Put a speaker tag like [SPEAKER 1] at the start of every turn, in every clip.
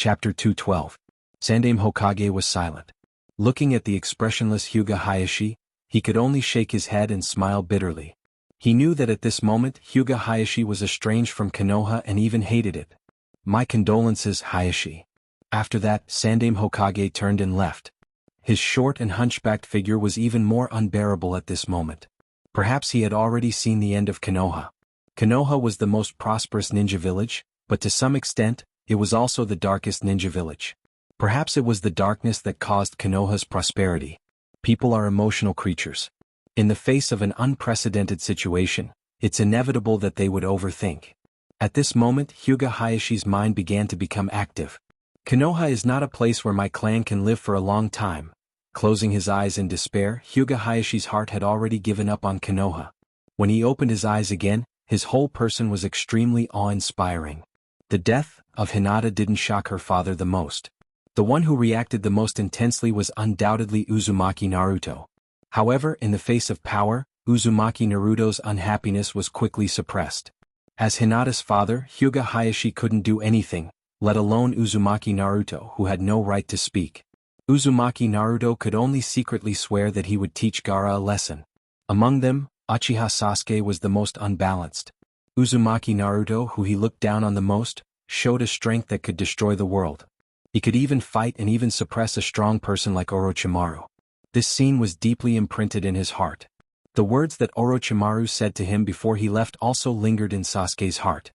[SPEAKER 1] Chapter 212. Sandaime Hokage was silent. Looking at the expressionless Hyuga Hayashi, he could only shake his head and smile bitterly. He knew that at this moment Hyuga Hayashi was estranged from Konoha and even hated it. "My condolences, Hayashi." After that, Sandaime Hokage turned and left. His short and hunchbacked figure was even more unbearable at this moment. Perhaps he had already seen the end of Konoha. Konoha was the most prosperous ninja village, but to some extent, it was also the darkest ninja village. Perhaps it was the darkness that caused Konoha's prosperity. People are emotional creatures. In the face of an unprecedented situation, it's inevitable that they would overthink. At this moment, Hyuga Hayashi's mind began to become active. "Konoha is not a place where my clan can live for a long time." Closing his eyes in despair, Hyuga Hayashi's heart had already given up on Konoha. When he opened his eyes again, his whole person was extremely awe-inspiring. The death of Hinata didn't shock her father the most. The one who reacted the most intensely was undoubtedly Uzumaki Naruto. However, in the face of power, Uzumaki Naruto's unhappiness was quickly suppressed. As Hinata's father, Hyuga Hayashi couldn't do anything, let alone Uzumaki Naruto, who had no right to speak. Uzumaki Naruto could only secretly swear that he would teach Gaara a lesson. Among them, Uchiha Sasuke was the most unbalanced. Uzumaki Naruto, who he looked down on the most, showed a strength that could destroy the world. He could even fight and even suppress a strong person like Orochimaru. This scene was deeply imprinted in his heart. The words that Orochimaru said to him before he left also lingered in Sasuke's heart.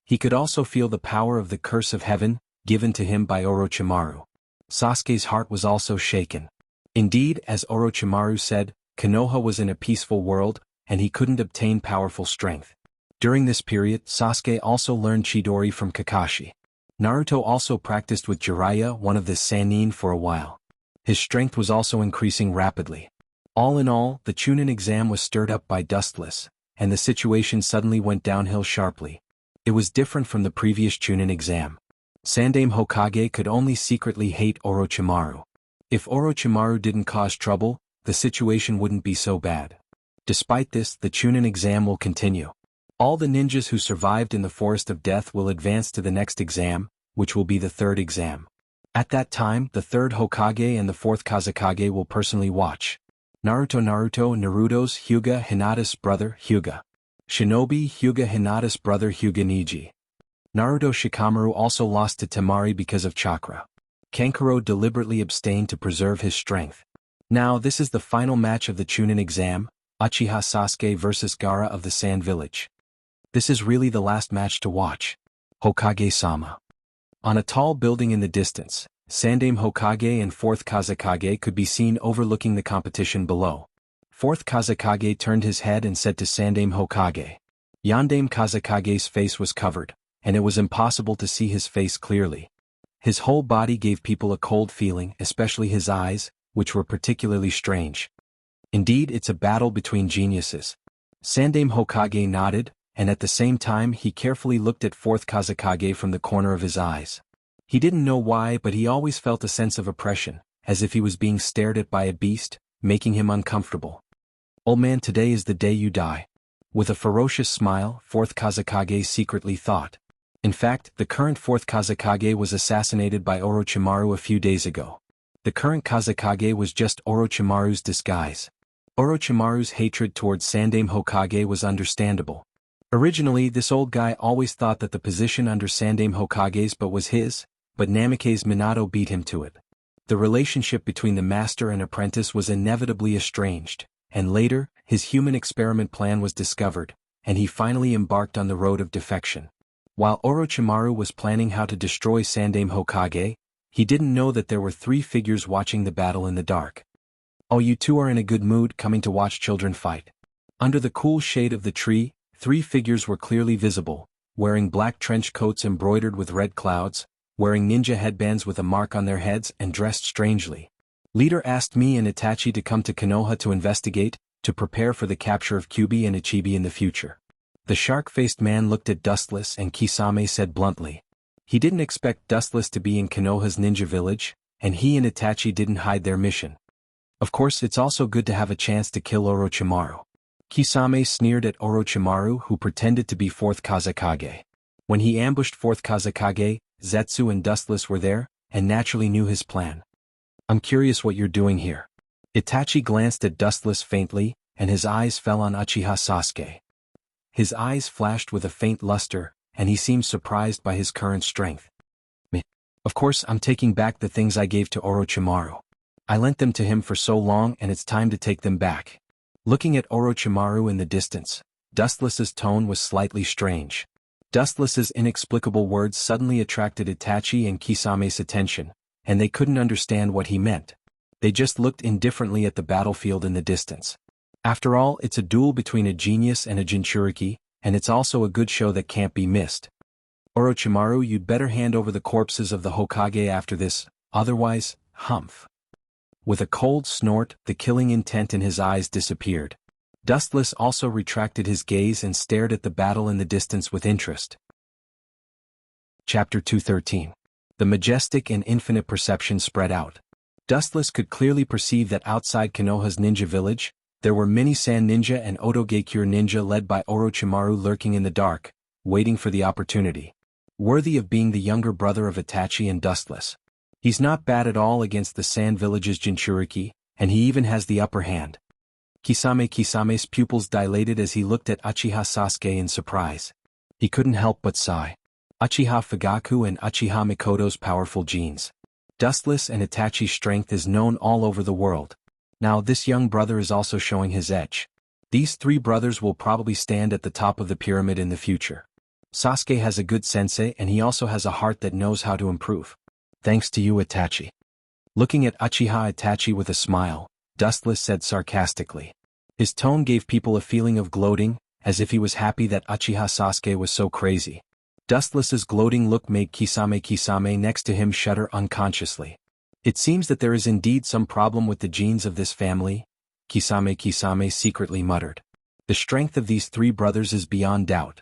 [SPEAKER 1] He could also feel the power of the curse of heaven, given to him by Orochimaru. Sasuke's heart was also shaken. Indeed, as Orochimaru said, Konoha was in a peaceful world, and he couldn't obtain powerful strength. During this period, Sasuke also learned Chidori from Kakashi. Naruto also practiced with Jiraiya, one of the Sannin, for a while. His strength was also increasing rapidly. All in all, the Chunin exam was stirred up by Dustless, and the situation suddenly went downhill sharply. It was different from the previous Chunin exam. Sandaime Hokage could only secretly hate Orochimaru. If Orochimaru didn't cause trouble, the situation wouldn't be so bad. Despite this, the Chunin exam will continue. All the ninjas who survived in the Forest of Death will advance to the next exam, which will be the third exam. At that time, the third Hokage and the fourth Kazekage will personally watch. Naruto's Hyuga Hinata's brother Hyuga. Shinobi Hyuga Hinata's brother Hyuga Neji. Naruto Shikamaru also lost to Temari because of chakra. Kankuro deliberately abstained to preserve his strength. Now this is the final match of the Chunin exam, Uchiha Sasuke vs Gaara of the Sand Village. This is really the last match to watch. Hokage-sama. On a tall building in the distance, Sandaime Hokage and 4th Kazekage could be seen overlooking the competition below. 4th Kazekage turned his head and said to Sandaime Hokage. Yandaime Kazekage's face was covered, and it was impossible to see his face clearly. His whole body gave people a cold feeling, especially his eyes, which were particularly strange. Indeed, it's a battle between geniuses. Sandaime Hokage nodded, and at the same time he carefully looked at 4th Kazekage from the corner of his eyes. He didn't know why, but he always felt a sense of oppression, as if he was being stared at by a beast, making him uncomfortable. "Old man, today is the day you die." With a ferocious smile, 4th Kazekage secretly thought. In fact, the current 4th Kazekage was assassinated by Orochimaru a few days ago. The current Kazekage was just Orochimaru's disguise. Orochimaru's hatred towards Sandaime Hokage was understandable. Originally, this old guy always thought that the position under Sandaime Hokage's was his, but Namikaze Minato beat him to it. The relationship between the master and apprentice was inevitably estranged, and later, his human experiment plan was discovered, and he finally embarked on the road of defection. While Orochimaru was planning how to destroy Sandaime Hokage, he didn't know that there were 3 figures watching the battle in the dark. "Oh, you two are in a good mood, coming to watch children fight." Under the cool shade of the tree, 3 figures were clearly visible, wearing black trench coats embroidered with red clouds, wearing ninja headbands with a mark on their heads and dressed strangely. "Leader asked me and Itachi to come to Konoha to investigate, to prepare for the capture of Kyuubi and Ichibi in the future." The shark-faced man looked at Dustless and Kisame said bluntly. He didn't expect Dustless to be in Konoha's ninja village, and he and Itachi didn't hide their mission. "Of course, it's also good to have a chance to kill Orochimaru." Kisame sneered at Orochimaru, who pretended to be 4th Kazekage. When he ambushed 4th Kazekage, Zetsu and Dustless were there, and naturally knew his plan. I'm curious what you're doing here. Itachi glanced at Dustless faintly, and his eyes fell on Uchiha Sasuke. His eyes flashed with a faint luster, and he seemed surprised by his current strength. Of course, I'm taking back the things I gave to Orochimaru. I lent them to him for so long and it's time to take them back. Looking at Orochimaru in the distance, Dustless's tone was slightly strange. Dustless's inexplicable words suddenly attracted Itachi and Kisame's attention, and they couldn't understand what he meant. They just looked indifferently at the battlefield in the distance. After all, it's a duel between a genius and a Jinchuriki, and it's also a good show that can't be missed. Orochimaru, you'd better hand over the corpses of the Hokage after this, otherwise, humph. With a cold snort, the killing intent in his eyes disappeared. Dustless also retracted his gaze and stared at the battle in the distance with interest. Chapter 213. The majestic and infinite perception spread out. Dustless could clearly perceive that outside Konoha's ninja village, there were many Sand Ninja and Otogekyure Ninja led by Orochimaru lurking in the dark, waiting for the opportunity. Worthy of being the younger brother of Itachi and Dustless. He's not bad at all against the Sand Village's Jinchuriki, and he even has the upper hand. Kisame's pupils dilated as he looked at Uchiha Sasuke in surprise. He couldn't help but sigh. Uchiha Fugaku and Uchiha Mikoto's powerful genes. Dustless and Itachi's strength is known all over the world. Now this young brother is also showing his edge. These three brothers will probably stand at the top of the pyramid in the future. Sasuke has a good sensei and he also has a heart that knows how to improve. Thanks to you, Itachi. Looking at Uchiha Itachi with a smile, Dustless said sarcastically. His tone gave people a feeling of gloating, as if he was happy that Uchiha Sasuke was so crazy. Dustless's gloating look made Kisame next to him shudder unconsciously. It seems that there is indeed some problem with the genes of this family, Kisame secretly muttered. The strength of these three brothers is beyond doubt.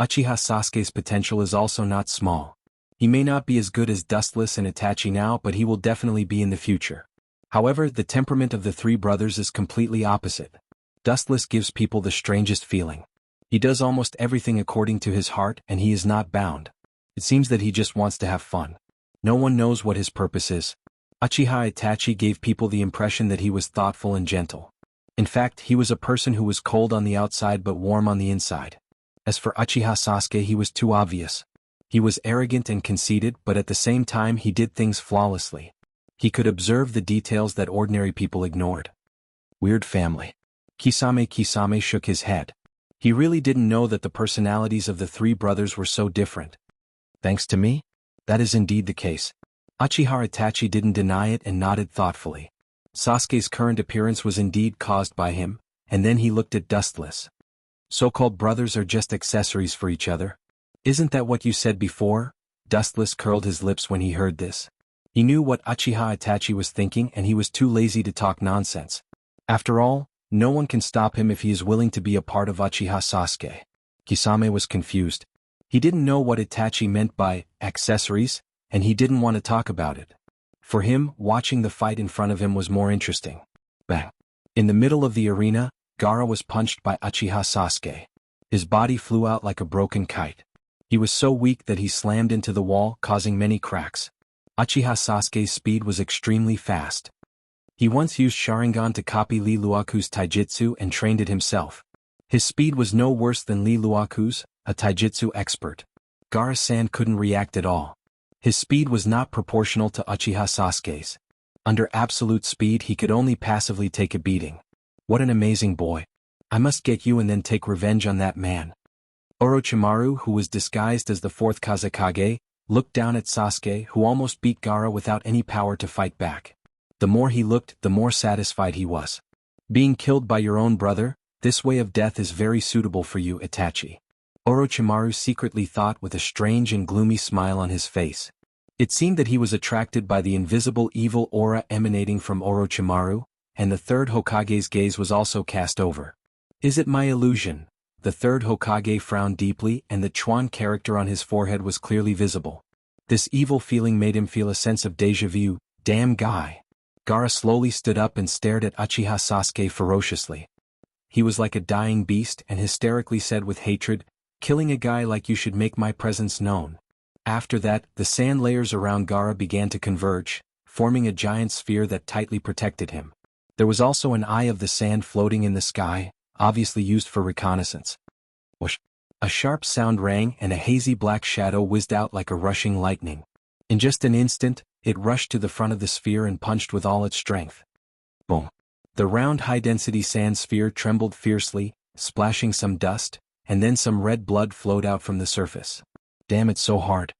[SPEAKER 1] Uchiha Sasuke's potential is also not small. He may not be as good as Dustless and Itachi now, but he will definitely be in the future. However, the temperament of the three brothers is completely opposite. Dustless gives people the strangest feeling. He does almost everything according to his heart and he is not bound. It seems that he just wants to have fun. No one knows what his purpose is. Uchiha Itachi gave people the impression that he was thoughtful and gentle. In fact, he was a person who was cold on the outside but warm on the inside. As for Uchiha Sasuke, he was too obvious. He was arrogant and conceited, but at the same time he did things flawlessly. He could observe the details that ordinary people ignored. Weird family. Kisame shook his head. He really didn't know that the personalities of the three brothers were so different. Thanks to me? That is indeed the case. Uchiha Itachi didn't deny it and nodded thoughtfully. Sasuke's current appearance was indeed caused by him, and then he looked at Dustless. So-called brothers are just accessories for each other. Isn't that what you said before? Dustless curled his lips when he heard this. He knew what Uchiha Itachi was thinking and he was too lazy to talk nonsense. After all, no one can stop him if he is willing to be a part of Uchiha Sasuke. Kisame was confused. He didn't know what Itachi meant by accessories, and he didn't want to talk about it. For him, watching the fight in front of him was more interesting. Bang! In the middle of the arena, Gaara was punched by Uchiha Sasuke. His body flew out like a broken kite. He was so weak that he slammed into the wall, causing many cracks. Uchiha Sasuke's speed was extremely fast. He once used Sharingan to copy Lee Luaku's taijutsu and trained it himself. His speed was no worse than Lee Luaku's, a taijutsu expert. Gaara-san couldn't react at all. His speed was not proportional to Uchiha Sasuke's. Under absolute speed he could only passively take a beating. What an amazing boy. I must get you and then take revenge on that man. Orochimaru, who was disguised as the fourth Kazekage, looked down at Sasuke, who almost beat Gaara without any power to fight back. The more he looked, the more satisfied he was. Being killed by your own brother, this way of death is very suitable for you, Itachi. Orochimaru secretly thought with a strange and gloomy smile on his face. It seemed that he was attracted by the invisible evil aura emanating from Orochimaru, and the third Hokage's gaze was also cast over. Is it my illusion? The third Hokage frowned deeply and the Chuan character on his forehead was clearly visible. This evil feeling made him feel a sense of déjà vu. Damn guy. Gaara slowly stood up and stared at Uchiha Sasuke ferociously. He was like a dying beast and hysterically said with hatred, "Killing a guy like you should make my presence known." After that, the sand layers around Gaara began to converge, forming a giant sphere that tightly protected him. There was also an eye of the sand floating in the sky, obviously used for reconnaissance. Whoosh! A sharp sound rang and a hazy black shadow whizzed out like a rushing lightning. In just an instant, it rushed to the front of the sphere and punched with all its strength. Boom! The round high-density sand sphere trembled fiercely, splashing some dust, and then some red blood flowed out from the surface. Damn, it's so hard.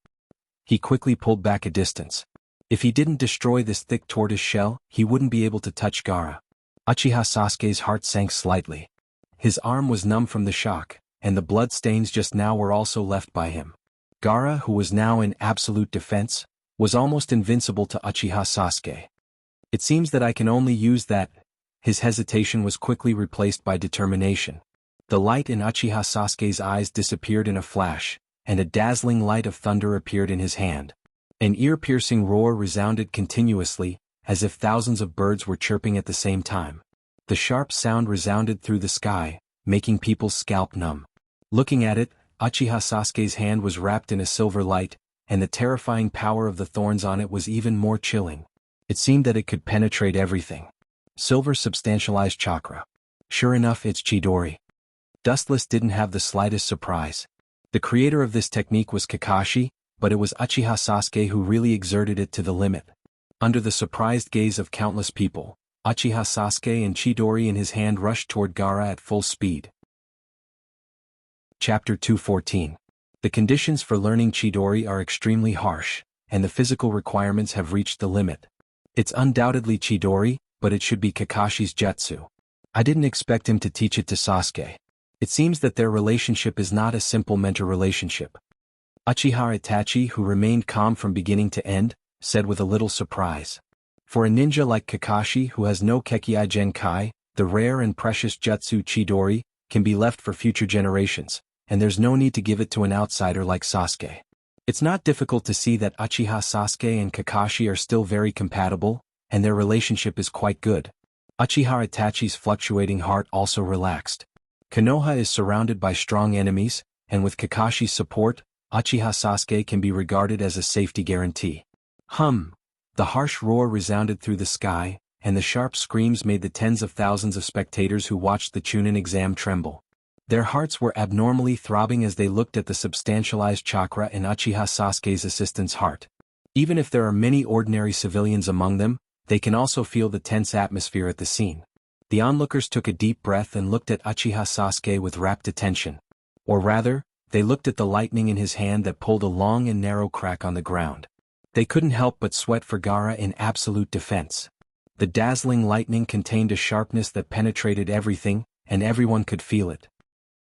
[SPEAKER 1] He quickly pulled back a distance. If he didn't destroy this thick tortoise shell, he wouldn't be able to touch Gaara. Uchiha Sasuke's heart sank slightly. His arm was numb from the shock, and the blood stains just now were also left by him. Gaara, who was now in absolute defense, was almost invincible to Uchiha Sasuke. It seems that I can only use that. His hesitation was quickly replaced by determination. The light in Uchiha Sasuke's eyes disappeared in a flash, and a dazzling light of thunder appeared in his hand. An ear-piercing roar resounded continuously, as if thousands of birds were chirping at the same time. The sharp sound resounded through the sky, making people's scalp numb. Looking at it, Uchiha Sasuke's hand was wrapped in a silver light, and the terrifying power of the thorns on it was even more chilling. It seemed that it could penetrate everything. Silver substantialized chakra. Sure enough, it's Chidori. Dustless didn't have the slightest surprise. The creator of this technique was Kakashi, but it was Uchiha Sasuke who really exerted it to the limit. Under the surprised gaze of countless people, Uchiha Sasuke and Chidori in his hand rushed toward Gaara at full speed. Chapter 214. The conditions for learning Chidori are extremely harsh, and the physical requirements have reached the limit. It's undoubtedly Chidori, but it should be Kakashi's jutsu. I didn't expect him to teach it to Sasuke. It seems that their relationship is not a simple mentor relationship. Uchiha Itachi, who remained calm from beginning to end, said with a little surprise. For a ninja like Kakashi who has no Kekkei Genkai, the rare and precious jutsu Chidori can be left for future generations, and there's no need to give it to an outsider like Sasuke. It's not difficult to see that Uchiha Sasuke and Kakashi are still very compatible, and their relationship is quite good. Uchiha Itachi's fluctuating heart also relaxed. Konoha is surrounded by strong enemies, and with Kakashi's support, Uchiha Sasuke can be regarded as a safety guarantee. Hum! The harsh roar resounded through the sky, and the sharp screams made the tens of thousands of spectators who watched the Chunin exam tremble. Their hearts were abnormally throbbing as they looked at the substantialized chakra in Uchiha Sasuke's assistant's heart. Even if there are many ordinary civilians among them, they can also feel the tense atmosphere at the scene. The onlookers took a deep breath and looked at Uchiha Sasuke with rapt attention. Or rather, they looked at the lightning in his hand that pulled a long and narrow crack on the ground. They couldn't help but sweat for Gaara in absolute defense. The dazzling lightning contained a sharpness that penetrated everything, and everyone could feel it.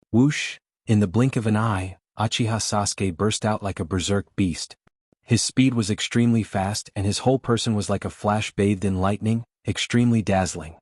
[SPEAKER 1] Whoosh! In the blink of an eye, Uchiha Sasuke burst out like a berserk beast. His speed was extremely fast and his whole person was like a flash bathed in lightning, extremely dazzling.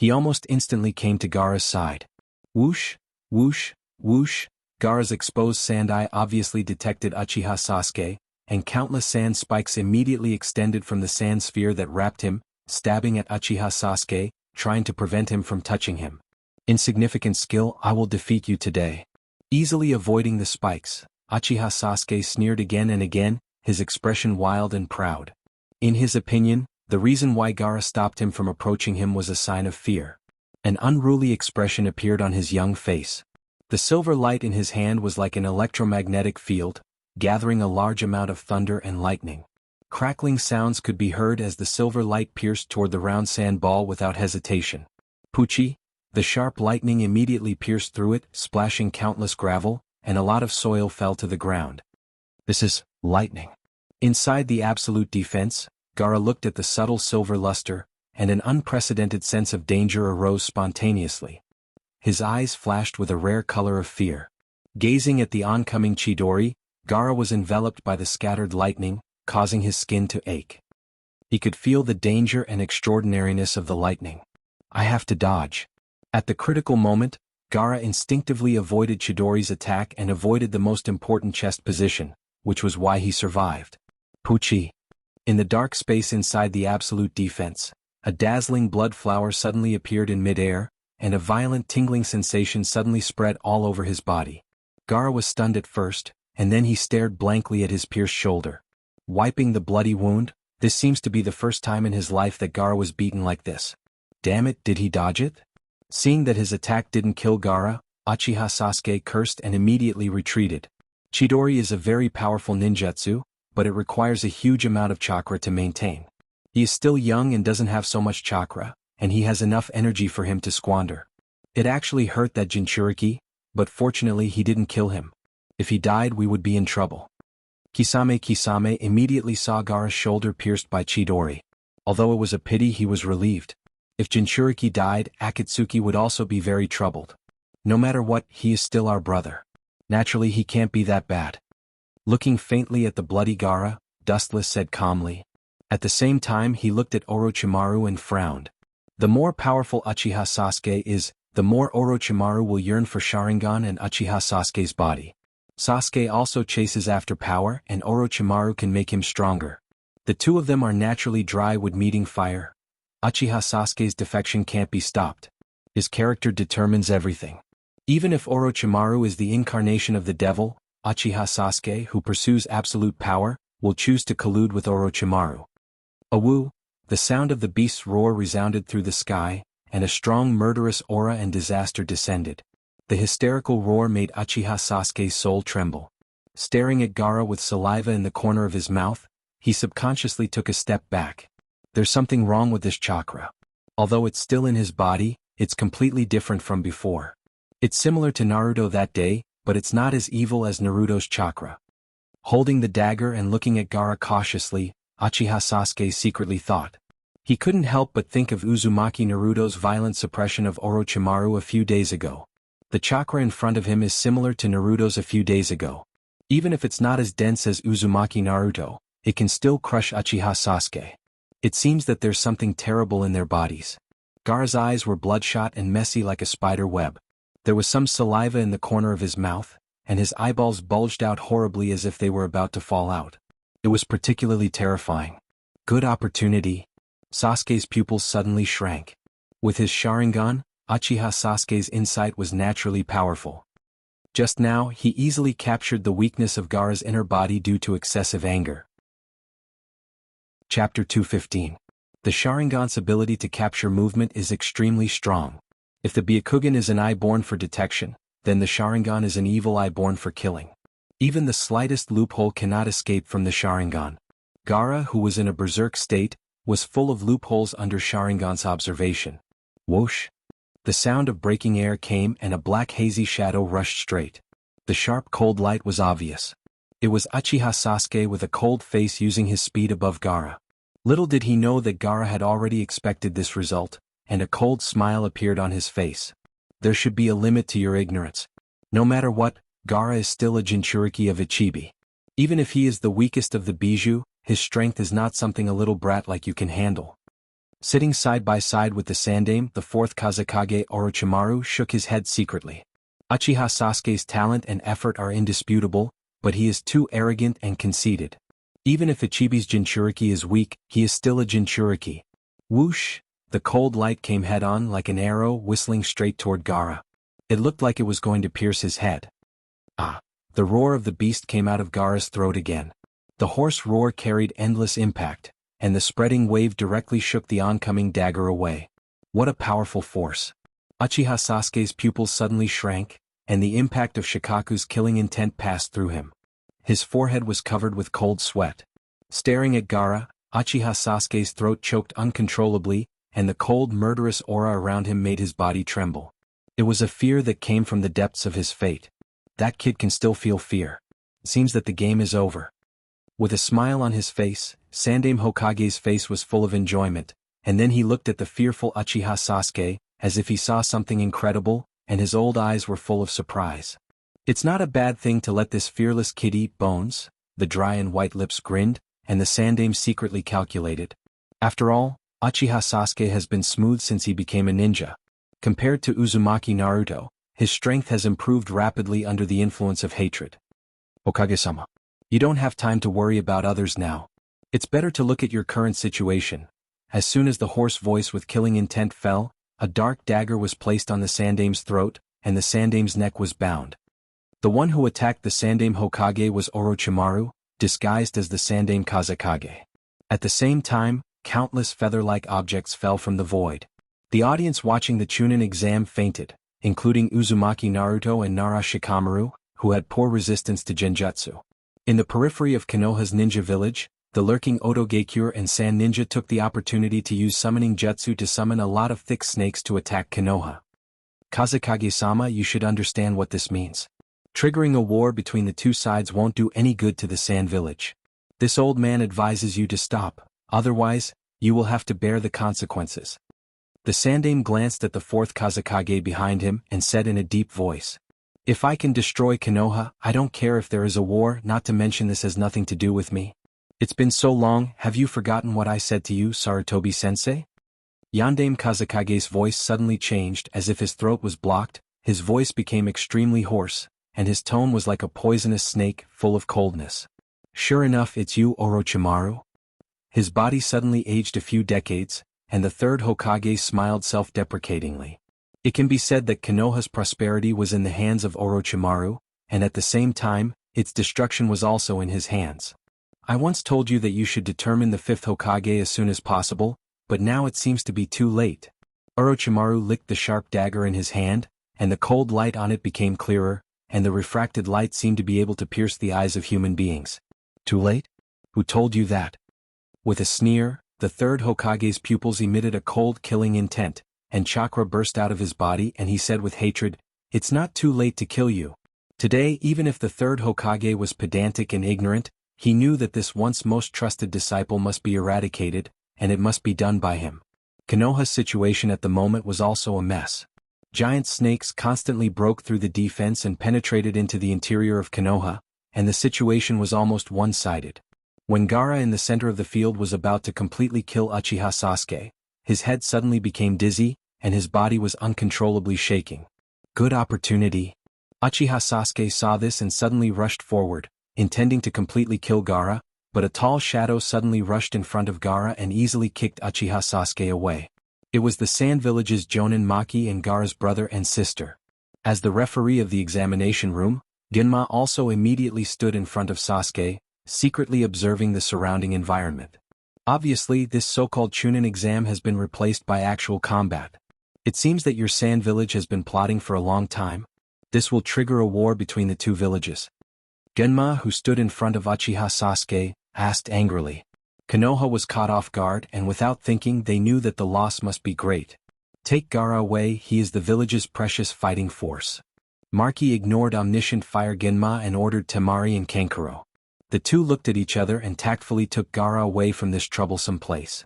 [SPEAKER 1] He almost instantly came to Gaara's side. Whoosh! Whoosh! Whoosh! Gaara's exposed sand eye obviously detected Uchiha Sasuke, and countless sand spikes immediately extended from the sand sphere that wrapped him, stabbing at Uchiha Sasuke, trying to prevent him from touching him. Insignificant skill, I will defeat you today. Easily avoiding the spikes, Uchiha Sasuke sneered again and again, his expression wild and proud. In his opinion, the reason why Gaara stopped him from approaching him was a sign of fear. An unruly expression appeared on his young face. The silver light in his hand was like an electromagnetic field, gathering a large amount of thunder and lightning. Crackling sounds could be heard as the silver light pierced toward the round sand ball without hesitation. Poochie! The sharp lightning immediately pierced through it, splashing countless gravel, and a lot of soil fell to the ground. This is lightning. Inside the absolute defense, Gaara looked at the subtle silver luster, and an unprecedented sense of danger arose spontaneously. His eyes flashed with a rare color of fear. Gazing at the oncoming Chidori, Gaara was enveloped by the scattered lightning, causing his skin to ache. He could feel the danger and extraordinariness of the lightning. I have to dodge. At the critical moment, Gaara instinctively avoided Chidori's attack and avoided the most important chest position, which was why he survived. Poochie! In the dark space inside the absolute defense, a dazzling blood flower suddenly appeared in midair, and a violent tingling sensation suddenly spread all over his body. Gaara was stunned at first, and then he stared blankly at his pierced shoulder. Wiping the bloody wound, this seems to be the first time in his life that Gaara was beaten like this. Damn it, did he dodge it? Seeing that his attack didn't kill Gaara, Uchiha Sasuke cursed and immediately retreated. Chidori is a very powerful ninjutsu, but it requires a huge amount of chakra to maintain. He is still young and doesn't have so much chakra, and he has enough energy for him to squander. It actually hurt that Jinchuriki, but fortunately he didn't kill him. If he died, we would be in trouble. Kisame immediately saw Gaara's shoulder pierced by Chidori. Although it was a pity, he was relieved. If Jinchuriki died, Akatsuki would also be very troubled. No matter what, he is still our brother. Naturally, he can't be that bad. Looking faintly at the bloody Gaara, Dustless said calmly. At the same time, he looked at Orochimaru and frowned. The more powerful Uchiha Sasuke is, the more Orochimaru will yearn for Sharingan and Uchiha Sasuke's body. Sasuke also chases after power, and Orochimaru can make him stronger. The two of them are naturally dry wood meeting fire. Uchiha Sasuke's defection can't be stopped. His character determines everything. Even if Orochimaru is the incarnation of the devil, Uchiha Sasuke, who pursues absolute power, will choose to collude with Orochimaru. Awoo! The sound of the beast's roar resounded through the sky, and a strong murderous aura and disaster descended. The hysterical roar made Uchiha Sasuke's soul tremble. Staring at Gaara with saliva in the corner of his mouth, he subconsciously took a step back. There's something wrong with this chakra. Although it's still in his body, it's completely different from before. It's similar to Naruto that day, but it's not as evil as Naruto's chakra. Holding the dagger and looking at Gaara cautiously, Uchiha Sasuke secretly thought. He couldn't help but think of Uzumaki Naruto's violent suppression of Orochimaru a few days ago. The chakra in front of him is similar to Naruto's a few days ago. Even if it's not as dense as Uzumaki Naruto, it can still crush Uchiha Sasuke. It seems that there's something terrible in their bodies. Gaara's eyes were bloodshot and messy like a spider web. There was some saliva in the corner of his mouth, and his eyeballs bulged out horribly as if they were about to fall out. It was particularly terrifying. Good opportunity. Sasuke's pupils suddenly shrank. With his Sharingan, Uchiha Sasuke's insight was naturally powerful. Just now, he easily captured the weakness of Gaara's inner body due to excessive anger. Chapter 215. The Sharingan's ability to capture movement is extremely strong. If the Byakugan is an eye born for detection, then the Sharingan is an evil eye born for killing. Even the slightest loophole cannot escape from the Sharingan. Gaara, who was in a berserk state, was full of loopholes under Sharingan's observation. Whoosh! The sound of breaking air came and a black hazy shadow rushed straight. The sharp cold light was obvious. It was Uchiha Sasuke with a cold face using his speed above Gaara. Little did he know that Gaara had already expected this result, and a cold smile appeared on his face. There should be a limit to your ignorance. No matter what, Gaara is still a Jinchuriki of Ichibi. Even if he is the weakest of the Bijou, his strength is not something a little brat like you can handle. Sitting side by side with the Sandaime, the fourth Kazekage Orochimaru shook his head secretly. Uchiha Sasuke's talent and effort are indisputable, but he is too arrogant and conceited. Even if Ichibi's Jinchuriki is weak, he is still a Jinchuriki. Whoosh! The cold light came head-on like an arrow whistling straight toward Gaara. It looked like it was going to pierce his head. Ah! The roar of the beast came out of Gaara's throat again. The hoarse roar carried endless impact, and the spreading wave directly shook the oncoming dagger away. What a powerful force! Uchiha Sasuke's pupils suddenly shrank, and the impact of Shikaku's killing intent passed through him. His forehead was covered with cold sweat. Staring at Gaara, Uchiha Sasuke's throat choked uncontrollably, and the cold murderous aura around him made his body tremble. It was a fear that came from the depths of his fate. That kid can still feel fear. It seems that the game is over. With a smile on his face, Sandaime Hokage's face was full of enjoyment, and then he looked at the fearful Uchiha Sasuke, as if he saw something incredible, and his old eyes were full of surprise. It's not a bad thing to let this fearless kid eat bones, the dry and white lips grinned, and the Sandaime secretly calculated. After all, Uchiha Sasuke has been smooth since he became a ninja. Compared to Uzumaki Naruto, his strength has improved rapidly under the influence of hatred. Hokage-sama. You don't have time to worry about others now. It's better to look at your current situation. As soon as the hoarse voice with killing intent fell, a dark dagger was placed on the Sandaime's throat, and the Sandaime's neck was bound. The one who attacked the Sandaime Hokage was Orochimaru, disguised as the Sandaime Kazekage. At the same time, countless feather-like objects fell from the void. The audience watching the Chunin exam fainted, including Uzumaki Naruto and Nara Shikamaru, who had poor resistance to genjutsu. In the periphery of Konoha's ninja village, the lurking Otogekyure and Sand Ninja took the opportunity to use summoning jutsu to summon a lot of thick snakes to attack Konoha. Kazekage-sama, you should understand what this means. Triggering a war between the two sides won't do any good to the Sand Village. This old man advises you to stop, otherwise, you will have to bear the consequences. The Sandaime glanced at the fourth Kazekage behind him and said in a deep voice, "If I can destroy Konoha, I don't care if there is a war, not to mention this has nothing to do with me. It's been so long, have you forgotten what I said to you, Sarutobi-sensei?" Yandaime Kazekage's voice suddenly changed as if his throat was blocked, his voice became extremely hoarse, and his tone was like a poisonous snake, full of coldness. "Sure enough, it's you, Orochimaru?" His body suddenly aged a few decades, and the third Hokage smiled self-deprecatingly. It can be said that Konoha's prosperity was in the hands of Orochimaru, and at the same time, its destruction was also in his hands. "I once told you that you should determine the fifth Hokage as soon as possible, but now it seems to be too late." Orochimaru licked the sharp dagger in his hand, and the cold light on it became clearer, and the refracted light seemed to be able to pierce the eyes of human beings. "Too late? Who told you that?" With a sneer, the third Hokage's pupils emitted a cold killing intent, and chakra burst out of his body and he said with hatred, "It's not too late to kill you." Today, even if the third Hokage was pedantic and ignorant, he knew that this once most trusted disciple must be eradicated, and it must be done by him. Konoha's situation at the moment was also a mess. Giant snakes constantly broke through the defense and penetrated into the interior of Konoha, and the situation was almost one-sided. When Gaara in the center of the field was about to completely kill Uchiha Sasuke, his head suddenly became dizzy, and his body was uncontrollably shaking. Good opportunity. Uchiha Sasuke saw this and suddenly rushed forward, intending to completely kill Gaara, but a tall shadow suddenly rushed in front of Gaara and easily kicked Uchiha Sasuke away. It was the Sand Village's Jonin Maki and Gaara's brother and sister. As the referee of the examination room, Genma also immediately stood in front of Sasuke, secretly observing the surrounding environment. Obviously, this so-called Chunin exam has been replaced by actual combat. It seems that your Sand Village has been plotting for a long time. This will trigger a war between the two villages. Genma, who stood in front of Uchiha Sasuke, asked angrily. Konoha was caught off guard, and without thinking they knew that the loss must be great. "Take Gaara away, he is the village's precious fighting force." Maki ignored omniscient fire Genma and ordered Temari and Kankuro. The two looked at each other and tactfully took Gaara away from this troublesome place.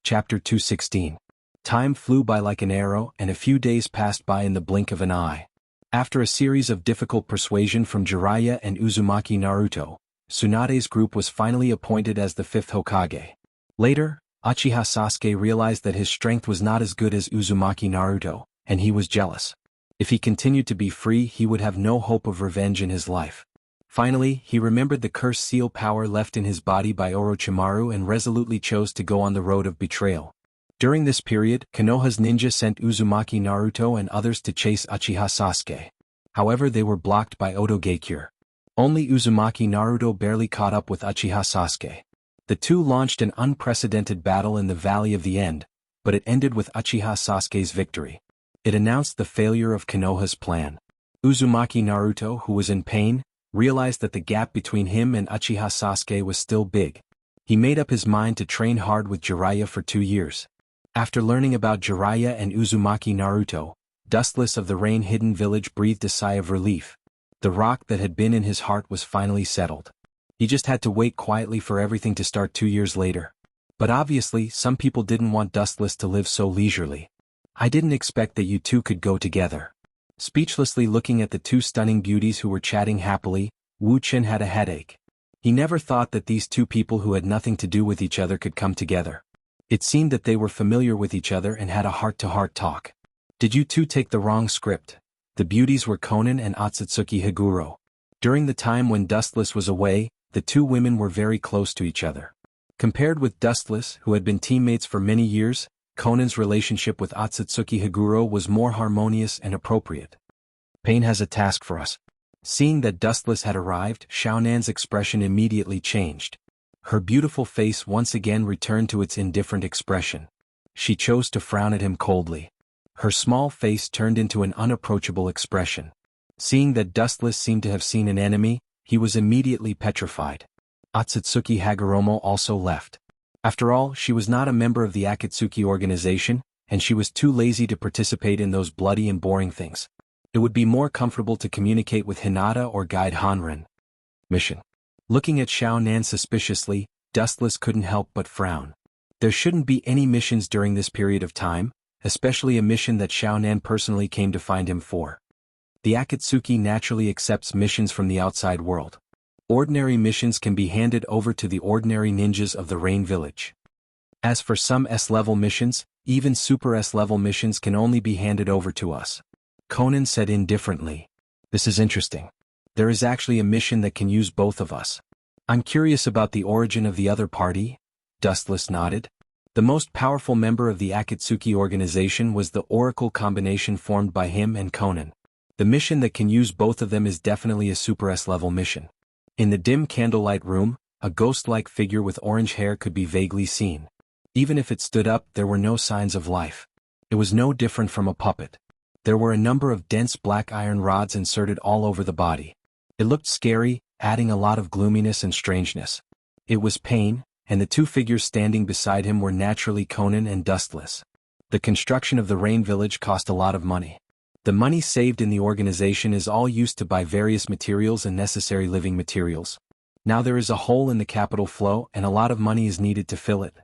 [SPEAKER 1] Chapter 216. Time flew by like an arrow, and a few days passed by in the blink of an eye. After a series of difficult persuasion from Jiraiya and Uzumaki Naruto, Tsunade's group was finally appointed as the fifth Hokage. Later, Uchiha Sasuke realized that his strength was not as good as Uzumaki Naruto, and he was jealous. If he continued to be free, he would have no hope of revenge in his life. Finally, he remembered the cursed seal power left in his body by Orochimaru and resolutely chose to go on the road of betrayal. During this period, Konoha's ninja sent Uzumaki Naruto and others to chase Uchiha Sasuke. However, they were blocked by Otogekyure. Only Uzumaki Naruto barely caught up with Uchiha Sasuke. The two launched an unprecedented battle in the Valley of the End, but it ended with Uchiha Sasuke's victory. It announced the failure of Konoha's plan. Uzumaki Naruto, who was in pain, realized that the gap between him and Uchiha Sasuke was still big. He made up his mind to train hard with Jiraiya for 2 years. After learning about Jiraiya and Uzumaki Naruto, Dustless of the Rain-Hidden Village breathed a sigh of relief. The rock that had been in his heart was finally settled. He just had to wait quietly for everything to start 2 years later. But obviously, some people didn't want Dustless to live so leisurely. "I didn't expect that you two could go together." Speechlessly looking at the two stunning beauties who were chatting happily, Wu Qin had a headache. He never thought that these two people who had nothing to do with each other could come together. It seemed that they were familiar with each other and had a heart-to-heart talk. "Did you two take the wrong script?" The beauties were Konan and Otsutsuki Higuro. During the time when Dustless was away, the two women were very close to each other. Compared with Dustless, who had been teammates for many years, Konan's relationship with Otsutsuki Higuro was more harmonious and appropriate. Pain has a task for us. Seeing that Dustless had arrived, Xiaonan's expression immediately changed. Her beautiful face once again returned to its indifferent expression. She chose to frown at him coldly. Her small face turned into an unapproachable expression. Seeing that Dustless seemed to have seen an enemy, he was immediately petrified. Otsutsuki Hagoromo also left. After all, she was not a member of the Akatsuki organization, and she was too lazy to participate in those bloody and boring things. It would be more comfortable to communicate with Hinata or guide Hanren. Mission. Looking at Xiaonan suspiciously, Dustless couldn't help but frown. There shouldn't be any missions during this period of time, especially a mission that Xiaonan personally came to find him for. The Akatsuki naturally accepts missions from the outside world. Ordinary missions can be handed over to the ordinary ninjas of the Rain Village. As for some S-level missions, even super S-level missions can only be handed over to us. Conan said indifferently. This is interesting. There is actually a mission that can use both of us. I'm curious about the origin of the other party. Dustless nodded. The most powerful member of the Akatsuki organization was the Oracle combination formed by him and Conan. The mission that can use both of them is definitely a Super S-level mission. In the dim candlelight room, a ghost-like figure with orange hair could be vaguely seen. Even if it stood up, there were no signs of life. It was no different from a puppet. There were a number of dense black iron rods inserted all over the body. It looked scary, adding a lot of gloominess and strangeness. It was Pain, and the two figures standing beside him were naturally Conan and Dustless. The construction of the Rain Village cost a lot of money. The money saved in the organization is all used to buy various materials and necessary living materials. Now there is a hole in the capital flow and a lot of money is needed to fill it.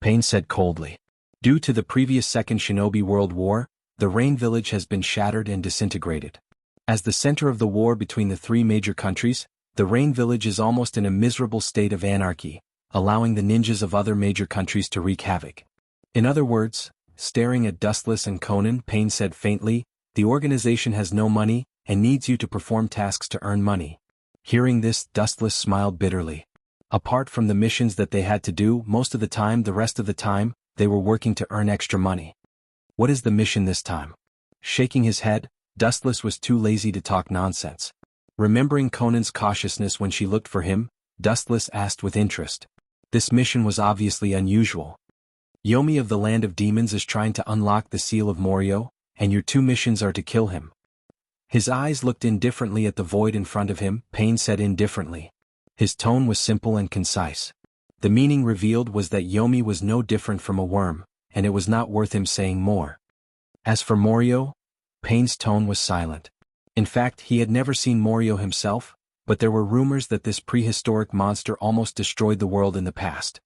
[SPEAKER 1] Pain said coldly. Due to the previous Second Shinobi World War, the Rain Village has been shattered and disintegrated. As the center of the war between the three major countries, the Rain Village is almost in a miserable state of anarchy, allowing the ninjas of other major countries to wreak havoc. In other words, staring at Dustless and Conan, Pain said faintly, the organization has no money, and needs you to perform tasks to earn money. Hearing this, Dustless smiled bitterly. Apart from the missions that they had to do, most of the rest of the time, they were working to earn extra money. What is the mission this time? Shaking his head, Dustless was too lazy to talk nonsense. Remembering Conan's cautiousness when she looked for him, Dustless asked with interest. This mission was obviously unusual. Yomi of the Land of Demons is trying to unlock the seal of Morio, and your two missions are to kill him. His eyes looked indifferently at the void in front of him, Pain said indifferently. His tone was simple and concise. The meaning revealed was that Yomi was no different from a worm, and it was not worth him saying more. As for Morio, Pain's tone was silent. In fact, he had never seen Morio himself, but there were rumors that this prehistoric monster almost destroyed the world in the past.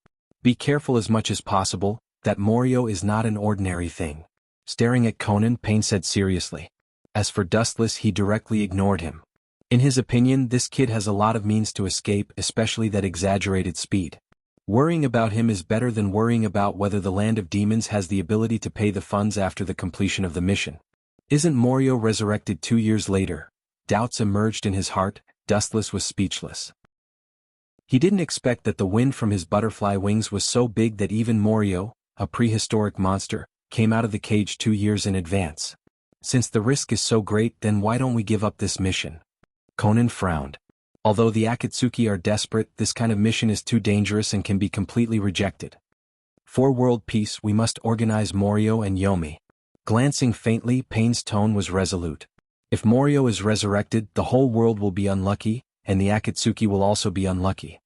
[SPEAKER 1] Be careful as much as possible, that Morio is not an ordinary thing. Staring at Conan, Pain said seriously. As for Dustless, he directly ignored him. In his opinion, this kid has a lot of means to escape, especially that exaggerated speed. Worrying about him is better than worrying about whether the Land of Demons has the ability to pay the funds after the completion of the mission. Isn't Morio resurrected 2 years later? Doubts emerged in his heart. Dustless was speechless. He didn't expect that the wind from his butterfly wings was so big that even Morio, a prehistoric monster, came out of the cage 2 years in advance. Since the risk is so great, then why don't we give up this mission? Conan frowned. Although the Akatsuki are desperate, this kind of mission is too dangerous and can be completely rejected. For world peace, we must organize Morio and Yomi. Glancing faintly, Pain's tone was resolute. If Morio is resurrected, the whole world will be unlucky, and the Akatsuki will also be unlucky.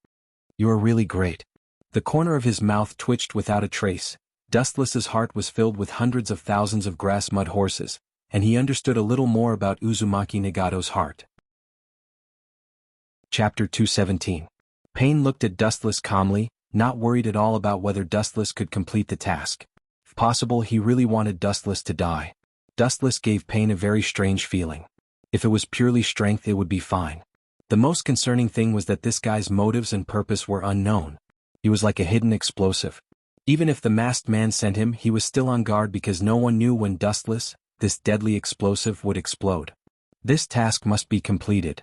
[SPEAKER 1] You are really great. The corner of his mouth twitched without a trace. Dustless's heart was filled with hundreds of thousands of grass mud horses, and he understood a little more about Uzumaki Nagato's heart. Chapter 217. Pain looked at Dustless calmly, not worried at all about whether Dustless could complete the task. If possible, he really wanted Dustless to die. Dustless gave Pain a very strange feeling. If it was purely strength, it would be fine. The most concerning thing was that this guy's motives and purpose were unknown. He was like a hidden explosive. Even if the masked man sent him, he was still on guard because no one knew when Dustless, this deadly explosive, would explode. This task must be completed.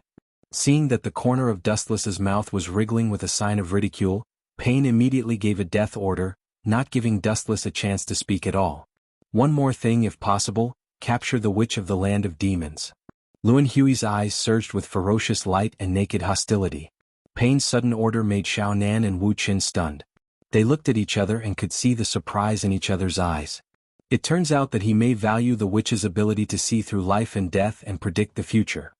[SPEAKER 1] Seeing that the corner of Dustless's mouth was wriggling with a sign of ridicule, Pain immediately gave a death order, not giving Dustless a chance to speak at all. One more thing if possible, capture the Witch of the Land of Demons. Luan Hui's eyes surged with ferocious light and naked hostility. Pain's sudden order made Xiaonan and Wu Qin stunned. They looked at each other and could see the surprise in each other's eyes. It turns out that he may value the witch's ability to see through life and death and predict the future.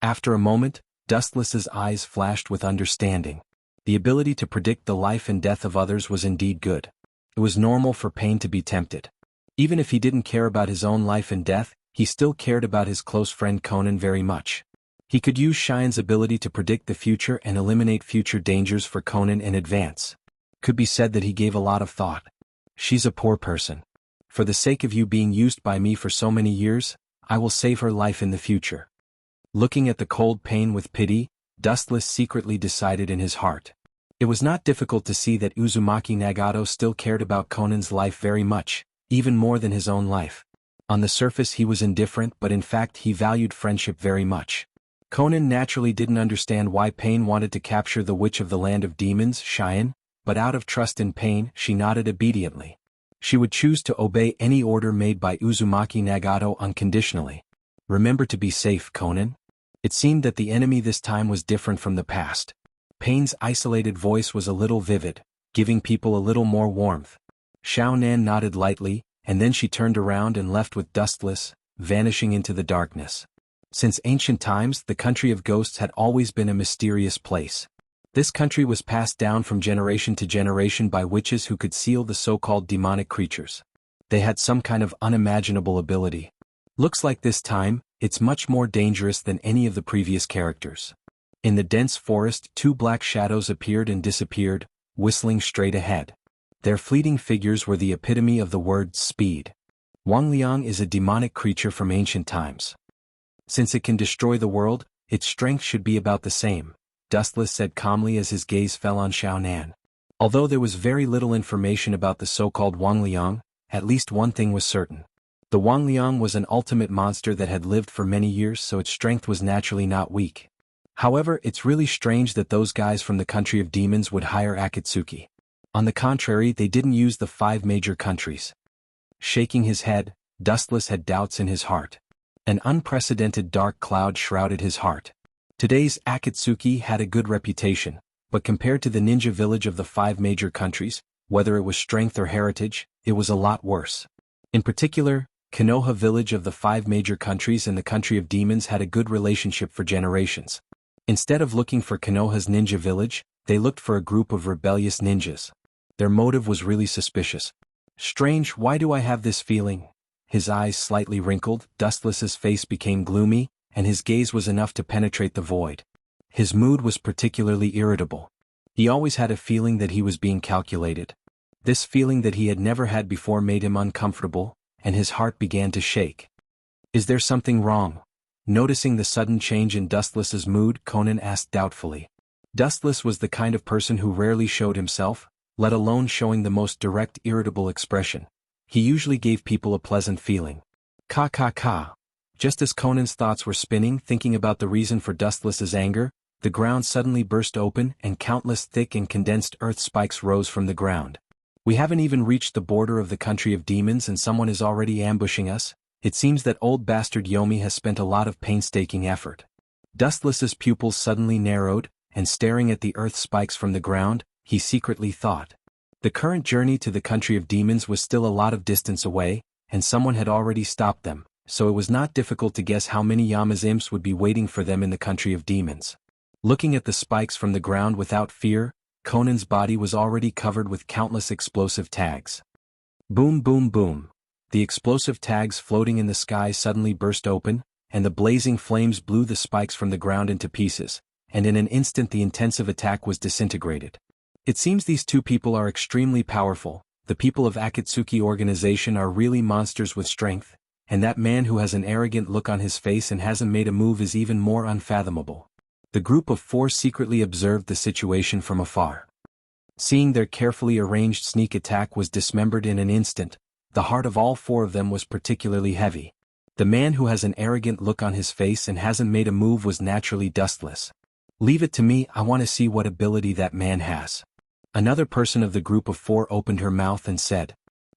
[SPEAKER 1] After a moment, Dustless's eyes flashed with understanding. The ability to predict the life and death of others was indeed good. It was normal for Pain to be tempted. Even if he didn't care about his own life and death, he still cared about his close friend Conan very much. He could use Xian's ability to predict the future and eliminate future dangers for Conan in advance. Could be said that he gave a lot of thought. She's a poor person. For the sake of you being used by me for so many years, I will save her life in the future. Looking at the cold Pain with pity, Dustless secretly decided in his heart. It was not difficult to see that Uzumaki Nagato still cared about Conan's life very much, even more than his own life. On the surface he was indifferent, but in fact he valued friendship very much. Conan naturally didn't understand why Pain wanted to capture the witch of the land of demons, Xian, but out of trust in Pain, she nodded obediently. She would choose to obey any order made by Uzumaki Nagato unconditionally. Remember to be safe, Conan. It seemed that the enemy this time was different from the past. Pain's isolated voice was a little vivid, giving people a little more warmth. Xiaonan nodded lightly, and then she turned around and left with Dustless, vanishing into the darkness. Since ancient times, the country of ghosts had always been a mysterious place. This country was passed down from generation to generation by witches who could seal the so-called demonic creatures. They had some kind of unimaginable ability. Looks like this time, it's much more dangerous than any of the previous characters. In the dense forest, two black shadows appeared and disappeared, whistling straight ahead. Their fleeting figures were the epitome of the word speed. Wangliang is a demonic creature from ancient times. Since it can destroy the world, its strength should be about the same, Dustless said calmly as his gaze fell on Xiaonan. Although there was very little information about the so-called Wangliang, at least one thing was certain. The Wangliang was an ultimate monster that had lived for many years, so its strength was naturally not weak. However, it's really strange that those guys from the country of demons would hire Akatsuki. On the contrary, they didn't use the 5 major countries. Shaking his head, Dustless had doubts in his heart. An unprecedented dark cloud shrouded his heart. Today's Akatsuki had a good reputation, but compared to the ninja village of the 5 major countries, whether it was strength or heritage, it was a lot worse. In particular, Konoha village of the 5 major countries and the country of demons had a good relationship for generations. Instead of looking for Konoha's ninja village, they looked for a group of rebellious ninjas. Their motive was really suspicious. Strange, why do I have this feeling? His eyes slightly wrinkled, Dustless's face became gloomy, and his gaze was enough to penetrate the void. His mood was particularly irritable. He always had a feeling that he was being calculated. This feeling that he had never had before made him uncomfortable, and his heart began to shake. Is there something wrong? Noticing the sudden change in Dustless's mood, Conan asked doubtfully. Dustless was the kind of person who rarely showed himself, let alone showing the most direct irritable expression. He usually gave people a pleasant feeling. Ka. Just as Conan's thoughts were spinning thinking about the reason for Dustless's anger, the ground suddenly burst open and countless thick and condensed earth spikes rose from the ground. We haven't even reached the border of the country of demons and someone is already ambushing us. It seems that old bastard Yomi has spent a lot of painstaking effort. Dustless's pupils suddenly narrowed, and staring at the earth spikes from the ground, he secretly thought. The current journey to the country of demons was still a lot of distance away, and someone had already stopped them, so it was not difficult to guess how many Yama's imps would be waiting for them in the country of demons. Looking at the spikes from the ground without fear, Conan's body was already covered with countless explosive tags. Boom boom boom. The explosive tags floating in the sky suddenly burst open, and the blazing flames blew the spikes from the ground into pieces, and in an instant the intensive attack was disintegrated. It seems these two people are extremely powerful. The people of Akatsuki organization are really monsters with strength, and that man who has an arrogant look on his face and hasn't made a move is even more unfathomable. The group of 4 secretly observed the situation from afar. Seeing their carefully arranged sneak attack was dismembered in an instant, the heart of all 4 of them was particularly heavy. The man who has an arrogant look on his face and hasn't made a move was naturally Dustless. Leave it to me, I want to see what ability that man has. Another person of the group of 4 opened her mouth and said.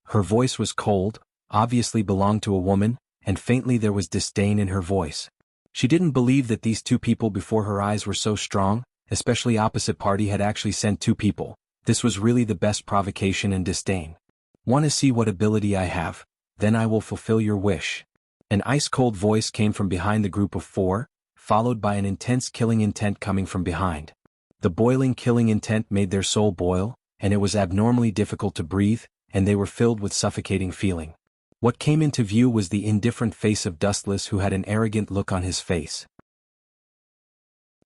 [SPEAKER 1] Her voice was cold, obviously belonged to a woman, and faintly there was disdain in her voice. She didn't believe that these two people before her eyes were so strong, especially opposite party had actually sent two people. This was really the best provocation and disdain. Want to see what ability I have? Then I will fulfill your wish. An ice-cold voice came from behind the group of four, followed by an intense killing intent coming from behind. The boiling killing intent made their soul boil, and it was abnormally difficult to breathe, and they were filled with suffocating feeling. What came into view was the indifferent face of Dustless, who had an arrogant look on his face.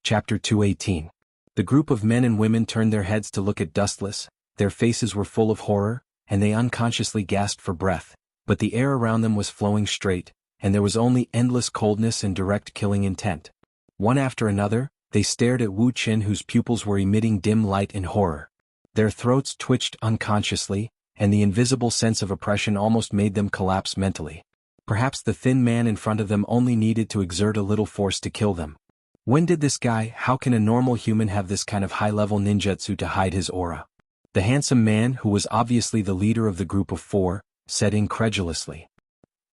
[SPEAKER 1] Chapter 218. The group of men and women turned their heads to look at Dustless. Their faces were full of horror, and they unconsciously gasped for breath, but the air around them was flowing straight, and there was only endless coldness and direct killing intent. One after another, they stared at Wu Qin, whose pupils were emitting dim light in horror. Their throats twitched unconsciously, and the invisible sense of oppression almost made them collapse mentally. Perhaps the thin man in front of them only needed to exert a little force to kill them. When did this guy? How can a normal human have this kind of high-level ninjutsu to hide his aura? The handsome man, who was obviously the leader of the group of four, said incredulously.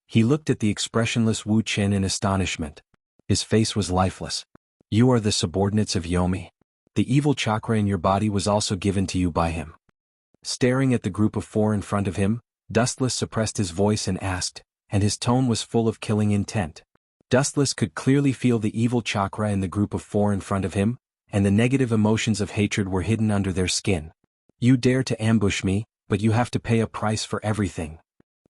[SPEAKER 1] He looked at the expressionless Wu Qin in astonishment. His face was lifeless. You are the subordinates of Yomi. The evil chakra in your body was also given to you by him. Staring at the group of four in front of him, Dustless suppressed his voice and asked, and his tone was full of killing intent. Dustless could clearly feel the evil chakra in the group of four in front of him, and the negative emotions of hatred were hidden under their skin. You dare to ambush me, but you have to pay a price for everything.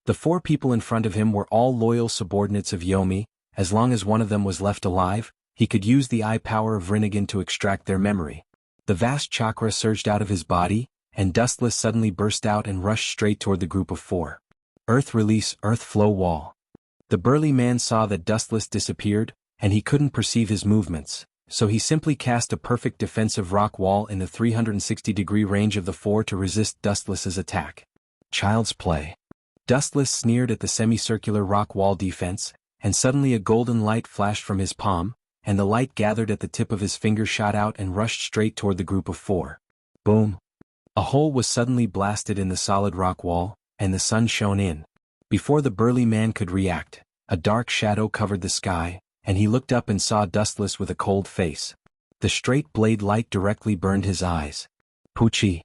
[SPEAKER 1] The four people in front of him were all loyal subordinates of Yomi. As long as one of them was left alive, he could use the eye power of Rinnegan to extract their memory. The vast chakra surged out of his body, and Dustless suddenly burst out and rushed straight toward the group of four. Earth release, earth flow wall. The burly man saw that Dustless disappeared, and he couldn't perceive his movements, so he simply cast a perfect defensive rock wall in the 360-degree range of the four to resist Dustless's attack. Child's play. Dustless sneered at the semicircular rock wall defense, and suddenly a golden light flashed from his palm, and the light gathered at the tip of his finger shot out and rushed straight toward the group of four. Boom! A hole was suddenly blasted in the solid rock wall, and the sun shone in. Before the burly man could react, a dark shadow covered the sky, and he looked up and saw Dustless with a cold face. The straight blade light directly burned his eyes. Poochie!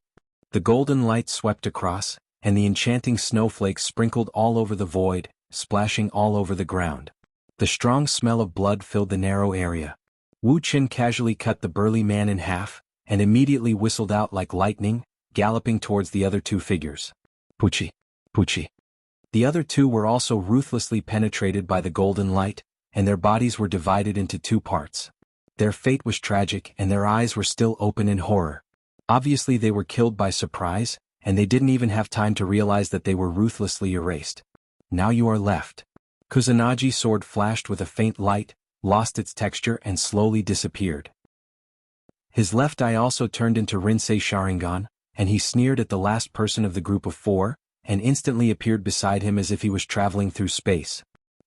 [SPEAKER 1] The golden light swept across, and the enchanting snowflakes sprinkled all over the void, splashing all over the ground. The strong smell of blood filled the narrow area. Wu Qin casually cut the burly man in half, and immediately whistled out like lightning, galloping towards the other two figures. Poochie! Poochie! The other two were also ruthlessly penetrated by the golden light, and their bodies were divided into two parts. Their fate was tragic, and their eyes were still open in horror. Obviously they were killed by surprise, and they didn't even have time to realize that they were ruthlessly erased. Now you are left. Kusanagi sword flashed with a faint light, lost its texture and slowly disappeared. His left eye also turned into Rinsei Sharingan, and he sneered at the last person of the group of four, and instantly appeared beside him as if he was traveling through space.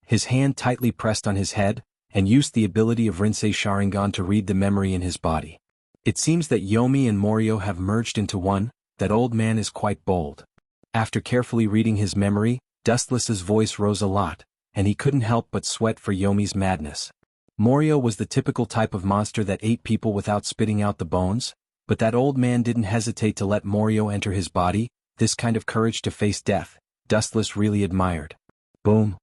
[SPEAKER 1] His hand tightly pressed on his head, and used the ability of Rinsei Sharingan to read the memory in his body. It seems that Yomi and Morio have merged into one. That old man is quite bold. After carefully reading his memory, Dustless's voice rose a lot, and he couldn't help but sweat for Yomi's madness. Morio was the typical type of monster that ate people without spitting out the bones, but that old man didn't hesitate to let Morio enter his body. This kind of courage to face death, Dustless really admired. Boom!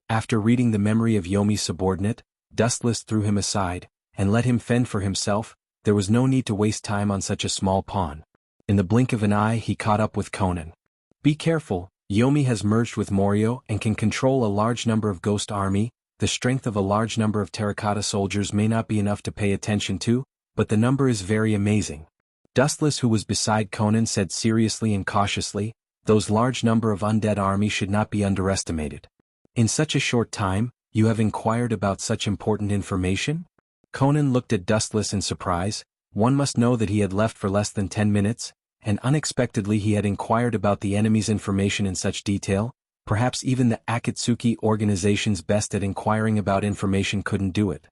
[SPEAKER 1] After reading the memory of Yomi's subordinate, Dustless threw him aside, and let him fend for himself. There was no need to waste time on such a small pawn. In the blink of an eye he caught up with Conan. Be careful, Yomi has merged with Morio and can control a large number of ghost army. The strength of a large number of terracotta soldiers may not be enough to pay attention to, but the number is very amazing. Dustless, who was beside Conan, said seriously and cautiously, those large number of undead army should not be underestimated. In such a short time, you have inquired about such important information? Conan looked at Dustless in surprise. One must know that he had left for less than 10 minutes, and unexpectedly he had inquired about the enemy's information in such detail. Perhaps even the Akatsuki organization's best at inquiring about information couldn't do it.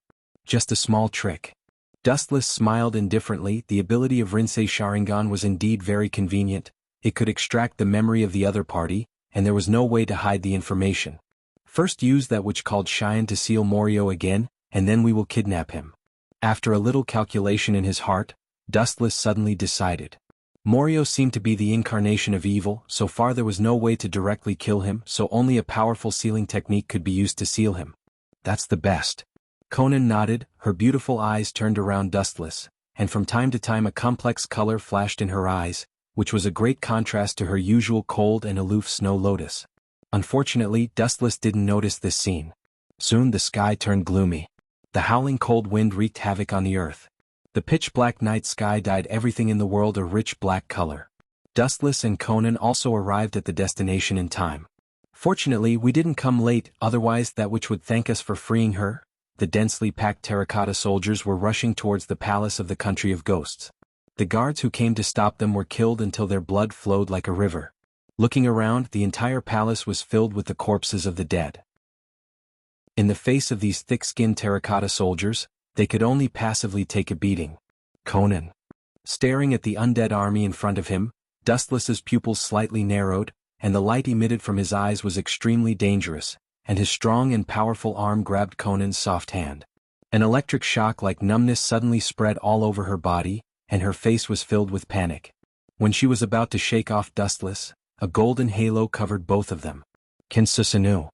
[SPEAKER 1] Just a small trick. Dustless smiled indifferently. The ability of Rinsei Sharingan was indeed very convenient. It could extract the memory of the other party, and there was no way to hide the information. First use that which called Xian to seal Morio again, and then we will kidnap him. After a little calculation in his heart, Dustless suddenly decided. Morio seemed to be the incarnation of evil. So far there was no way to directly kill him, so only a powerful sealing technique could be used to seal him. That's the best. Conan nodded, her beautiful eyes turned around Dustless, and from time to time a complex color flashed in her eyes, which was a great contrast to her usual cold and aloof Snow Lotus. Unfortunately, Dustless didn't notice this scene. Soon the sky turned gloomy. The howling cold wind wreaked havoc on the earth. The pitch-black night sky dyed everything in the world a rich black color. Dustless and Conan also arrived at the destination in time. Fortunately, we didn't come late, otherwise that which would thank us for freeing her. The densely packed terracotta soldiers were rushing towards the palace of the country of ghosts. The guards who came to stop them were killed until their blood flowed like a river. Looking around, the entire palace was filled with the corpses of the dead. In the face of these thick-skinned terracotta soldiers, they could only passively take a beating. Conan. Staring at the undead army in front of him, Dustless's pupils slightly narrowed, and the light emitted from his eyes was extremely dangerous, and his strong and powerful arm grabbed Conan's soft hand. An electric shock like numbness suddenly spread all over her body, and her face was filled with panic. When she was about to shake off Dustless, a golden halo covered both of them. Kinsusanu.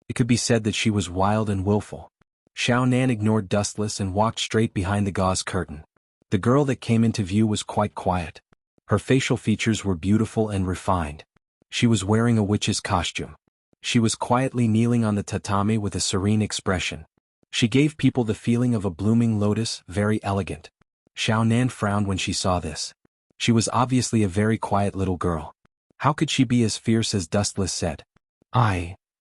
[SPEAKER 1] It could be said that she was wild and willful. Xuanhuan ignored Dustless and walked straight behind the gauze curtain. The girl that came into view was quite quiet. Her facial features were beautiful and refined. She was wearing a witch's costume. She was quietly kneeling on the tatami with a serene expression. She gave people the feeling of a blooming lotus, very elegant. Xuanhuan frowned when she saw this. She was obviously a very quiet little girl. How could she be as fierce as Dustless said?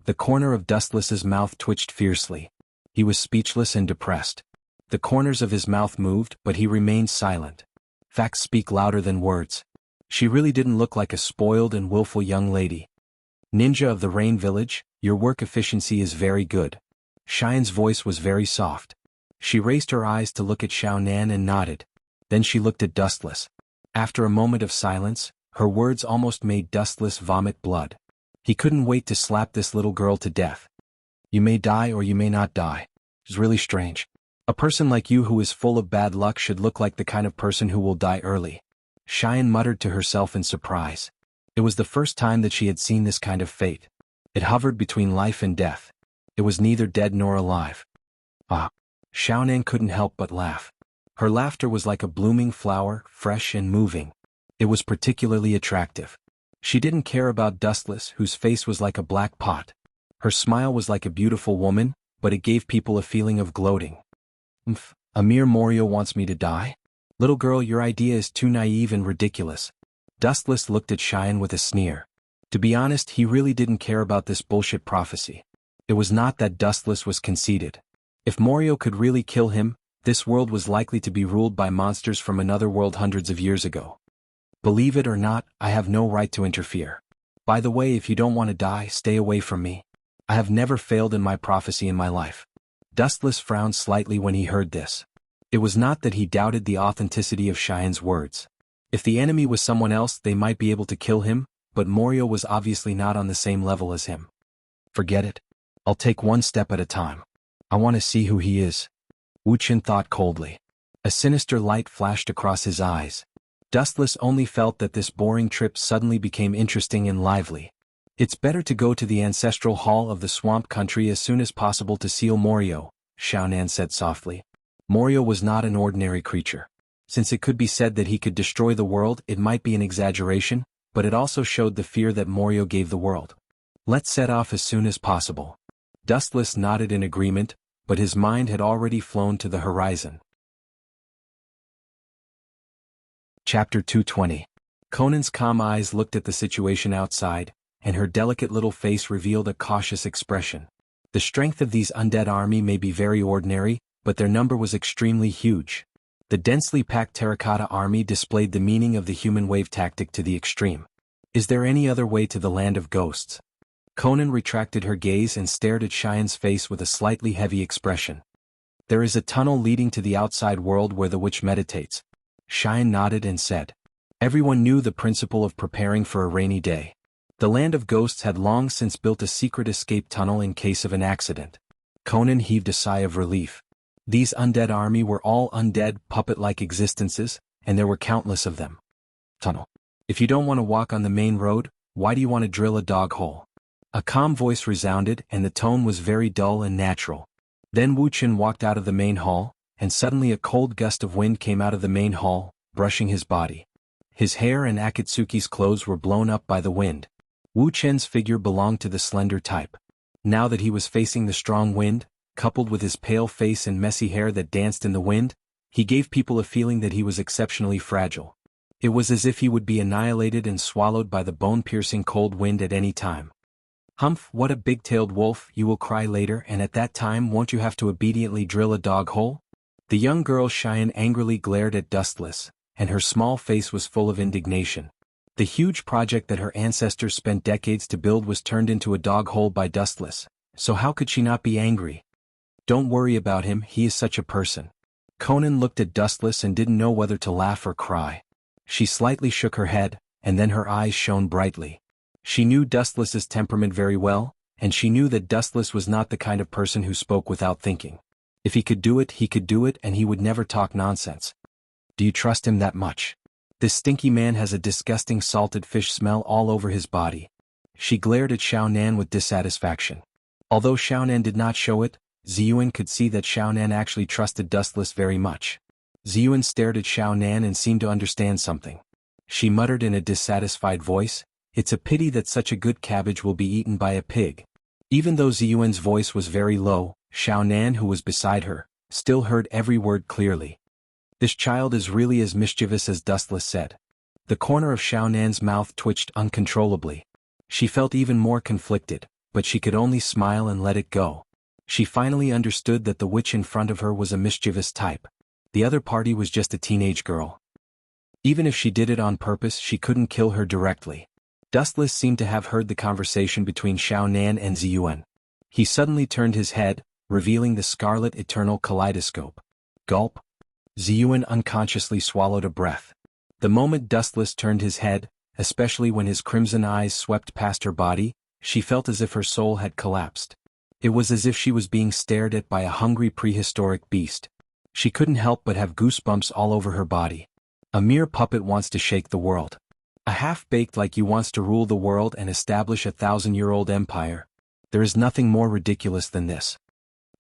[SPEAKER 1] The corner of Dustless's mouth twitched fiercely. He was speechless and depressed. The corners of his mouth moved, but he remained silent. Facts speak louder than words. She really didn't look like a spoiled and willful young lady. Ninja of the Rain Village, your work efficiency is very good. Xian's voice was very soft. She raised her eyes to look at Xuanhuan and nodded. Then she looked at Dustless. After a moment of silence, her words almost made Dustless vomit blood. He couldn't wait to slap this little girl to death. You may die or you may not die. It's really strange. A person like you who is full of bad luck should look like the kind of person who will die early. Xian muttered to herself in surprise. It was the first time that she had seen this kind of fate. It hovered between life and death. It was neither dead nor alive. Xuanhuan couldn't help but laugh. Her laughter was like a blooming flower, fresh and moving. It was particularly attractive. She didn't care about Dustless, whose face was like a black pot. Her smile was like a beautiful woman, but it gave people a feeling of gloating. Amir Morio wants me to die? Little girl, your idea is too naive and ridiculous. Dustless looked at Xian with a sneer. To be honest, he really didn't care about this bullshit prophecy. It was not that Dustless was conceited. If Morio could really kill him, this world was likely to be ruled by monsters from another world hundreds of years ago. Believe it or not, I have no right to interfere. By the way, if you don't want to die, stay away from me. I have never failed in my prophecy in my life. Dustless frowned slightly when he heard this. It was not that he doubted the authenticity of Xian's words. If the enemy was someone else, they might be able to kill him, but Morio was obviously not on the same level as him. Forget it. I'll take one step at a time. I want to see who he is. Wuxian thought coldly. A sinister light flashed across his eyes. Dustless only felt that this boring trip suddenly became interesting and lively. It's better to go to the ancestral hall of the swamp country as soon as possible to seal Morio, Xuanhuan said softly. Morio was not an ordinary creature. Since it could be said that he could destroy the world, it might be an exaggeration, but it also showed the fear that Morio gave the world. Let's set off as soon as possible. Dustless nodded in agreement, but his mind had already flown to the horizon. Chapter 220. Conan's calm eyes looked at the situation outside, and her delicate little face revealed a cautious expression. The strength of these undead army may be very ordinary, but their number was extremely huge. The densely packed terracotta army displayed the meaning of the human wave tactic to the extreme. Is there any other way to the land of ghosts? Conan retracted her gaze and stared at Xian's face with a slightly heavy expression. There is a tunnel leading to the outside world where the witch meditates. Xian nodded and said. Everyone knew the principle of preparing for a rainy day. The land of ghosts had long since built a secret escape tunnel in case of an accident. Conan heaved a sigh of relief. These undead army were all undead, puppet-like existences, and there were countless of them. Tunnel. If you don't want to walk on the main road, why do you want to drill a dog hole? A calm voice resounded, and the tone was very dull and natural. Then Wuxian walked out of the main hall, and suddenly a cold gust of wind came out of the main hall, brushing his body. His hair and Akatsuki's clothes were blown up by the wind. Wuxian's figure belonged to the slender type. Now that he was facing the strong wind, coupled with his pale face and messy hair that danced in the wind, he gave people a feeling that he was exceptionally fragile. It was as if he would be annihilated and swallowed by the bone-piercing cold wind at any time. Humph, what a big-tailed wolf, you will cry later, and at that time won't you have to obediently drill a dog hole? The young girl Xian angrily glared at Dustless, and her small face was full of indignation. The huge project that her ancestors spent decades to build was turned into a dog hole by Dustless, so how could she not be angry? Don't worry about him, he is such a person. Conan looked at Dustless and didn't know whether to laugh or cry. She slightly shook her head, and then her eyes shone brightly. She knew Dustless's temperament very well, and she knew that Dustless was not the kind of person who spoke without thinking. If he could do it, and he would never talk nonsense. Do you trust him that much? This stinky man has a disgusting salted fish smell all over his body. She glared at Xuanhuan with dissatisfaction. Although Xuanhuan did not show it, Xuanhuan could see that Xuanhuan actually trusted Dustless very much. Xuanhuan stared at Xuanhuan and seemed to understand something. She muttered in a dissatisfied voice, "It's a pity that such a good cabbage will be eaten by a pig." Even though Xuanhuan's voice was very low, Xuanhuan, who was beside her, still heard every word clearly. This child is really as mischievous as Dustless said. The corner of Xuanhuan's mouth twitched uncontrollably. She felt even more conflicted, but she could only smile and let it go. She finally understood that the witch in front of her was a mischievous type. The other party was just a teenage girl. Even if she did it on purpose, she couldn't kill her directly. Dustless seemed to have heard the conversation between Xuanhuan and Xuanhuan. He suddenly turned his head, revealing the scarlet eternal kaleidoscope. Gulp. Xuanhuan unconsciously swallowed a breath. The moment Dustless turned his head, especially when his crimson eyes swept past her body, she felt as if her soul had collapsed. It was as if she was being stared at by a hungry prehistoric beast. She couldn't help but have goosebumps all over her body. A mere puppet wants to shake the world. A half-baked like you wants to rule the world and establish a 1,000-year-old empire. There is nothing more ridiculous than this.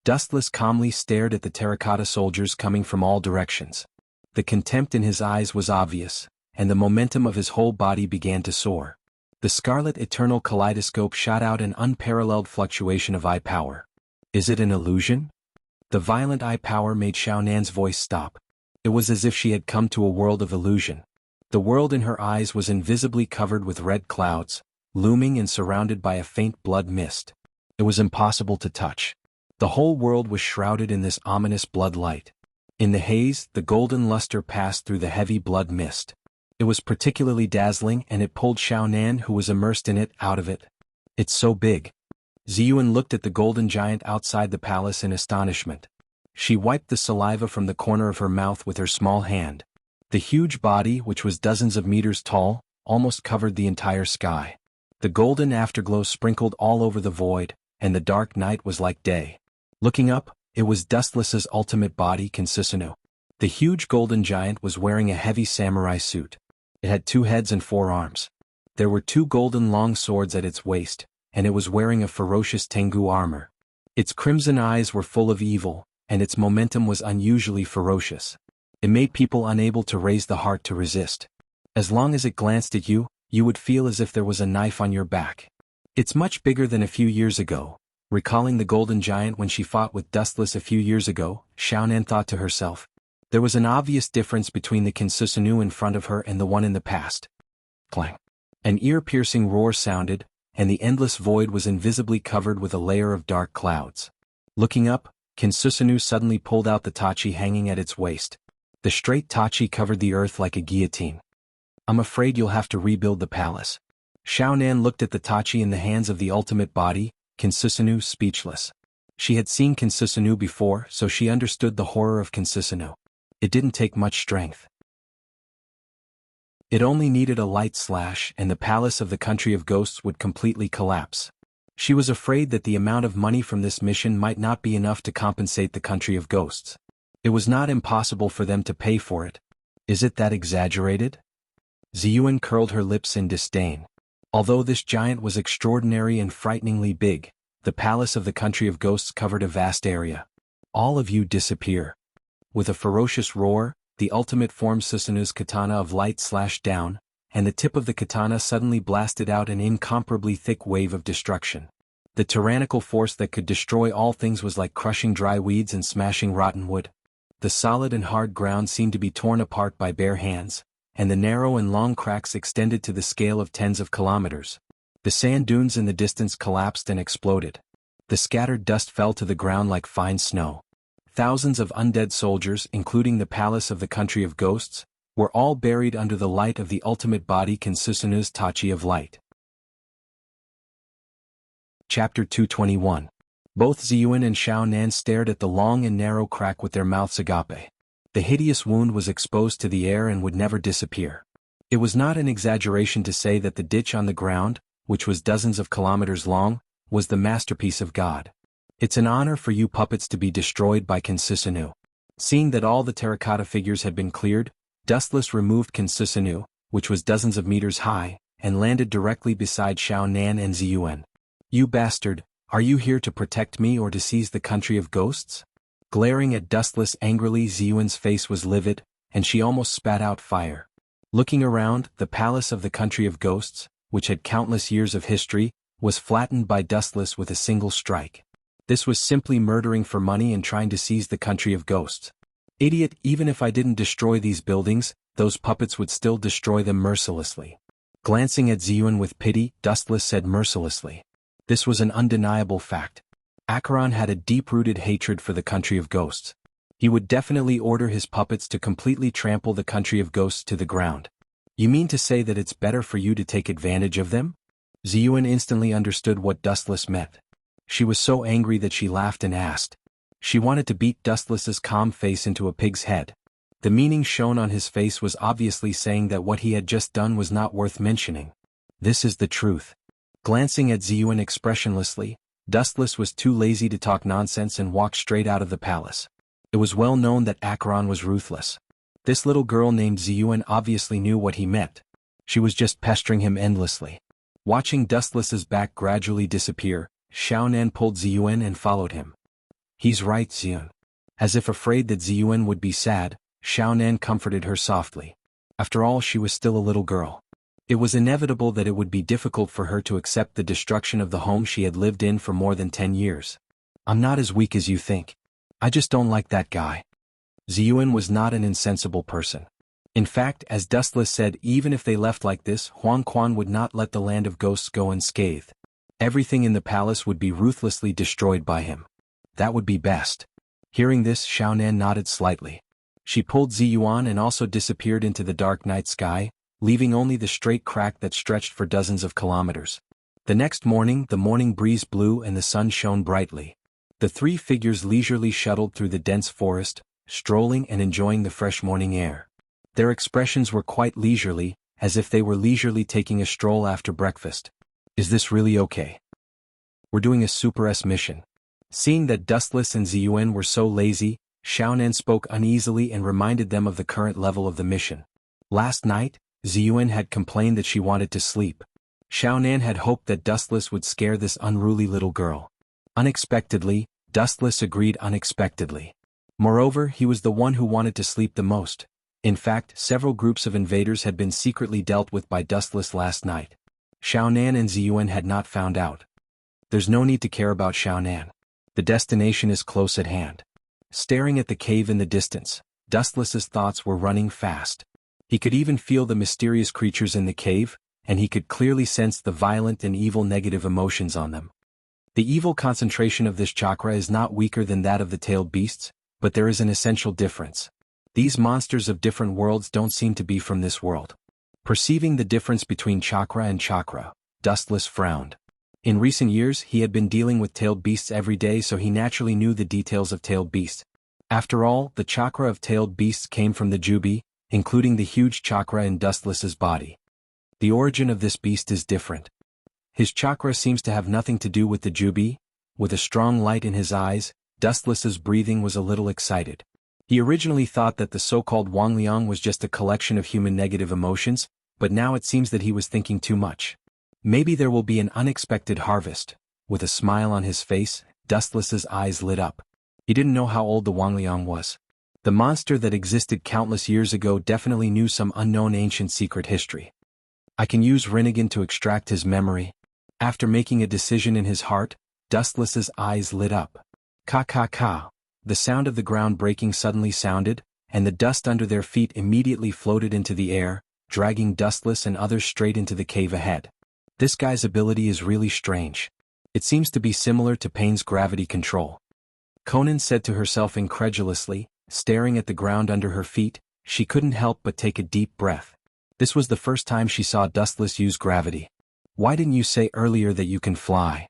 [SPEAKER 1] Dustless calmly stared at the terracotta soldiers coming from all directions. The contempt in his eyes was obvious, and the momentum of his whole body began to soar. The scarlet eternal kaleidoscope shot out an unparalleled fluctuation of eye power. Is it an illusion? The violent eye power made Xuanhuan's voice stop. It was as if she had come to a world of illusion. The world in her eyes was invisibly covered with red clouds, looming and surrounded by a faint blood mist. It was impossible to touch. The whole world was shrouded in this ominous blood light. In the haze, the golden luster passed through the heavy blood mist. It was particularly dazzling, and it pulled Xuanhuan, who was immersed in it, out of it. It's so big. Xuanhuan looked at the golden giant outside the palace in astonishment. She wiped the saliva from the corner of her mouth with her small hand. The huge body, which was dozens of meters tall, almost covered the entire sky. The golden afterglow sprinkled all over the void, and the dark night was like day. Looking up, it was Dustless's ultimate body, Kinsusanu. The huge golden giant was wearing a heavy samurai suit. It had 2 heads and 4 arms. There were 2 golden long swords at its waist, and it was wearing a ferocious Tengu armor. Its crimson eyes were full of evil, and its momentum was unusually ferocious. It made people unable to raise the heart to resist. As long as it glanced at you, you would feel as if there was a knife on your back. It's much bigger than a few years ago. Recalling the golden giant when she fought with Dustless a few years ago, Xuanhuan thought to herself. There was an obvious difference between the Kinsusanu in front of her and the one in the past. Clang. An ear-piercing roar sounded, and the endless void was invisibly covered with a layer of dark clouds. Looking up, Kinsusanu suddenly pulled out the tachi hanging at its waist. The straight tachi covered the earth like a guillotine. I'm afraid you'll have to rebuild the palace. Xuanhuan looked at the tachi in the hands of the ultimate body, Kinsusanu, speechless. She had seen Kinsusanu before, so she understood the horror of Kinsusanu. It didn't take much strength. It only needed a light slash and the palace of the country of ghosts would completely collapse. She was afraid that the amount of money from this mission might not be enough to compensate the country of ghosts. It was not impossible for them to pay for it. Is it that exaggerated? Xuanhuan curled her lips in disdain. Although this giant was extraordinary and frighteningly big, the palace of the country of ghosts covered a vast area. All of you disappear. With a ferocious roar, the ultimate form Susanu's katana of light slashed down, and the tip of the katana suddenly blasted out an incomparably thick wave of destruction. The tyrannical force that could destroy all things was like crushing dry weeds and smashing rotten wood. The solid and hard ground seemed to be torn apart by bare hands, and the narrow and long cracks extended to the scale of tens of kilometers. The sand dunes in the distance collapsed and exploded. The scattered dust fell to the ground like fine snow. Thousands of undead soldiers, including the palace of the country of ghosts, were all buried under the light of the ultimate body Susanu's Tachi of light. Chapter 221. Both Xuanhuan and Xiaonan stared at the long and narrow crack with their mouths agape. The hideous wound was exposed to the air and would never disappear. It was not an exaggeration to say that the ditch on the ground, which was dozens of kilometers long, was the masterpiece of God. It's an honor for you puppets to be destroyed by Susanu. Seeing that all the terracotta figures had been cleared, Dustless removed Susanu, which was dozens of meters high, and landed directly beside Xiaonan and Xuanhuan. You bastard, are you here to protect me or to seize the country of ghosts? Glaring at Dustless angrily, Xuanhuan's face was livid, and she almost spat out fire. Looking around, the palace of the country of ghosts, which had countless years of history, was flattened by Dustless with a single strike. This was simply murdering for money and trying to seize the country of ghosts. Idiot, even if I didn't destroy these buildings, those puppets would still destroy them mercilessly. Glancing at Xuanhuan with pity, Dustless said mercilessly. This was an undeniable fact. Acheron had a deep-rooted hatred for the country of ghosts. He would definitely order his puppets to completely trample the country of ghosts to the ground. You mean to say that it's better for you to take advantage of them? Xuanhuan instantly understood what Dustless meant. She was so angry that she laughed and asked. She wanted to beat Dustless's calm face into a pig's head. The meaning shown on his face was obviously saying that what he had just done was not worth mentioning. This is the truth. Glancing at Xuanhuan expressionlessly, Dustless was too lazy to talk nonsense and walked straight out of the palace. It was well known that Acheron was ruthless. This little girl named Xuanhuan obviously knew what he meant. She was just pestering him endlessly. Watching Dustless's back gradually disappear, Xiaonan pulled Xuanhuan and followed him. He's right, Xuanhuan. As if afraid that Xuanhuan would be sad, Xiaonan comforted her softly. After all, she was still a little girl. It was inevitable that it would be difficult for her to accept the destruction of the home she had lived in for more than 10 years. I'm not as weak as you think. I just don't like that guy. Xuanhuan was not an insensible person. In fact, as Dustless said, even if they left like this, xuanhuan would not let the land of ghosts go unscathed. Everything in the palace would be ruthlessly destroyed by him. That would be best. Hearing this, Xiaonan nodded slightly. She pulled Xuanhuan and also disappeared into the dark night sky, leaving only the straight crack that stretched for dozens of kilometers. The next morning, the morning breeze blew and the sun shone brightly. The three figures leisurely shuttled through the dense forest, strolling and enjoying the fresh morning air. Their expressions were quite leisurely, as if they were leisurely taking a stroll after breakfast. Is this really okay? We're doing a Super S mission. Seeing that Dustless and Xuanhuan were so lazy, Xiaonan spoke uneasily and reminded them of the current level of the mission. Last night, Xuanhuan had complained that she wanted to sleep. Xiaonan had hoped that Dustless would scare this unruly little girl. Unexpectedly, Dustless agreed unexpectedly. Moreover, he was the one who wanted to sleep the most. In fact, several groups of invaders had been secretly dealt with by Dustless last night. Xiaonan and Xuanhuan had not found out. There's no need to care about Xiaonan. The destination is close at hand. Staring at the cave in the distance, Dustless's thoughts were running fast. He could even feel the mysterious creatures in the cave, and he could clearly sense the violent and evil negative emotions on them. The evil concentration of this chakra is not weaker than that of the tailed beasts, but there is an essential difference. These monsters of different worlds don't seem to be from this world. Perceiving the difference between chakra and chakra, Dustless frowned. In recent years, he had been dealing with tailed beasts every day, so he naturally knew the details of tailed beasts. After all, the chakra of tailed beasts came from the Jubi, including the huge chakra in Dustless's body. The origin of this beast is different. His chakra seems to have nothing to do with the Jubi. With a strong light in his eyes, Dustless's breathing was a little excited. He originally thought that the so-called Wangliang was just a collection of human negative emotions, but now it seems that he was thinking too much. Maybe there will be an unexpected harvest. With a smile on his face, Dustless's eyes lit up. He didn't know how old the Wangliang was. The monster that existed countless years ago definitely knew some unknown ancient secret history. I can use Rinnegan to extract his memory. After making a decision in his heart, Dustless's eyes lit up. Ka. The sound of the ground breaking suddenly sounded, and the dust under their feet immediately floated into the air, dragging Dustless and others straight into the cave ahead. This guy's ability is really strange. It seems to be similar to Pain's gravity control. Conan said to herself incredulously, staring at the ground under her feet. She couldn't help but take a deep breath. This was the first time she saw Dustless use gravity. Why didn't you say earlier that you can fly?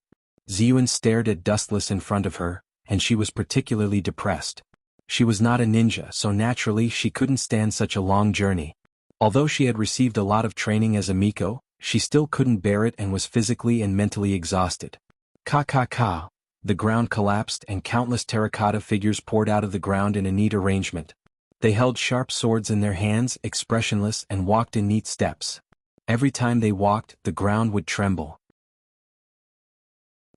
[SPEAKER 1] Xuanhuan stared at Dustless in front of her, and she was particularly depressed. She was not a ninja, so naturally she couldn't stand such a long journey. Although she had received a lot of training as a Miko, she still couldn't bear it and was physically and mentally exhausted. Ka. The ground collapsed and countless terracotta figures poured out of the ground in a neat arrangement. They held sharp swords in their hands, expressionless, and walked in neat steps. Every time they walked, the ground would tremble.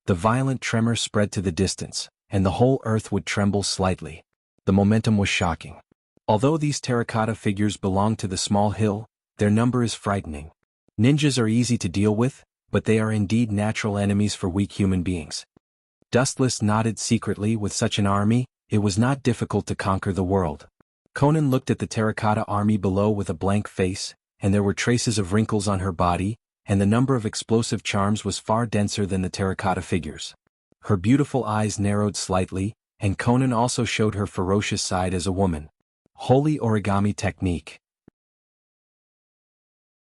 [SPEAKER 1] The violent tremor spread to the distance, and the whole earth would tremble slightly. The momentum was shocking. Although these terracotta figures belong to the small hill, their number is frightening. Ninjas are easy to deal with, but they are indeed natural enemies for weak human beings. Dustless nodded secretly. With such an army, it was not difficult to conquer the world. Conan looked at the terracotta army below with a blank face, and there were traces of wrinkles on her body, and the number of explosive charms was far denser than the terracotta figures. Her beautiful eyes narrowed slightly, and Conan also showed her ferocious side as a woman. Holy Origami Technique.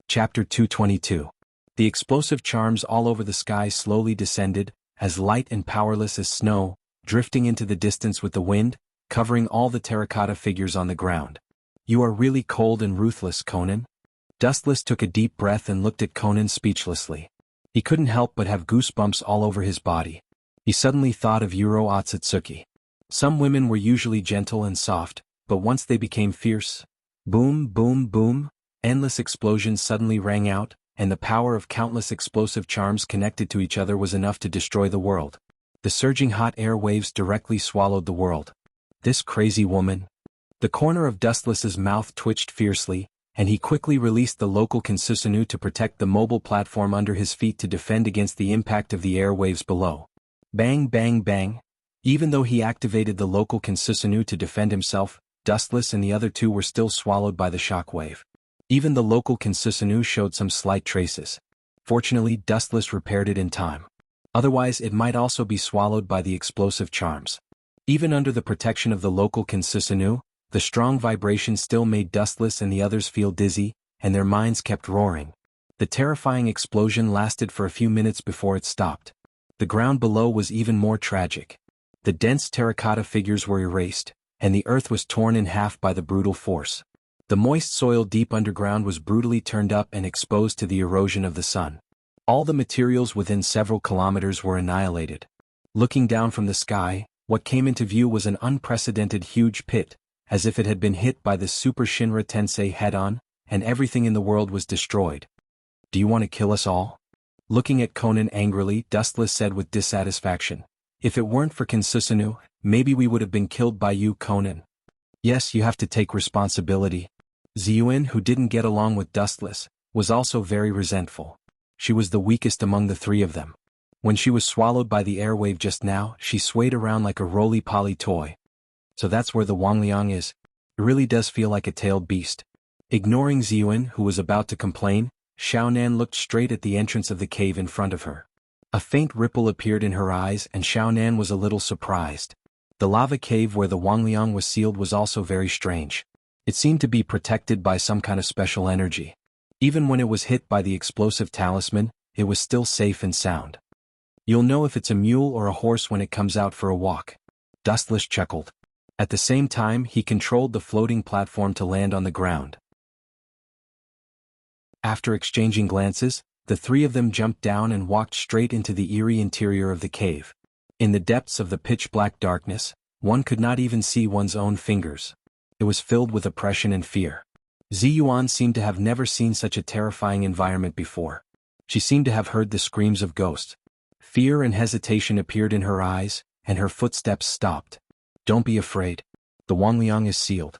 [SPEAKER 1] Chapter 222. The explosive charms all over the sky slowly descended, as light and powerless as snow, drifting into the distance with the wind, covering all the terracotta figures on the ground. You are really cold and ruthless, Conan. Dustless took a deep breath and looked at Conan speechlessly. He couldn't help but have goosebumps all over his body. He suddenly thought of Yuro Otsutsuki. Some women were usually gentle and soft, but once they became fierce. Boom, boom, boom, endless explosions suddenly rang out, and the power of countless explosive charms connected to each other was enough to destroy the world. The surging hot air waves directly swallowed the world. This crazy woman. The corner of Dustless's mouth twitched fiercely, and he quickly released the local Kinsusanu to protect the mobile platform under his feet to defend against the impact of the air waves below. Bang, bang, bang. Even though he activated the local Kinsusanu to defend himself, Dustless and the other two were still swallowed by the shock wave. Even the local Kinsusanu showed some slight traces. Fortunately, Dustless repaired it in time. Otherwise, it might also be swallowed by the explosive charms. Even under the protection of the local Kinsusanu, the strong vibration still made Dustless and the others feel dizzy, and their minds kept roaring. The terrifying explosion lasted for a few minutes before it stopped. The ground below was even more tragic. The dense terracotta figures were erased, and the earth was torn in half by the brutal force. The moist soil deep underground was brutally turned up and exposed to the erosion of the sun. All the materials within several kilometers were annihilated. Looking down from the sky, what came into view was an unprecedented huge pit, as if it had been hit by the Super Shinra Tensei head-on, and everything in the world was destroyed. Do you want to kill us all? Looking at Conan angrily, Dustless said with dissatisfaction. If it weren't for Kinsusanu, maybe we would have been killed by you, Conan. Yes, you have to take responsibility. Xuanhuan, who didn't get along with Dustless, was also very resentful. She was the weakest among the three of them. When she was swallowed by the airwave just now, she swayed around like a roly-poly toy. So that's where the Wangliang is. It really does feel like a tailed beast. Ignoring Xuanhuan, who was about to complain, Xuanhuan looked straight at the entrance of the cave in front of her. A faint ripple appeared in her eyes and Xuanhuan was a little surprised. The lava cave where the Wangliang was sealed was also very strange. It seemed to be protected by some kind of special energy. Even when it was hit by the explosive talisman, it was still safe and sound. You'll know if it's a mule or a horse when it comes out for a walk. Dustless chuckled. At the same time, he controlled the floating platform to land on the ground. After exchanging glances, the three of them jumped down and walked straight into the eerie interior of the cave. In the depths of the pitch-black darkness, one could not even see one's own fingers. It was filled with oppression and fear. Xuanhuan seemed to have never seen such a terrifying environment before. She seemed to have heard the screams of ghosts. Fear and hesitation appeared in her eyes, and her footsteps stopped. "Don't be afraid. The Wangliang is sealed."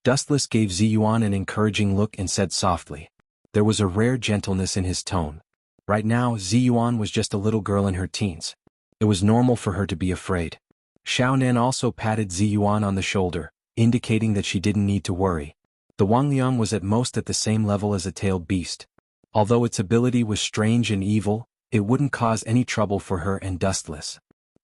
[SPEAKER 1] Dustless gave Xuanhuan an encouraging look and said softly. There was a rare gentleness in his tone. Right now, Xuanhuan was just a little girl in her teens. It was normal for her to be afraid. Xiaonan also patted Xuanhuan on the shoulder, indicating that she didn't need to worry. The Wangliang was at most at the same level as a tailed beast. Although its ability was strange and evil, it wouldn't cause any trouble for her and Dustless.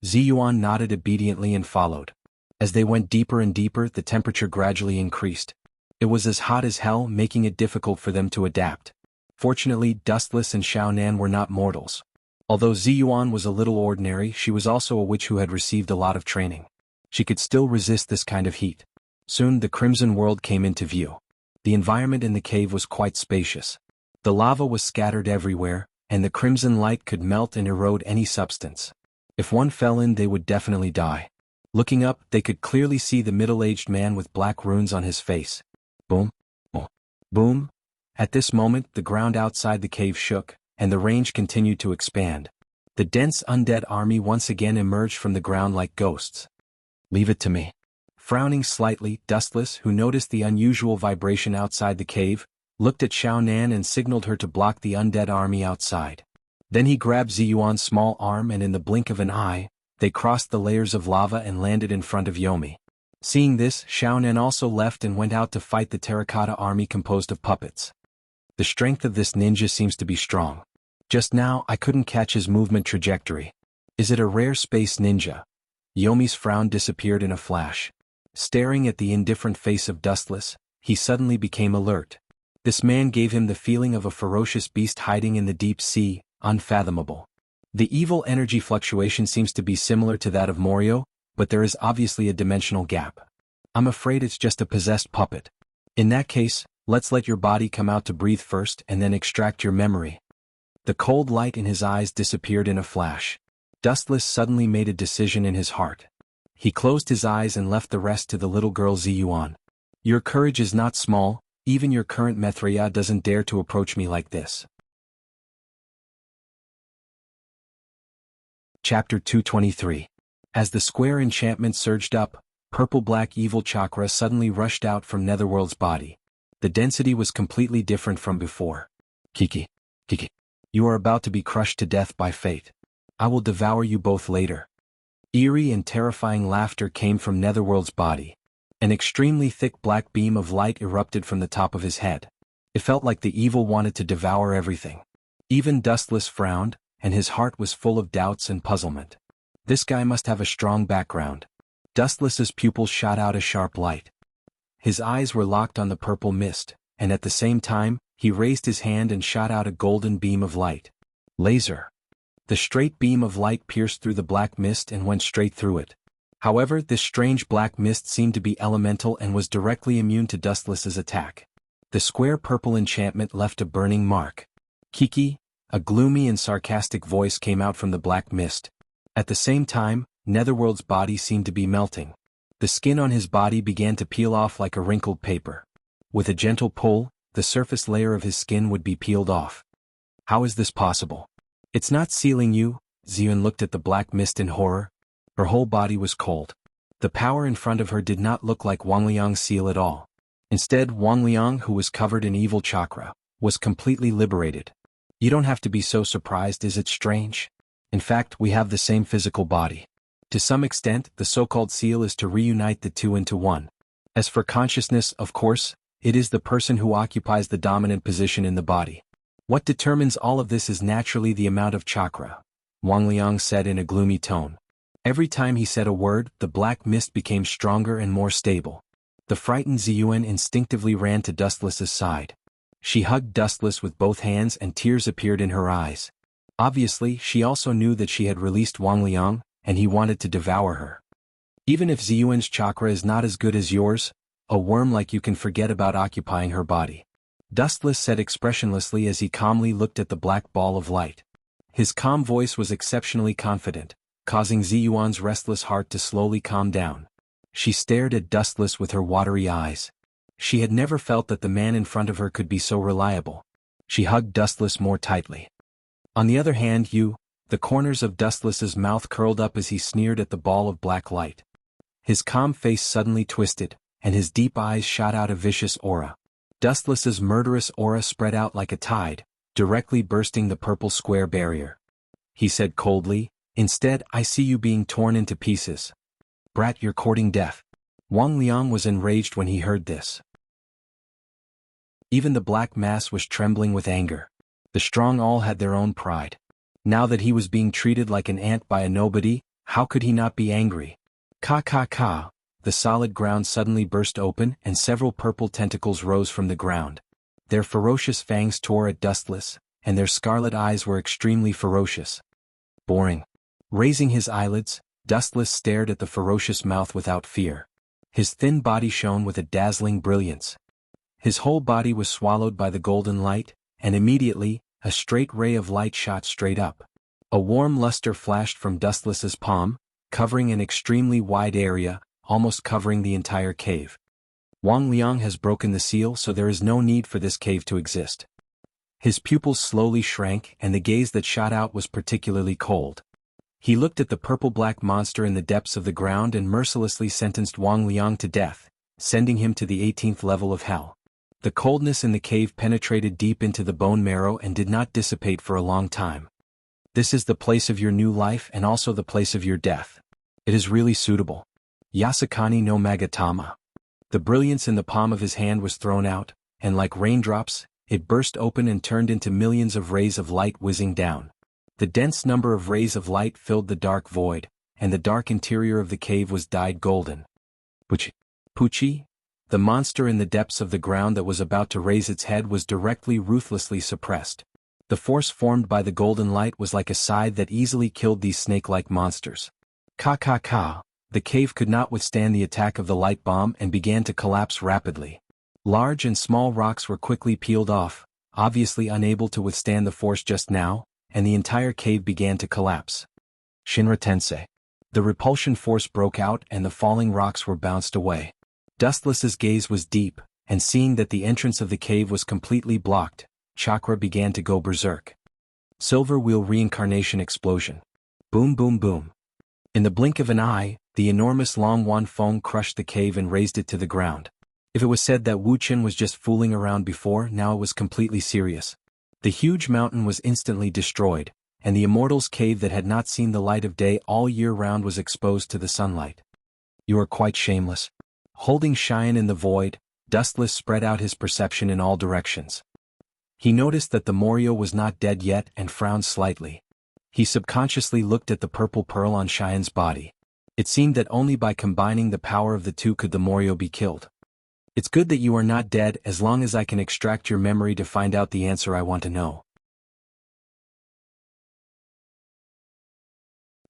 [SPEAKER 1] Xuanhuan nodded obediently and followed. As they went deeper and deeper, the temperature gradually increased. It was as hot as hell, making it difficult for them to adapt. Fortunately, Dustless and Xiaonan were not mortals. Although Xuanhuan was a little ordinary, she was also a witch who had received a lot of training. She could still resist this kind of heat. Soon the Crimson World came into view. The environment in the cave was quite spacious. The lava was scattered everywhere, and the crimson light could melt and erode any substance. If one fell in, they would definitely die. Looking up, they could clearly see the middle-aged man with black runes on his face. Boom, boom, boom. At this moment, the ground outside the cave shook, and the range continued to expand. The dense undead army once again emerged from the ground like ghosts. "Leave it to me." Frowning slightly, Dustless, who noticed the unusual vibration outside the cave, looked at Xiaonan and signaled her to block the undead army outside. Then he grabbed Xuanhuan's small arm, and in the blink of an eye, they crossed the layers of lava and landed in front of Yomi. Seeing this, Xiaonan also left and went out to fight the terracotta army composed of puppets. The strength of this ninja seems to be strong. Just now, I couldn't catch his movement trajectory. Is it a rare space ninja? Yomi's frown disappeared in a flash. Staring at the indifferent face of Dustless, he suddenly became alert. This man gave him the feeling of a ferocious beast hiding in the deep sea, unfathomable. The evil energy fluctuation seems to be similar to that of Morio, but there is obviously a dimensional gap. I'm afraid it's just a possessed puppet. In that case, let's let your body come out to breathe first and then extract your memory. The cold light in his eyes disappeared in a flash. Dustless suddenly made a decision in his heart. He closed his eyes and left the rest to the little girl Xuanhuan. Your courage is not small, even your current Mithria doesn't dare to approach me like this. Chapter 223. As the square enchantment surged up, purple-black evil chakra suddenly rushed out from Netherworld's body. The density was completely different from before. Kiki. You are about to be crushed to death by fate. I will devour you both later. Eerie and terrifying laughter came from Netherworld's body. An extremely thick black beam of light erupted from the top of his head. It felt like the evil wanted to devour everything. Even Dustless frowned, and his heart was full of doubts and puzzlement. This guy must have a strong background. Dustless's pupils shot out a sharp light. His eyes were locked on the purple mist, and at the same time, he raised his hand and shot out a golden beam of light. Laser. The straight beam of light pierced through the black mist and went straight through it. However, this strange black mist seemed to be elemental and was directly immune to Dustless's attack. The square purple enchantment left a burning mark. Kiki, a gloomy and sarcastic voice came out from the black mist. At the same time, Netherworld's body seemed to be melting. The skin on his body began to peel off like a wrinkled paper. With a gentle pull, the surface layer of his skin would be peeled off. How is this possible? It's not sealing you. Xian looked at the black mist in horror. Her whole body was cold. The power in front of her did not look like Wangliang's seal at all. Instead, Wangliang, who was covered in evil chakra, was completely liberated. You don't have to be so surprised, is it strange? In fact, we have the same physical body. To some extent, the so-called seal is to reunite the two into one. As for consciousness, of course, it is the person who occupies the dominant position in the body. What determines all of this is naturally the amount of chakra, Wangliang said in a gloomy tone. Every time he said a word, the black mist became stronger and more stable. The frightened Xuan instinctively ran to Dustless's side. She hugged Dustless with both hands and tears appeared in her eyes. Obviously, she also knew that she had released Wangliang, and he wanted to devour her. Even if Xuan's chakra is not as good as yours, a worm like you can forget about occupying her body. Dustless said expressionlessly as he calmly looked at the black ball of light. His calm voice was exceptionally confident, causing Ziyuan's restless heart to slowly calm down. She stared at Dustless with her watery eyes. She had never felt that the man in front of her could be so reliable. She hugged Dustless more tightly. On the other hand, the corners of Dustless's mouth curled up as he sneered at the ball of black light. His calm face suddenly twisted, and his deep eyes shot out a vicious aura. Dustless's murderous aura spread out like a tide, directly bursting the purple square barrier. He said coldly, "Instead, I see you being torn into pieces. Brat, you're courting death." Wang Liang was enraged when he heard this. Even the black mass was trembling with anger. The strong all had their own pride. Now that he was being treated like an ant by a nobody, how could he not be angry? Ka. The solid ground suddenly burst open and several purple tentacles rose from the ground. Their ferocious fangs tore at Dustless, and their scarlet eyes were extremely ferocious. Boring. Raising his eyelids, Dustless stared at the ferocious mouth without fear. His thin body shone with a dazzling brilliance. His whole body was swallowed by the golden light, and immediately, a straight ray of light shot straight up. A warm luster flashed from Dustless's palm, covering an extremely wide area, almost covering the entire cave. Wang Liang has broken the seal, so there is no need for this cave to exist. His pupils slowly shrank and the gaze that shot out was particularly cold. He looked at the purple-black monster in the depths of the ground and mercilessly sentenced Wang Liang to death, sending him to the 18th level of hell. The coldness in the cave penetrated deep into the bone marrow and did not dissipate for a long time. This is the place of your new life and also the place of your death. It is really suitable. Yasukani no Magatama. The brilliance in the palm of his hand was thrown out, and like raindrops, it burst open and turned into millions of rays of light whizzing down. The dense number of rays of light filled the dark void, and the dark interior of the cave was dyed golden. Puchi, the monster in the depths of the ground that was about to raise its head was directly ruthlessly suppressed. The force formed by the golden light was like a scythe that easily killed these snake-like monsters. Ka. The cave could not withstand the attack of the light bomb and began to collapse rapidly. Large and small rocks were quickly peeled off, obviously unable to withstand the force just now, and the entire cave began to collapse. Shinra Tensei. The repulsion force broke out and the falling rocks were bounced away. Dustless's gaze was deep, and seeing that the entrance of the cave was completely blocked, chakra began to go berserk. Silver Wheel Reincarnation Explosion. Boom boom boom. In the blink of an eye, the enormous Longyuan foam crushed the cave and razed it to the ground. If it was said that Wu Qin was just fooling around before, now it was completely serious. The huge mountain was instantly destroyed, and the immortal's cave that had not seen the light of day all year round was exposed to the sunlight. You are quite shameless. Holding Xian in the void, Dustless spread out his perception in all directions. He noticed that the Morio was not dead yet and frowned slightly. He subconsciously looked at the purple pearl on Xian's body. It seemed that only by combining the power of the two could the Morio be killed. It's good that you are not dead as long as I can extract your memory to find out the answer I want to know.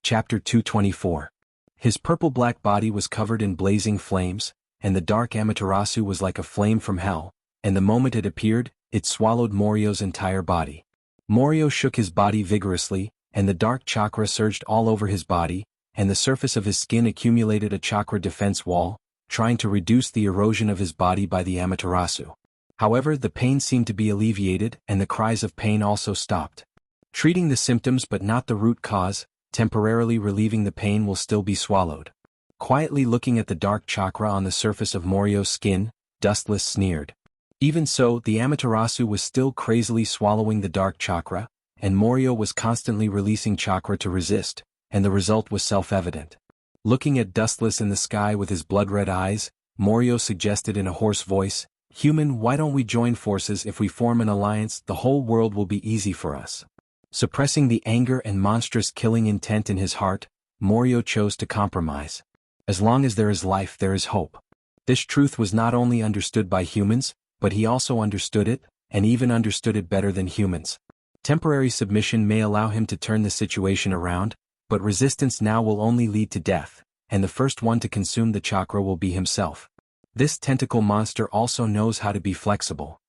[SPEAKER 1] Chapter 224. His purple-black body was covered in blazing flames, and the dark Amaterasu was like a flame from hell, and the moment it appeared, it swallowed Morio's entire body. Morio shook his body vigorously, and the dark chakra surged all over his body, and the surface of his skin accumulated a chakra defense wall, trying to reduce the erosion of his body by the Amaterasu. However, the pain seemed to be alleviated and the cries of pain also stopped. Treating the symptoms but not the root cause, temporarily relieving the pain will still be swallowed. Quietly looking at the dark chakra on the surface of Morio's skin, Dustless sneered. Even so, the Amaterasu was still crazily swallowing the dark chakra, and Morio was constantly releasing chakra to resist, and the result was self-evident. Looking at Dustless in the sky with his blood-red eyes, Morio suggested in a hoarse voice, "Human, why don't we join forces? If we form an alliance, the whole world will be easy for us." Suppressing the anger and monstrous killing intent in his heart, Morio chose to compromise. As long as there is life, there is hope. This truth was not only understood by humans, but he also understood it, and even understood it better than humans. Temporary submission may allow him to turn the situation around, but resistance now will only lead to death, and the first one to consume the chakra will be himself. This tentacle monster also knows how to be flexible.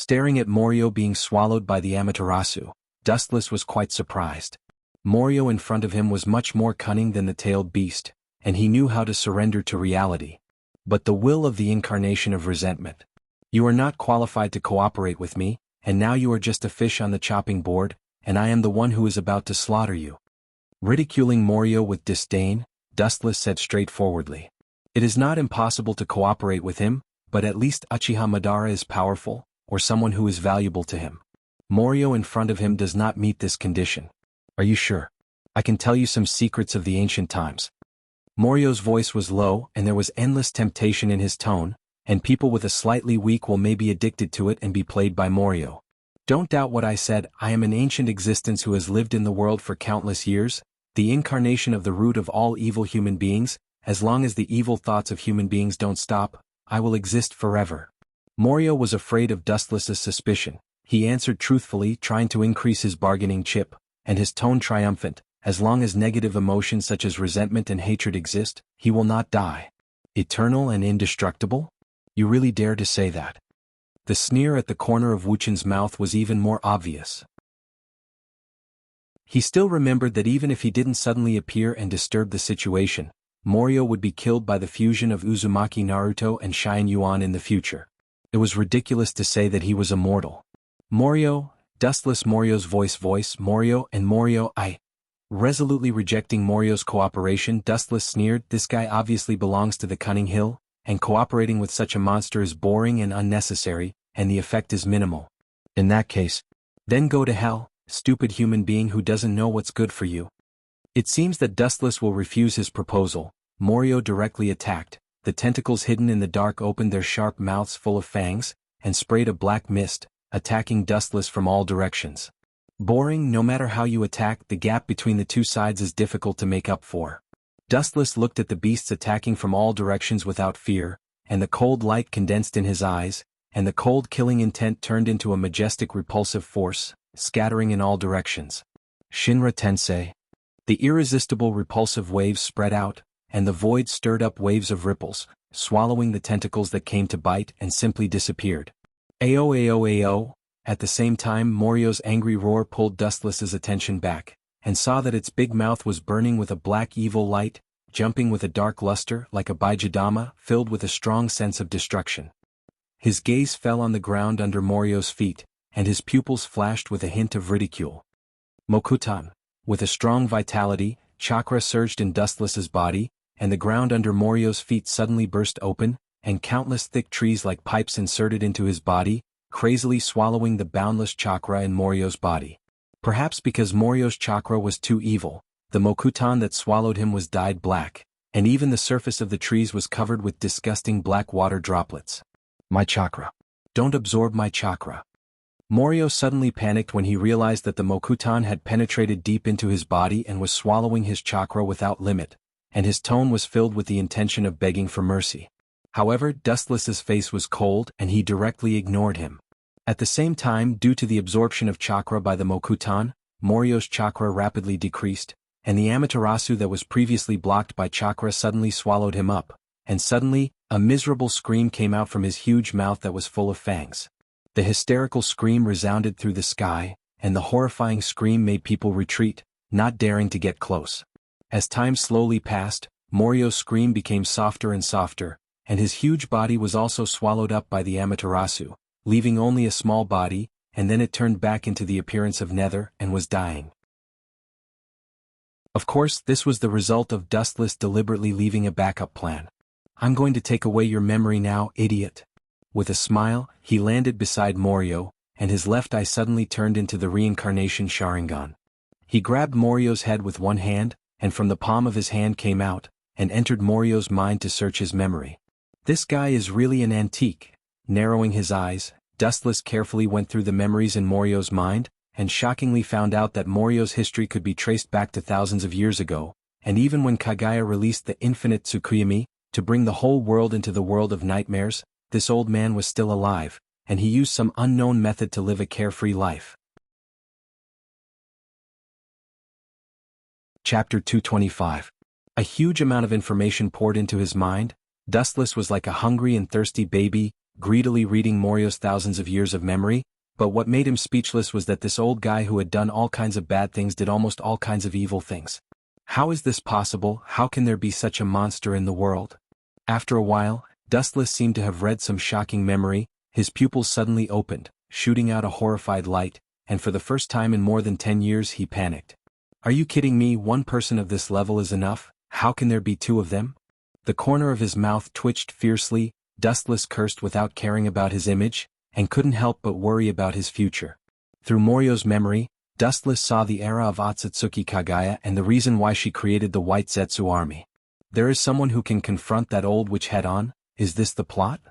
[SPEAKER 1] Staring at Morio being swallowed by the Amaterasu, Dustless was quite surprised. Morio in front of him was much more cunning than the tailed beast, and he knew how to surrender to reality. But the will of the incarnation of resentment. You are not qualified to cooperate with me, and now you are just a fish on the chopping board, and I am the one who is about to slaughter you. Ridiculing Morio with disdain, Dustless said straightforwardly. It is not impossible to cooperate with him, but at least Uchiha Madara is powerful, or someone who is valuable to him. Morio in front of him does not meet this condition. Are you sure? I can tell you some secrets of the ancient times. Morio's voice was low and there was endless temptation in his tone, and people with a slightly weak will may be addicted to it and be played by Morio. Don't doubt what I said, I am an ancient existence who has lived in the world for countless years, the incarnation of the root of all evil human beings. As long as the evil thoughts of human beings don't stop, I will exist forever. Morio was afraid of Dustless's suspicion. He answered truthfully, trying to increase his bargaining chip, and his tone triumphant. As long as negative emotions such as resentment and hatred exist, he will not die. Eternal and indestructible? You really dare to say that? The sneer at the corner of Wuchen's mouth was even more obvious. He still remembered that even if he didn't suddenly appear and disturb the situation, Morio would be killed by the fusion of Uzumaki Naruto and Xianhuan in the future. It was ridiculous to say that he was immortal. Morio, Dustless Morio's voice Morio and Morio resolutely rejecting Morio's cooperation. Dustless sneered, this guy obviously belongs to the Cunning Hill, and cooperating with such a monster is boring and unnecessary, and the effect is minimal. In that case, then go to hell, stupid human being who doesn't know what's good for you. It seems that Dustless will refuse his proposal. Morio directly attacked. The tentacles hidden in the dark opened their sharp mouths full of fangs, and sprayed a black mist, attacking Dustless from all directions. Boring, no matter how you attack, the gap between the two sides is difficult to make up for. Dustless looked at the beasts attacking from all directions without fear, and the cold light condensed in his eyes, and the cold killing intent turned into a majestic repulsive force, scattering in all directions. Shinra Tensei. The irresistible repulsive waves spread out, and the void stirred up waves of ripples, swallowing the tentacles that came to bite and simply disappeared. Ao ao ao. At the same time Morio's angry roar pulled Dustless's attention back, and saw that its big mouth was burning with a black evil light, jumping with a dark luster like a Baijidama filled with a strong sense of destruction. His gaze fell on the ground under Morio's feet, and his pupils flashed with a hint of ridicule. Mokutan. With a strong vitality, chakra surged in Dustless's body, and the ground under Morio's feet suddenly burst open, and countless thick trees like pipes inserted into his body, crazily swallowing the boundless chakra in Morio's body. Perhaps because Morio's chakra was too evil, the Mokutan that swallowed him was dyed black, and even the surface of the trees was covered with disgusting black water droplets. My chakra. Don't absorb my chakra. Morio suddenly panicked when he realized that the Mokutan had penetrated deep into his body and was swallowing his chakra without limit, and his tone was filled with the intention of begging for mercy. However, Dustless's face was cold and he directly ignored him. At the same time, due to the absorption of chakra by the Mokutan, Morio's chakra rapidly decreased, and the Amaterasu that was previously blocked by chakra suddenly swallowed him up, and suddenly, a miserable scream came out from his huge mouth that was full of fangs. The hysterical scream resounded through the sky, and the horrifying scream made people retreat, not daring to get close. As time slowly passed, Morio's scream became softer and softer, and his huge body was also swallowed up by the Amaterasu, leaving only a small body, and then it turned back into the appearance of nether and was dying. Of course, this was the result of Dustless deliberately leaving a backup plan. I'm going to take away your memory now, idiot. With a smile, he landed beside Morio, and his left eye suddenly turned into the reincarnation Sharingan. He grabbed Morio's head with one hand, and from the palm of his hand came out, and entered Morio's mind to search his memory. This guy is really an antique. Narrowing his eyes, Dustless carefully went through the memories in Morio's mind, and shockingly found out that Morio's history could be traced back to thousands of years ago, and even when Kagaya released the infinite Tsukuyami, to bring the whole world into the world of nightmares, this old man was still alive, and he used some unknown method to live a carefree life. Chapter 225. A huge amount of information poured into his mind. Dustless was like a hungry and thirsty baby, greedily reading Morio's thousands of years of memory, but what made him speechless was that this old guy who had done all kinds of bad things did almost all kinds of evil things. How is this possible? How can there be such a monster in the world? After a while, Dustless seemed to have read some shocking memory. His pupils suddenly opened, shooting out a horrified light, and for the first time in more than 10 years he panicked. Are you kidding me? One person of this level is enough? How can there be two of them? The corner of his mouth twitched fiercely. Dustless cursed without caring about his image, and couldn't help but worry about his future. Through Morio's memory, Dustless saw the era of Otsutsuki Kagaya and the reason why she created the White Zetsu army. There is someone who can confront that old witch head-on? Is this the plot?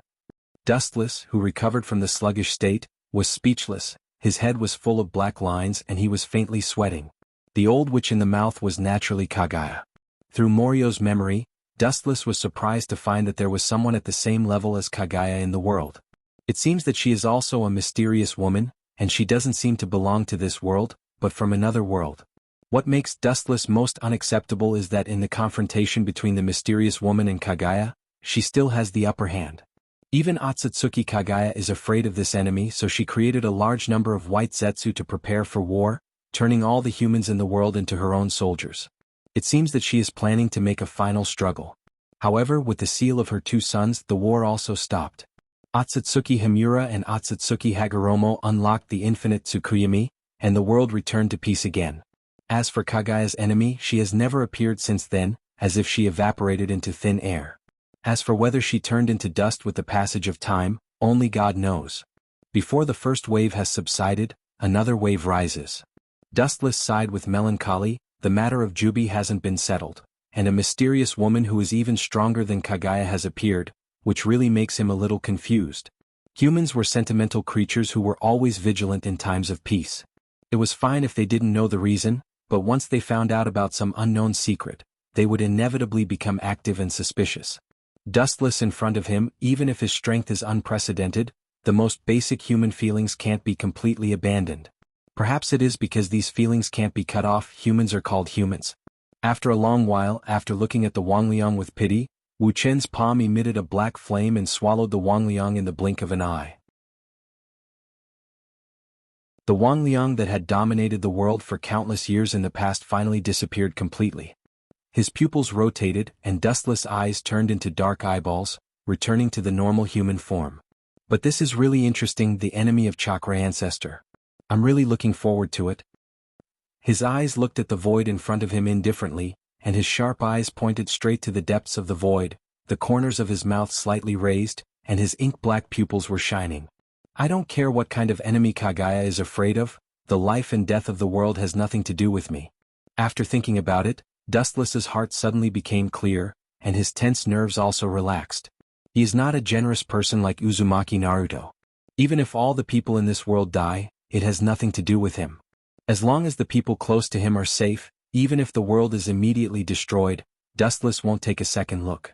[SPEAKER 1] Dustless, who recovered from the sluggish state, was speechless. His head was full of black lines and he was faintly sweating. The old witch in the mouth was naturally Kagaya. Through Morio's memory, Dustless was surprised to find that there was someone at the same level as Kagaya in the world. It seems that she is also a mysterious woman, and she doesn't seem to belong to this world, but from another world. What makes Dustless most unacceptable is that in the confrontation between the mysterious woman and Kagaya, she still has the upper hand. Even Otsutsuki Kagaya is afraid of this enemy, so she created a large number of white Zetsu to prepare for war, turning all the humans in the world into her own soldiers. It seems that she is planning to make a final struggle. However, with the seal of her two sons, the war also stopped. Otsutsuki Himura and Otsutsuki Hagoromo unlocked the infinite Tsukuyomi, and the world returned to peace again. As for Kagaya's enemy, she has never appeared since then, as if she evaporated into thin air. As for whether she turned into dust with the passage of time, only God knows. Before the first wave has subsided, another wave rises. Dustless sighed with melancholy. The matter of Jubi hasn't been settled, and a mysterious woman who is even stronger than Kagaya has appeared, which really makes him a little confused. Humans were sentimental creatures who were always vigilant in times of peace. It was fine if they didn't know the reason, but once they found out about some unknown secret, they would inevitably become active and suspicious. Dustless in front of him, even if his strength is unprecedented, the most basic human feelings can't be completely abandoned. Perhaps it is because these feelings can't be cut off. Humans are called humans. After a long while, after looking at the Wangliang with pity, Wu Chen's palm emitted a black flame and swallowed the Wangliang in the blink of an eye. The Wangliang that had dominated the world for countless years in the past finally disappeared completely. His pupils rotated, and Dustless eyes turned into dark eyeballs, returning to the normal human form. But this is really interesting, the enemy of Chakra Ancestor. I'm really looking forward to it. His eyes looked at the void in front of him indifferently, and his sharp eyes pointed straight to the depths of the void, the corners of his mouth slightly raised, and his ink-black pupils were shining. I don't care what kind of enemy Kagaya is afraid of, the life and death of the world has nothing to do with me. After thinking about it, Dustless's heart suddenly became clear, and his tense nerves also relaxed. He is not a generous person like Uzumaki Naruto. Even if all the people in this world die, it has nothing to do with him. As long as the people close to him are safe, even if the world is immediately destroyed, Dustless won't take a second look.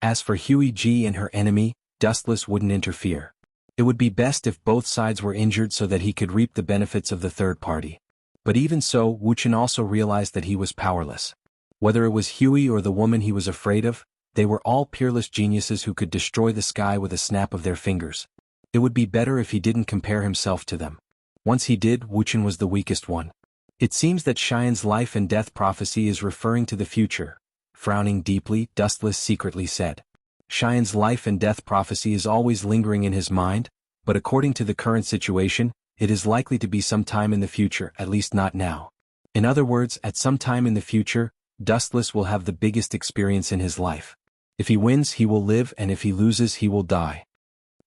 [SPEAKER 1] As for Huiji and her enemy, Dustless wouldn't interfere. It would be best if both sides were injured so that he could reap the benefits of the third party. But even so, Wu Chen also realized that he was powerless. Whether it was Huey or the woman he was afraid of, they were all peerless geniuses who could destroy the sky with a snap of their fingers. It would be better if he didn't compare himself to them. Once he did, Wu Chen was the weakest one. It seems that Xian's life and death prophecy is referring to the future. Frowning deeply, Dustless secretly said. Xian's life and death prophecy is always lingering in his mind, but according to the current situation, it is likely to be some time in the future, at least not now. In other words, at some time in the future, Dustless will have the biggest experience in his life. If he wins, he will live, and if he loses, he will die.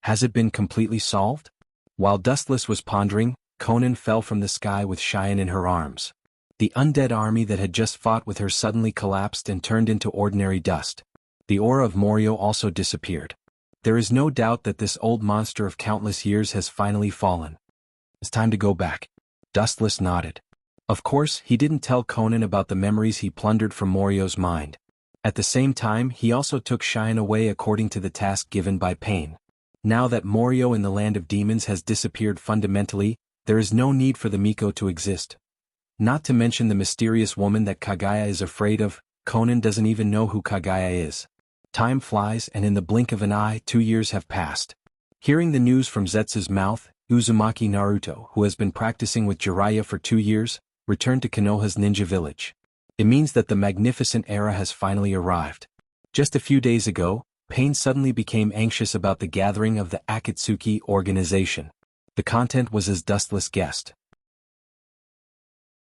[SPEAKER 1] Has it been completely solved? While Dustless was pondering, Conan fell from the sky with Xian in her arms. The undead army that had just fought with her suddenly collapsed and turned into ordinary dust. The aura of Morio also disappeared. There is no doubt that this old monster of countless years has finally fallen. It's time to go back. Dustless nodded. Of course, he didn't tell Conan about the memories he plundered from Morio's mind. At the same time, he also took Xian away according to the task given by Pain. Now that Morio in the land of demons has disappeared fundamentally, there is no need for the Miko to exist. Not to mention the mysterious woman that Kagaya is afraid of. Conan doesn't even know who Kagaya is. Time flies, and in the blink of an eye, 2 years have passed. Hearing the news from Zetsu's mouth, Uzumaki Naruto, who has been practicing with Jiraiya for 2 years, returned to Konoha's ninja village. It means that the magnificent era has finally arrived. Just a few days ago, Pain suddenly became anxious about the gathering of the Akatsuki organization. The content was as Dustless guessed.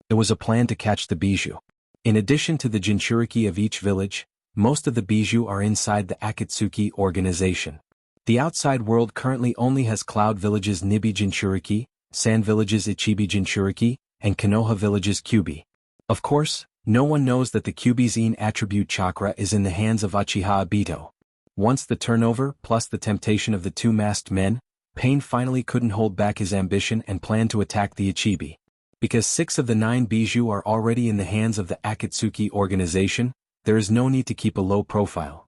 [SPEAKER 1] It was a plan to catch the bijou. In addition to the Jinchuriki of each village, most of the bijou are inside the Akatsuki organization. The outside world currently only has Cloud Village's Nibi Jinchuriki, Sand Village's Ichibi Jinchuriki, and Konoha Village's Kyubi. Of course, no one knows that the Kyubi's Een attribute chakra is in the hands of Uchiha Obito. Once the turnover plus the temptation of the 2 masked men, Pain finally couldn't hold back his ambition and planned to attack the Ichibi. Because 6 of the 9 bijou are already in the hands of the Akatsuki organization, there is no need to keep a low profile.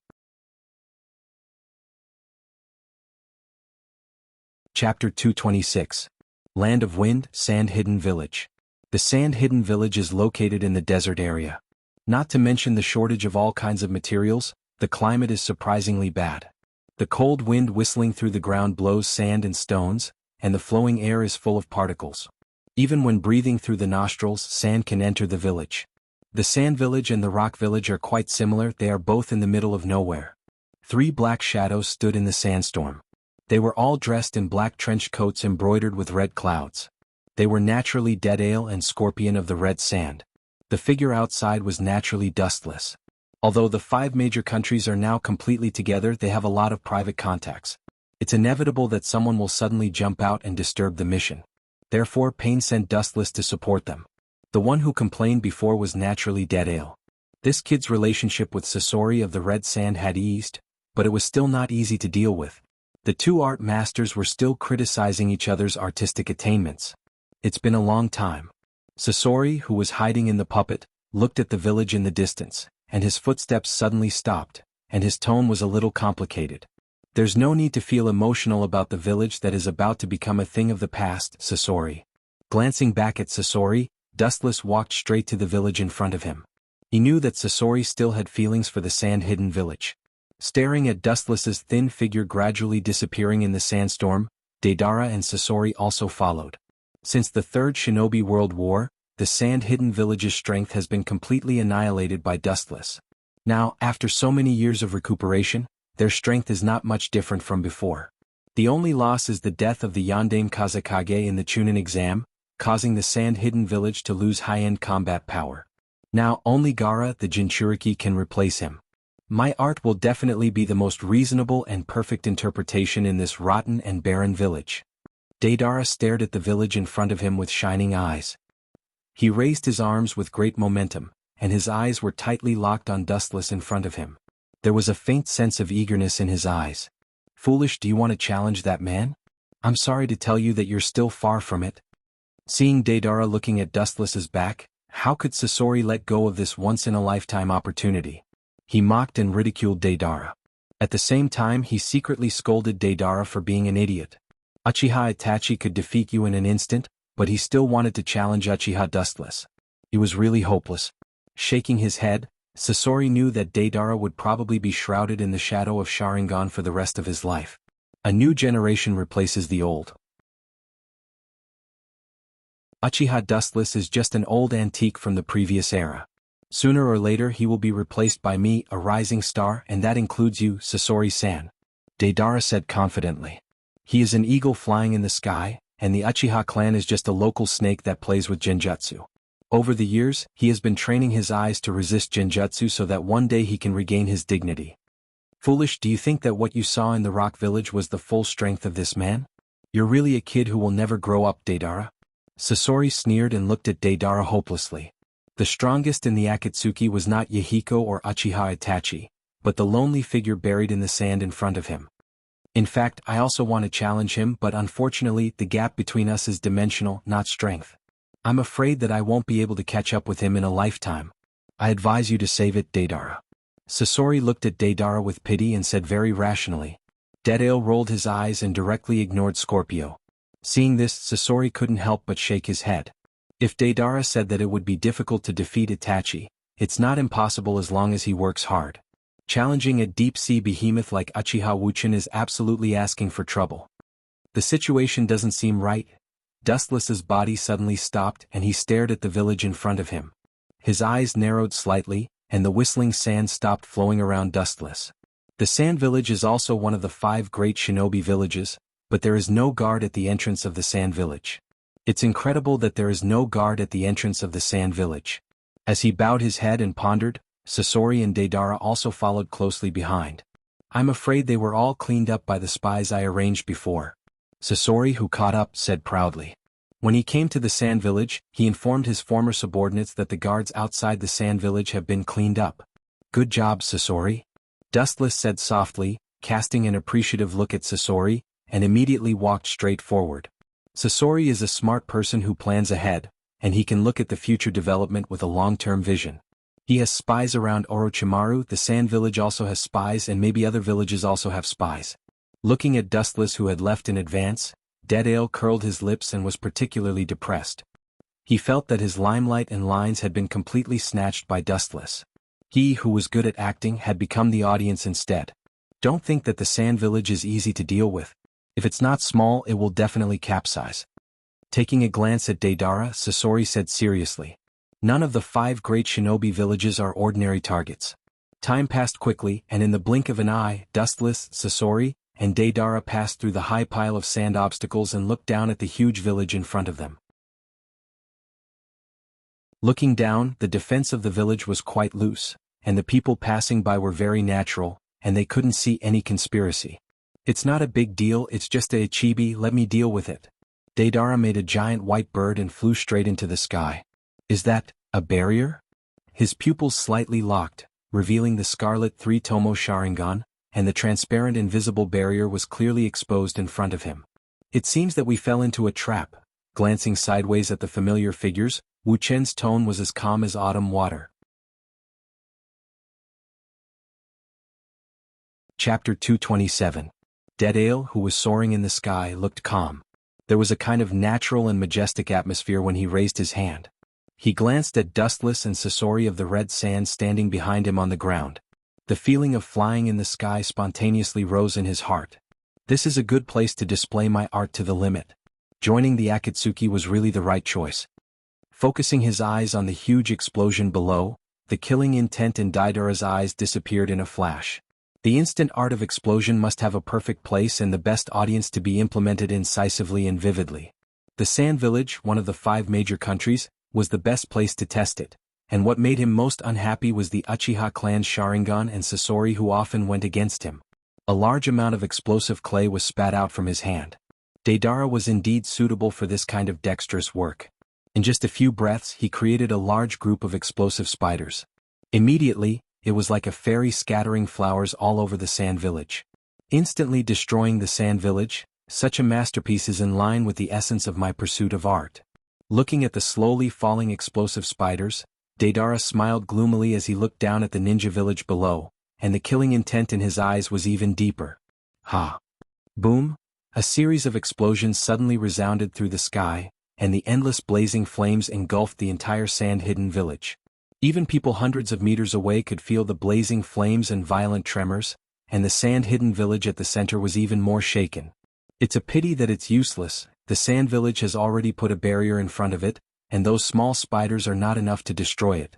[SPEAKER 1] Chapter 226. Land of Wind, Sand Hidden Village. The Sand Hidden Village is located in the desert area. Not to mention the shortage of all kinds of materials, the climate is surprisingly bad. The cold wind whistling through the ground blows sand and stones, and the flowing air is full of particles. Even when breathing through the nostrils, sand can enter the village. The Sand Village and the Rock Village are quite similar, they are both in the middle of nowhere. 3 black shadows stood in the sandstorm. They were all dressed in black trench coats embroidered with red clouds. They were naturally Deadale and Scorpion of the Red Sand. The figure outside was naturally Dustless. Although the 5 major countries are now completely together, they have a lot of private contacts. It's inevitable that someone will suddenly jump out and disturb the mission. Therefore, Pain sent Dustless to support them. The one who complained before was naturally Deadale. This kid's relationship with Sasori of the Red Sand had eased, but it was still not easy to deal with. The 2 art masters were still criticizing each other's artistic attainments. It's been a long time. Sasori, who was hiding in the puppet, looked at the village in the distance, and his footsteps suddenly stopped, and his tone was a little complicated. There's no need to feel emotional about the village that is about to become a thing of the past, Sasori. Glancing back at Sasori, Dustless walked straight to the village in front of him. He knew that Sasori still had feelings for the sand-hidden village. Staring at Dustless's thin figure gradually disappearing in the sandstorm, Deidara and Sasori also followed. Since the Third Shinobi World War, the sand-hidden village's strength has been completely annihilated by Dustless. Now, after so many years of recuperation, their strength is not much different from before. The only loss is the death of the Yondaime Kazekage in the Chunin exam, causing the sand-hidden village to lose high-end combat power. Now only Gaara the Jinchuriki can replace him. My art will definitely be the most reasonable and perfect interpretation in this rotten and barren village. Deidara stared at the village in front of him with shining eyes. He raised his arms with great momentum, and his eyes were tightly locked on Dustless in front of him. There was a faint sense of eagerness in his eyes. Foolish, do you want to challenge that man? I'm sorry to tell you that you're still far from it. Seeing Deidara looking at Dustless's back, how could Sasori let go of this once-in-a-lifetime opportunity? He mocked and ridiculed Deidara. At the same time, he secretly scolded Deidara for being an idiot. Uchiha Itachi could defeat you in an instant, but he still wanted to challenge Uchiha Dustless. He was really hopeless. Shaking his head, Sasori knew that Deidara would probably be shrouded in the shadow of Sharingan for the rest of his life. A new generation replaces the old. Uchiha Dustless is just an old antique from the previous era. Sooner or later he will be replaced by me, a rising star, and that includes you, Sasori-san. Deidara said confidently. He is an eagle flying in the sky, and the Uchiha clan is just a local snake that plays with genjutsu. Over the years, he has been training his eyes to resist genjutsu so that one day he can regain his dignity. Foolish, do you think that what you saw in the Rock Village was the full strength of this man? You're really a kid who will never grow up, Deidara. Sasori sneered and looked at Deidara hopelessly. The strongest in the Akatsuki was not Yahiko or Uchiha Itachi, but the lonely figure buried in the sand in front of him. In fact, I also want to challenge him, but unfortunately the gap between us is dimensional, not strength. I'm afraid that I won't be able to catch up with him in a lifetime. I advise you to save it, Deidara. Sasori looked at Deidara with pity and said very rationally. Deidara rolled his eyes and directly ignored Scorpio. Seeing this, Sasori couldn't help but shake his head. If Deidara said that it would be difficult to defeat Itachi, it's not impossible as long as he works hard. Challenging a deep-sea behemoth like Uchiha Wuchin is absolutely asking for trouble. The situation doesn't seem right. Dustless's body suddenly stopped and he stared at the village in front of him. His eyes narrowed slightly, and the whistling sand stopped flowing around Dustless. The sand village is also one of the 5 great shinobi villages, but there is no guard at the entrance of the sand village. It's incredible that there is no guard at the entrance of the sand village. As he bowed his head and pondered, Sasori and Deidara also followed closely behind. I'm afraid they were all cleaned up by the spies I arranged before. Sasori, who caught up, said proudly. When he came to the sand village, he informed his former subordinates that the guards outside the sand village have been cleaned up. Good job, Sasori. Dustless said softly, casting an appreciative look at Sasori, and immediately walked straight forward. Sasori is a smart person who plans ahead, and he can look at the future development with a long-term vision. He has spies around Orochimaru, the sand village also has spies, and maybe other villages also have spies. Looking at Dustless, who had left in advance, Deadale curled his lips and was particularly depressed. He felt that his limelight and lines had been completely snatched by Dustless. He, who was good at acting, had become the audience instead. Don't think that the sand village is easy to deal with. If it's not small, it will definitely capsize. Taking a glance at Deidara, Sasori said seriously. None of the 5 great shinobi villages are ordinary targets. Time passed quickly, and in the blink of an eye, Dustless, Sasori, and Deidara passed through the high pile of sand obstacles and looked down at the huge village in front of them. Looking down, the defense of the village was quite loose, and the people passing by were very natural, and they couldn't see any conspiracy. It's not a big deal, it's just a chibi, let me deal with it. Deidara made a giant white bird and flew straight into the sky. Is that a barrier? His pupils slightly locked, revealing the scarlet 3-tomo Sharingan, and the transparent invisible barrier was clearly exposed in front of him. It seems that we fell into a trap. Glancing sideways at the familiar figures, Wu Chen's tone was as calm as autumn water. Chapter 227. Deadale, who was soaring in the sky, looked calm. There was a kind of natural and majestic atmosphere when he raised his hand. He glanced at Dustless and Sasori of the red sand standing behind him on the ground. The feeling of flying in the sky spontaneously rose in his heart. This is a good place to display my art to the limit. Joining the Akatsuki was really the right choice. Focusing his eyes on the huge explosion below, the killing intent in Deidara's eyes disappeared in a flash. The instant art of explosion must have a perfect place and the best audience to be implemented incisively and vividly. The Sand Village, one of the 5 major countries, was the best place to test it, and what made him most unhappy was the Uchiha clan's Sharingan and Sasori, who often went against him. A large amount of explosive clay was spat out from his hand. Deidara was indeed suitable for this kind of dexterous work. In just a few breaths he created a large group of explosive spiders. Immediately, it was like a fairy scattering flowers all over the sand village. Instantly destroying the sand village, such a masterpiece is in line with the essence of my pursuit of art. Looking at the slowly falling explosive spiders, Deidara smiled gloomily as he looked down at the ninja village below, and the killing intent in his eyes was even deeper. Ha! Boom! A series of explosions suddenly resounded through the sky, and the endless blazing flames engulfed the entire sand-hidden village. Even people hundreds of meters away could feel the blazing flames and violent tremors, and the sand-hidden village at the center was even more shaken. It's a pity that it's useless. The sand village has already put a barrier in front of it, and those small spiders are not enough to destroy it.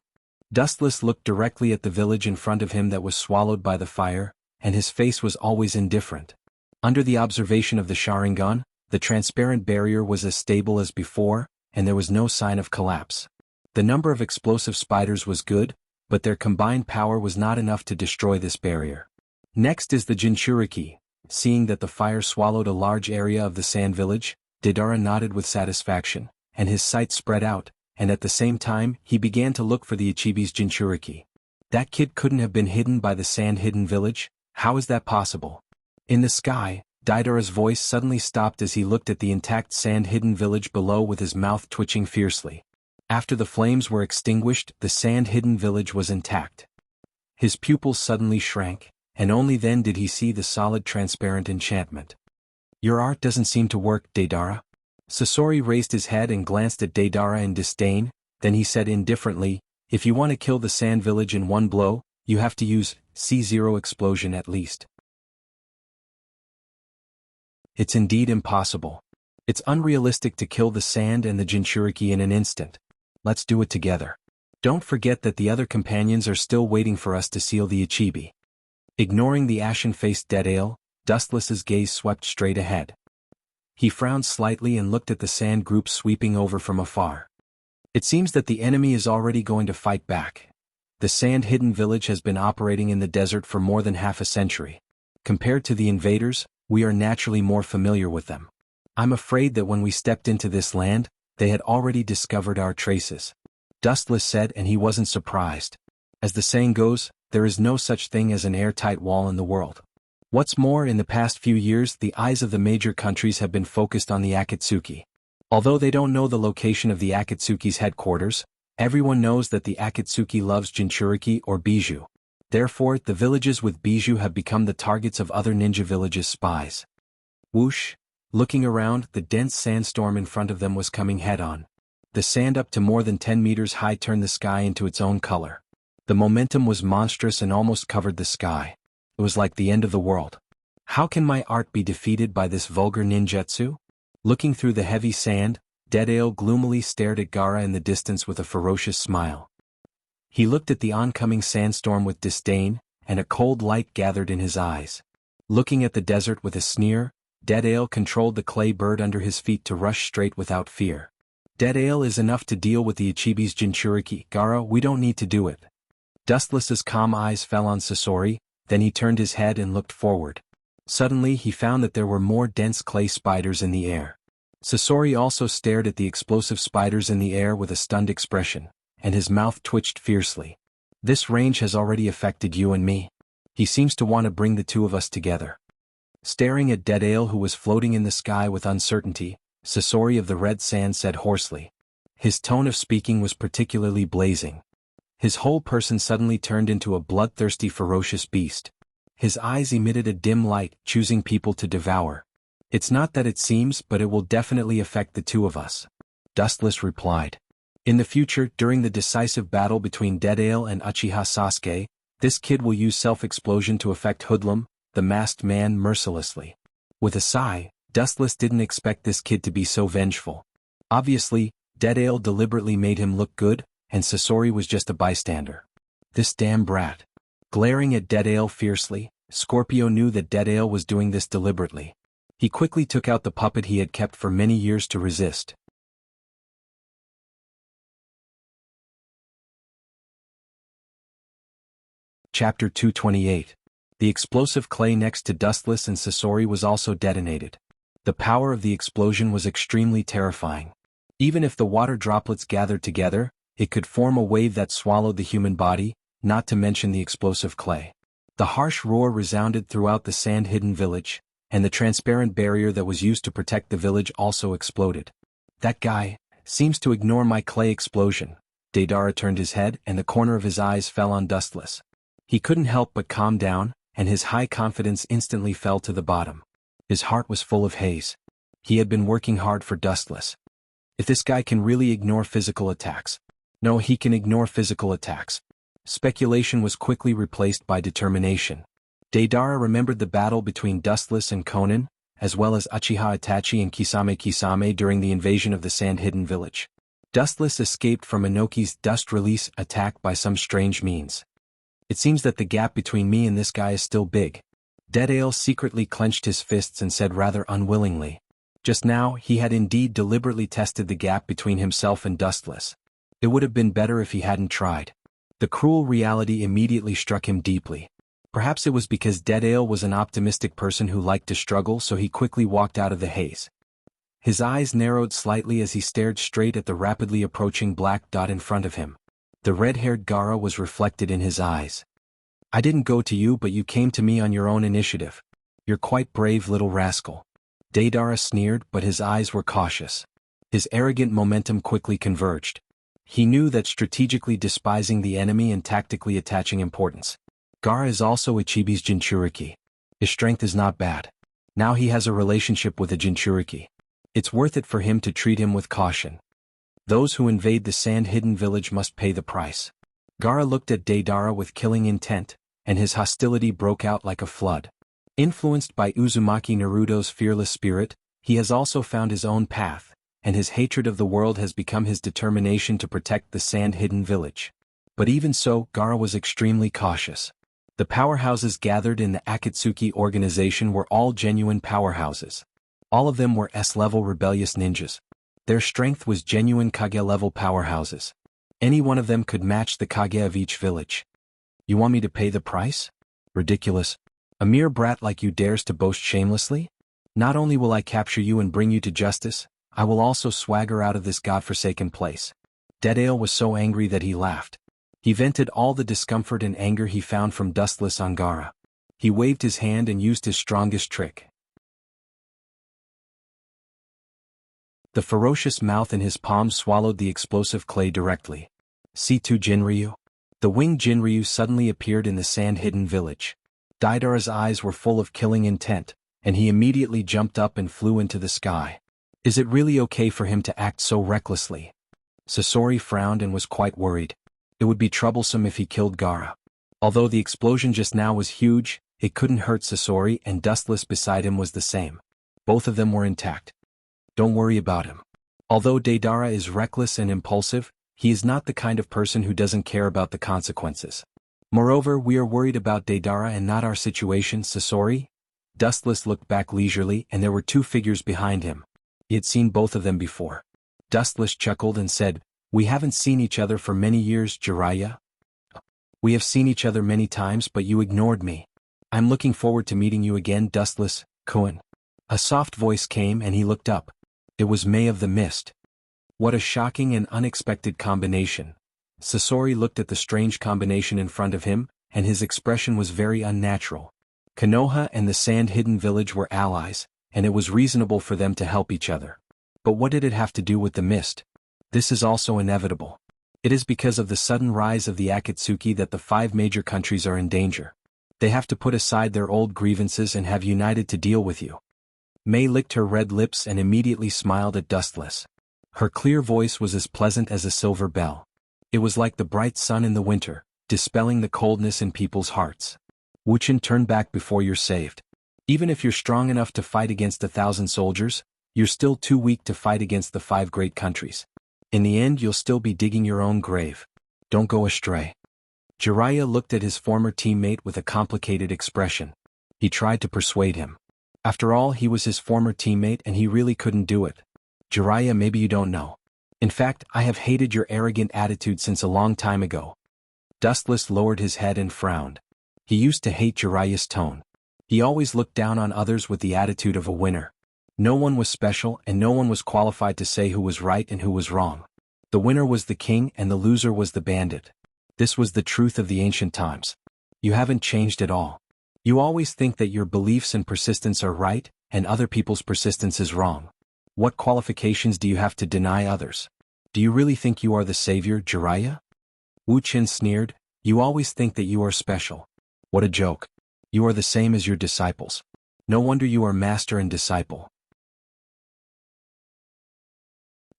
[SPEAKER 1] Dustless looked directly at the village in front of him that was swallowed by the fire, and his face was always indifferent. Under the observation of the Sharingan, the transparent barrier was as stable as before, and there was no sign of collapse. The number of explosive spiders was good, but their combined power was not enough to destroy this barrier. Next is the Jinchuriki. Seeing that the fire swallowed a large area of the sand village, Deidara nodded with satisfaction, and his sight spread out, and at the same time he began to look for the Ichibi's Jinchuriki. That kid couldn't have been hidden by the sand-hidden village. How is that possible? In the sky, Deidara's voice suddenly stopped as he looked at the intact sand-hidden village below with his mouth twitching fiercely. After the flames were extinguished, the sand-hidden village was intact. His pupils suddenly shrank, and only then did he see the solid transparent enchantment. Your art doesn't seem to work, Deidara. Sasori raised his head and glanced at Deidara in disdain, then he said indifferently, if you want to kill the sand village in one blow, you have to use C0 explosion at least. It's indeed impossible. It's unrealistic to kill the sand and the jinchuriki in an instant. Let's do it together. Don't forget that the other companions are still waiting for us to seal the ichibi. Ignoring the ashen-faced Deadale, Dustless's gaze swept straight ahead. He frowned slightly and looked at the sand group sweeping over from afar. It seems that the enemy is already going to fight back. The sand-hidden village has been operating in the desert for more than half a century. Compared to the invaders, we are naturally more familiar with them. I'm afraid that when we stepped into this land, they had already discovered our traces. Dustless said, and he wasn't surprised. As the saying goes, there is no such thing as an airtight wall in the world. What's more, in the past few years, the eyes of the major countries have been focused on the Akatsuki. Although they don't know the location of the Akatsuki's headquarters, everyone knows that the Akatsuki loves jinchuriki or bijou. Therefore, the villages with bijou have become the targets of other ninja villages' spies. Whoosh! Looking around, the dense sandstorm in front of them was coming head-on. The sand up to more than 10 meters high turned the sky into its own color. The momentum was monstrous and almost covered the sky. It was like the end of the world. How can my art be defeated by this vulgar ninjutsu? Looking through the heavy sand, Deadale gloomily stared at Gaara in the distance with a ferocious smile. He looked at the oncoming sandstorm with disdain, and a cold light gathered in his eyes. Looking at the desert with a sneer, Deadale controlled the clay bird under his feet to rush straight without fear. Deadale is enough to deal with the Ichibi's jinchuriki. Gaara, we don't need to do it. Dustless's calm eyes fell on Sasori, then he turned his head and looked forward. Suddenly he found that there were more dense clay spiders in the air. Sasori also stared at the explosive spiders in the air with a stunned expression, and his mouth twitched fiercely. This range has already affected you and me. He seems to want to bring the two of us together. Staring at Deadale, who was floating in the sky with uncertainty, Sasori of the Red Sand said hoarsely. His tone of speaking was particularly blazing. His whole person suddenly turned into a bloodthirsty, ferocious beast. His eyes emitted a dim light, choosing people to devour. It's not that it seems, but it will definitely affect the two of us. Dustless replied. In the future, during the decisive battle between Deadale and Uchiha Sasuke, this kid will use self-explosion to affect Hoodlum, the masked man, mercilessly. With a sigh, Dustless didn't expect this kid to be so vengeful. Obviously, Deadale deliberately made him look good, and Sasori was just a bystander. This damn brat. Glaring at Deadale fiercely, Scorpio knew that Deadale was doing this deliberately. He quickly took out the puppet he had kept for many years to resist. Chapter 228. The explosive clay next to Dustless and Sasori was also detonated. The power of the explosion was extremely terrifying. Even if the water droplets gathered together, it could form a wave that swallowed the human body, not to mention the explosive clay. The harsh roar resounded throughout the sand-hidden village, and the transparent barrier that was used to protect the village also exploded. That guy seems to ignore my clay explosion. Deidara turned his head, and the corner of his eyes fell on Dustless. He couldn't help but calm down, and his high confidence instantly fell to the bottom. His heart was full of haze. He had been working hard for Dustless. If this guy can really ignore physical attacks. No, he can ignore physical attacks. Speculation was quickly replaced by determination. Deidara remembered the battle between Dustless and Conan, as well as Uchiha Itachi and Kisame during the invasion of the sand-hidden village. Dustless escaped from Inoki's dust release attack by some strange means. It seems that the gap between me and this guy is still big. Deadale secretly clenched his fists and said rather unwillingly. Just now, he had indeed deliberately tested the gap between himself and Dustless. It would have been better if he hadn't tried. The cruel reality immediately struck him deeply. Perhaps it was because Deadale was an optimistic person who liked to struggle, so he quickly walked out of the haze. His eyes narrowed slightly as he stared straight at the rapidly approaching black dot in front of him. The red-haired Gaara was reflected in his eyes. I didn't go to you, but you came to me on your own initiative. You're quite brave, little rascal. Deidara sneered, but his eyes were cautious. His arrogant momentum quickly converged. He knew that strategically despising the enemy and tactically attaching importance. Gaara is also Ichibi's jinchuriki. His strength is not bad. Now he has a relationship with a jinchuriki. It's worth it for him to treat him with caution. Those who invade the sand-hidden village must pay the price. Gaara looked at Deidara with killing intent, and his hostility broke out like a flood. Influenced by Uzumaki Naruto's fearless spirit, he has also found his own path, and his hatred of the world has become his determination to protect the sand-hidden village. But even so, Gaara was extremely cautious. The powerhouses gathered in the Akatsuki organization were all genuine powerhouses. All of them were S-level rebellious ninjas. Their strength was genuine Kage-level powerhouses. Any one of them could match the Kage of each village. You want me to pay the price? Ridiculous. A mere brat like you dares to boast shamelessly? Not only will I capture you and bring you to justice, I will also swagger out of this godforsaken place. Deadale was so angry that he laughed. He vented all the discomfort and anger he found from Dustless on Gaara. He waved his hand and used his strongest trick. The ferocious mouth in his palm swallowed the explosive clay directly. C2 Jinryu. The winged Jinryu suddenly appeared in the sand-hidden village. Deidara's eyes were full of killing intent, and he immediately jumped up and flew into the sky. Is it really okay for him to act so recklessly? Sasori frowned and was quite worried. It would be troublesome if he killed Gaara. Although the explosion just now was huge, it couldn't hurt Sasori, and Dustless beside him was the same. Both of them were intact. Don't worry about him. Although Deidara is reckless and impulsive, he is not the kind of person who doesn't care about the consequences. Moreover, we are worried about Deidara and not our situation, Sasori. Dustless looked back leisurely, and there were two figures behind him. He had seen both of them before. Dustless chuckled and said, "We haven't seen each other for many years, Jiraiya. We have seen each other many times, but you ignored me. I'm looking forward to meeting you again, Dustless, Koen." A soft voice came and he looked up. It was May of the Mist. What a shocking and unexpected combination. Sasori looked at the strange combination in front of him, and his expression was very unnatural. Konoha and the sand-hidden village were allies, and it was reasonable for them to help each other. But what did it have to do with the mist? This is also inevitable. It is because of the sudden rise of the Akatsuki that the 5 major countries are in danger. They have to put aside their old grievances and have united to deal with you. May licked her red lips and immediately smiled at Dustless. Her clear voice was as pleasant as a silver bell. It was like the bright sun in the winter, dispelling the coldness in people's hearts. Wuchen, turn back before you're saved. Even if you're strong enough to fight against 1,000 soldiers, you're still too weak to fight against the 5 great countries. In the end, you'll still be digging your own grave. Don't go astray. Jiraiya looked at his former teammate with a complicated expression. He tried to persuade him. After all, he was his former teammate and he really couldn't do it. Jiraiya, maybe you don't know. In fact, I have hated your arrogant attitude since a long time ago. Dustless lowered his head and frowned. He used to hate Jiraiya's tone. He always looked down on others with the attitude of a winner. No one was special and no one was qualified to say who was right and who was wrong. The winner was the king and the loser was the bandit. This was the truth of the ancient times. You haven't changed at all. You always think that your beliefs and persistence are right, and other people's persistence is wrong. What qualifications do you have to deny others? Do you really think you are the savior, Jiraiya? Wu Qin sneered, you always think that you are special. What a joke. You are the same as your disciples. No wonder you are master and disciple.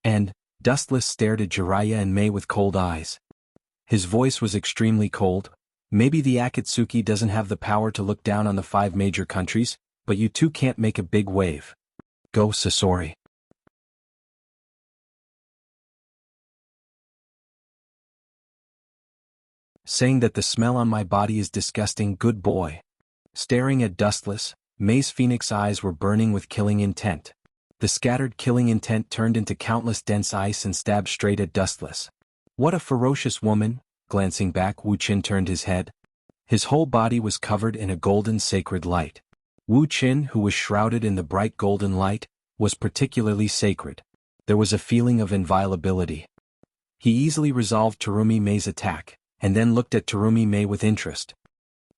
[SPEAKER 1] And, Dustless stared at Jiraiya and May with cold eyes. His voice was extremely cold. Maybe the Akatsuki doesn't have the power to look down on the 5 major countries, but you two can't make a big wave. Go, Sasori. Saying that the smell on my body is disgusting, good boy. Staring at Dustless, May's phoenix eyes were burning with killing intent. The scattered killing intent turned into countless dense ice and stabbed straight at Dustless. What a ferocious woman, glancing back, Wu Qin turned his head. His whole body was covered in a golden sacred light. Wu Qin, who was shrouded in the bright golden light, was particularly sacred. There was a feeling of inviolability. He easily resolved Terumi May's attack, and then looked at Terumi May with interest.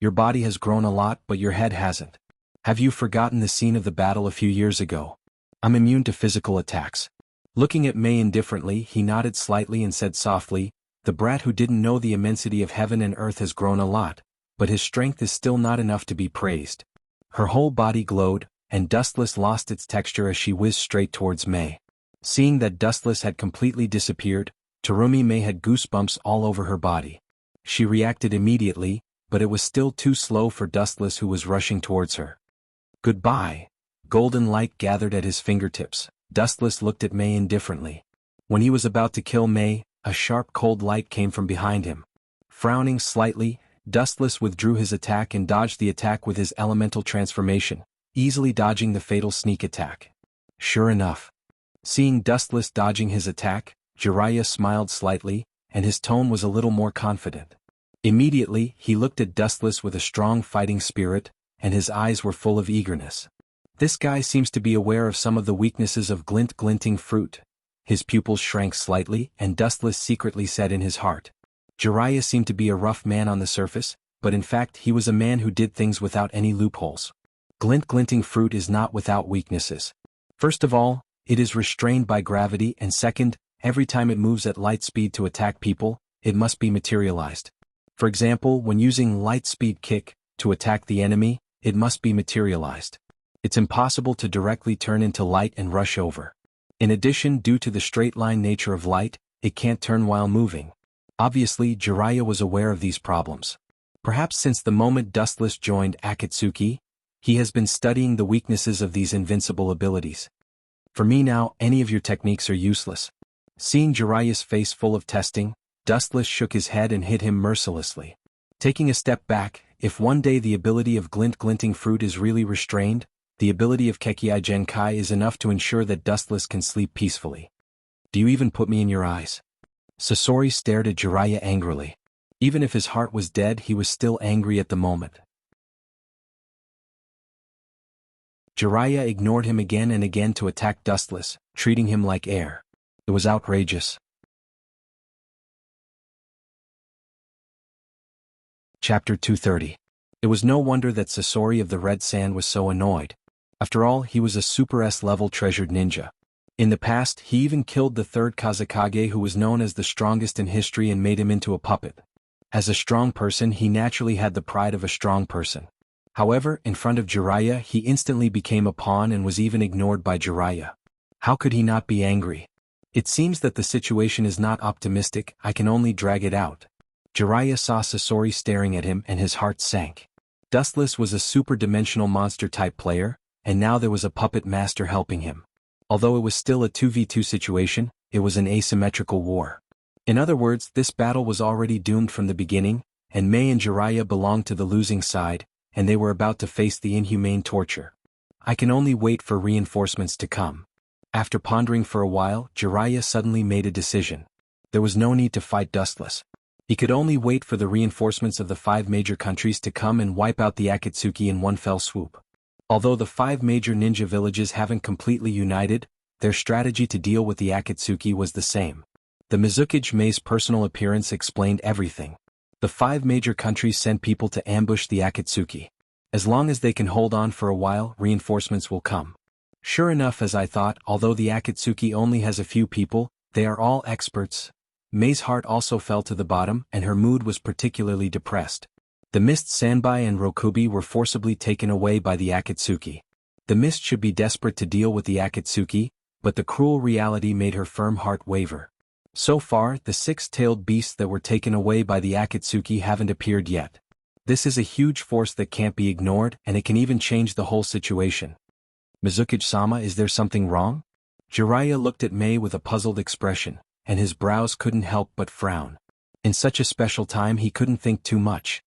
[SPEAKER 1] Your body has grown a lot, but your head hasn't. Have you forgotten the scene of the battle a few years ago? I'm immune to physical attacks. Looking at May indifferently, he nodded slightly and said softly, the brat who didn't know the immensity of heaven and earth has grown a lot, but his strength is still not enough to be praised. Her whole body glowed, and Dustless lost its texture as she whizzed straight towards May. Seeing that Dustless had completely disappeared, Terumi May had goosebumps all over her body. She reacted immediately, but it was still too slow for Dustless, who was rushing towards her. Goodbye. Golden light gathered at his fingertips. Dustless looked at May indifferently. When he was about to kill May, a sharp cold light came from behind him. Frowning slightly, Dustless withdrew his attack and dodged the attack with his elemental transformation, easily dodging the fatal sneak attack. Sure enough. Seeing Dustless dodging his attack, Jiraiya smiled slightly, and his tone was a little more confident. Immediately, he looked at Dustless with a strong fighting spirit, and his eyes were full of eagerness. This guy seems to be aware of some of the weaknesses of glinting fruit. His pupils shrank slightly, and Dustless secretly said in his heart. Jiraiya seemed to be a rough man on the surface, but in fact he was a man who did things without any loopholes. Glinting fruit is not without weaknesses. First of all, it is restrained by gravity, and second, every time it moves at light speed to attack people, it must be materialized. For example, when using light speed kick to attack the enemy, it must be materialized. It's impossible to directly turn into light and rush over. In addition, due to the straight-line nature of light, it can't turn while moving. Obviously, Jiraiya was aware of these problems. Perhaps since the moment Dustless joined Akatsuki, he has been studying the weaknesses of these invincible abilities. For me now, any of your techniques are useless. Seeing Jiraiya's face full of testing, Dustless shook his head and hit him mercilessly. Taking a step back, if one day the ability of glinting fruit is really restrained, the ability of Kekkei Genkai is enough to ensure that Dustless can sleep peacefully. Do you even put me in your eyes? Sasori stared at Jiraiya angrily. Even if his heart was dead, he was still angry at the moment. Jiraiya ignored him again and again to attack Dustless, treating him like air. It was outrageous. Chapter 230. It was no wonder that Sasori of the Red Sand was so annoyed. After all, he was a Super S-level treasured ninja. In the past, he even killed the third Kazekage, who was known as the strongest in history, and made him into a puppet. As a strong person, he naturally had the pride of a strong person. However, in front of Jiraiya, he instantly became a pawn and was even ignored by Jiraiya. How could he not be angry? It seems that the situation is not optimistic. I can only drag it out. Jiraiya saw Sasori staring at him and his heart sank. Dustless was a super-dimensional monster-type player, and now there was a puppet master helping him. Although it was still a 2v2 situation, it was an asymmetrical war. In other words, this battle was already doomed from the beginning, and Mei and Jiraiya belonged to the losing side, and they were about to face the inhumane torture. I can only wait for reinforcements to come. After pondering for a while, Jiraiya suddenly made a decision. There was no need to fight Dustless. He could only wait for the reinforcements of the 5 major countries to come and wipe out the Akatsuki in one fell swoop. Although the 5 major ninja villages haven't completely united, their strategy to deal with the Akatsuki was the same. The Mizukage Mei's personal appearance explained everything. The 5 major countries sent people to ambush the Akatsuki. As long as they can hold on for a while, reinforcements will come. Sure enough, as I thought, although the Akatsuki only has a few people, they are all experts. Mei's heart also fell to the bottom, and her mood was particularly depressed. The Mist Sanbai and Rokubi were forcibly taken away by the Akatsuki. The Mist should be desperate to deal with the Akatsuki, but the cruel reality made her firm heart waver. So far, the 6-tailed beasts that were taken away by the Akatsuki haven't appeared yet. This is a huge force that can't be ignored, and it can even change the whole situation. Mizukage-sama, is there something wrong? Jiraiya looked at Mei with a puzzled expression, and his brows couldn't help but frown. In such a special time he couldn't think too much.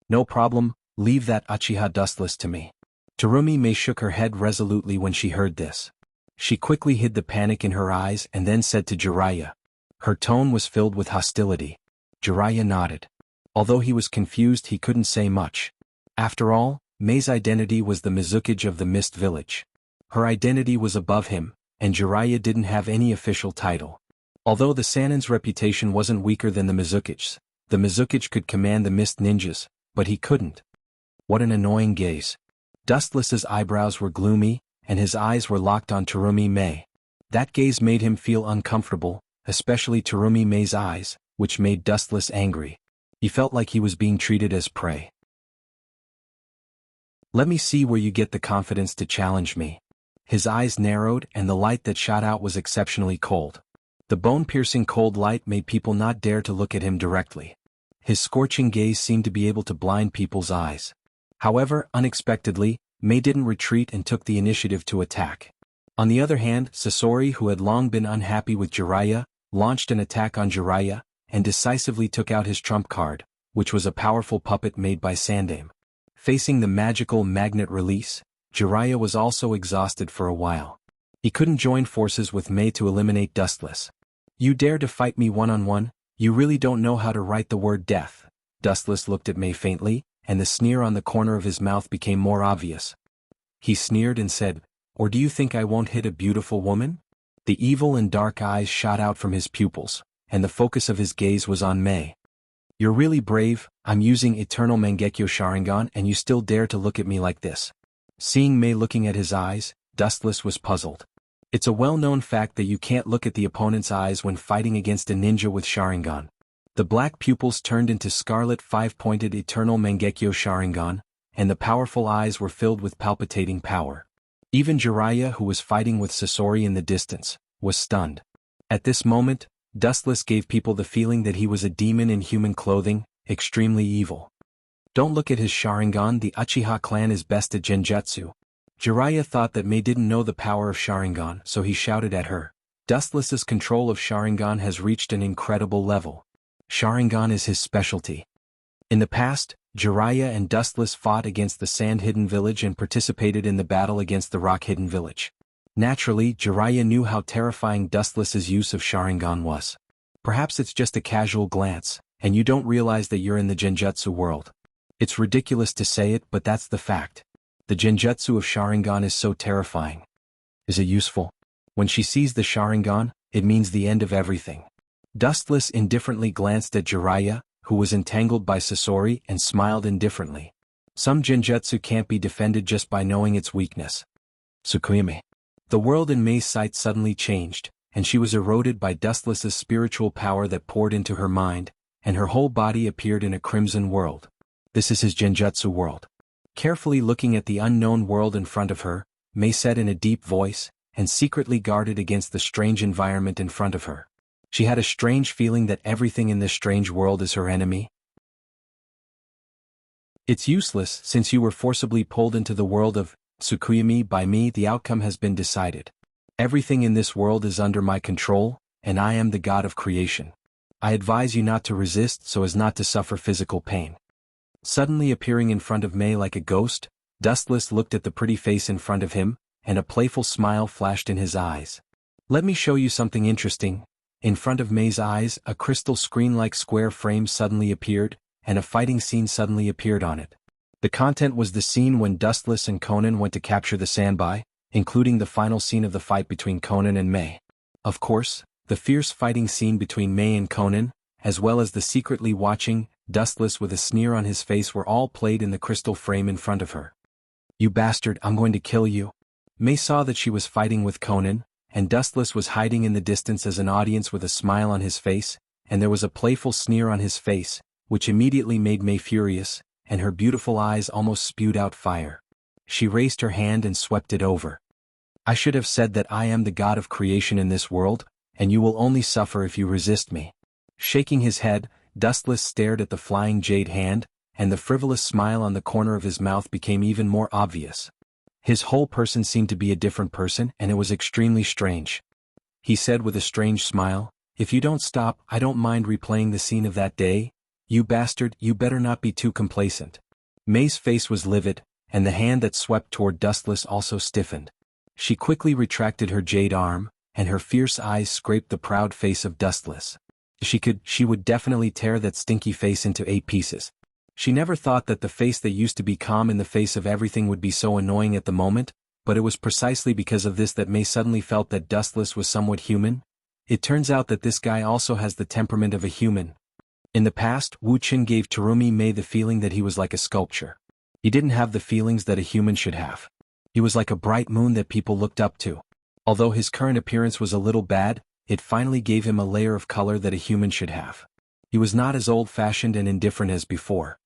[SPEAKER 1] No problem, leave that Uchiha Dustless to me. Terumi Mei shook her head resolutely when she heard this. She quickly hid the panic in her eyes and then said to Jiraiya. Her tone was filled with hostility. Jiraiya nodded. Although he was confused, he couldn't say much. After all, Mei's identity was the Mizukage of the Mist Village. Her identity was above him, and Jiraiya didn't have any official title. Although the Sanin's reputation wasn't weaker than the Mizukage's, the Mizukage could command the Mist Ninjas, but he couldn't. What an annoying gaze. Dustless's eyebrows were gloomy, and his eyes were locked on Terumi Mei. That gaze made him feel uncomfortable, especially Terumi Mei's eyes, which made Dustless angry. He felt like he was being treated as prey. Let me see where you get the confidence to challenge me. His eyes narrowed, and the light that shot out was exceptionally cold. The bone-piercing cold light made people not dare to look at him directly. His scorching gaze seemed to be able to blind people's eyes. However, unexpectedly, May didn't retreat and took the initiative to attack. On the other hand, Sasori, who had long been unhappy with Jiraiya, launched an attack on Jiraiya, and decisively took out his trump card, which was a powerful puppet made by Sandaime. Facing the magical magnet release, Jiraiya was also exhausted for a while. He couldn't join forces with May to eliminate Dustless. "You dare to fight me one-on-one? You really don't know how to write the word death." Dustless looked at May faintly, and the sneer on the corner of his mouth became more obvious. He sneered and said, "Or do you think I won't hit a beautiful woman?" The evil and dark eyes shot out from his pupils, and the focus of his gaze was on May. "You're really brave. I'm using Eternal Mangekyo Sharingan and you still dare to look at me like this." Seeing May looking at his eyes, Dustless was puzzled. It's a well-known fact that you can't look at the opponent's eyes when fighting against a ninja with Sharingan. The black pupils turned into scarlet five-pointed Eternal Mangekyo Sharingan, and the powerful eyes were filled with palpitating power. Even Jiraiya, who was fighting with Sasori in the distance, was stunned. At this moment, Dustless gave people the feeling that he was a demon in human clothing, extremely evil. "Don't look at his Sharingan. The Uchiha clan is best at Genjutsu." Jiraiya thought that May didn't know the power of Sharingan, so he shouted at her. Dustless's control of Sharingan has reached an incredible level. Sharingan is his specialty. In the past, Jiraiya and Dustless fought against the Sand Hidden Village and participated in the battle against the Rock Hidden Village. Naturally, Jiraiya knew how terrifying Dustless's use of Sharingan was. Perhaps it's just a casual glance, and you don't realize that you're in the Genjutsu world. It's ridiculous to say it, but that's the fact. The Genjutsu of Sharingan is so terrifying. Is it useful? When she sees the Sharingan, it means the end of everything. Dustless indifferently glanced at Jiraiya, who was entangled by Sasori, and smiled indifferently. Some Genjutsu can't be defended just by knowing its weakness. Tsukuyame. The world in May's sight suddenly changed, and she was eroded by Dustless's spiritual power that poured into her mind, and her whole body appeared in a crimson world. This is his Genjutsu world. Carefully looking at the unknown world in front of her, May said in a deep voice, and secretly guarded against the strange environment in front of her. She had a strange feeling that everything in this strange world is her enemy. "It's useless, since you were forcibly pulled into the world of Tsukuyami by me. The outcome has been decided. Everything in this world is under my control, and I am the god of creation. I advise you not to resist so as not to suffer physical pain." Suddenly appearing in front of May like a ghost, Dustless looked at the pretty face in front of him, and a playful smile flashed in his eyes. "Let me show you something interesting." In front of May's eyes, a crystal screen-like square frame suddenly appeared, and a fighting scene suddenly appeared on it. The content was the scene when Dustless and Conan went to capture the Sanbai, including the final scene of the fight between Conan and May. Of course, the fierce fighting scene between May and Conan, as well as the secretly watching Dustless with a sneer on his face, were all played in the crystal frame in front of her. "You bastard, I'm going to kill you." May saw that she was fighting with Conan, and Dustless was hiding in the distance as an audience with a smile on his face, and there was a playful sneer on his face, which immediately made May furious, and her beautiful eyes almost spewed out fire. She raised her hand and swept it over. "I should have said that I am the god of creation in this world, and you will only suffer if you resist me." Shaking his head, Dustless stared at the flying jade hand, and the frivolous smile on the corner of his mouth became even more obvious. His whole person seemed to be a different person, and it was extremely strange. He said with a strange smile, "If you don't stop, I don't mind replaying the scene of that day. You bastard, you better not be too complacent." May's face was livid, and the hand that swept toward Dustless also stiffened. She quickly retracted her jade arm, and her fierce eyes scraped the proud face of Dustless. She would definitely tear that stinky face into 8 pieces. She never thought that the face that used to be calm in the face of everything would be so annoying at the moment, but it was precisely because of this that May suddenly felt that Dustless was somewhat human. It turns out that this guy also has the temperament of a human. In the past, Wu Qin gave Terumi May the feeling that he was like a sculpture. He didn't have the feelings that a human should have. He was like a bright moon that people looked up to. Although his current appearance was a little bad, it finally gave him a layer of color that a human should have. He was not as old-fashioned and indifferent as before.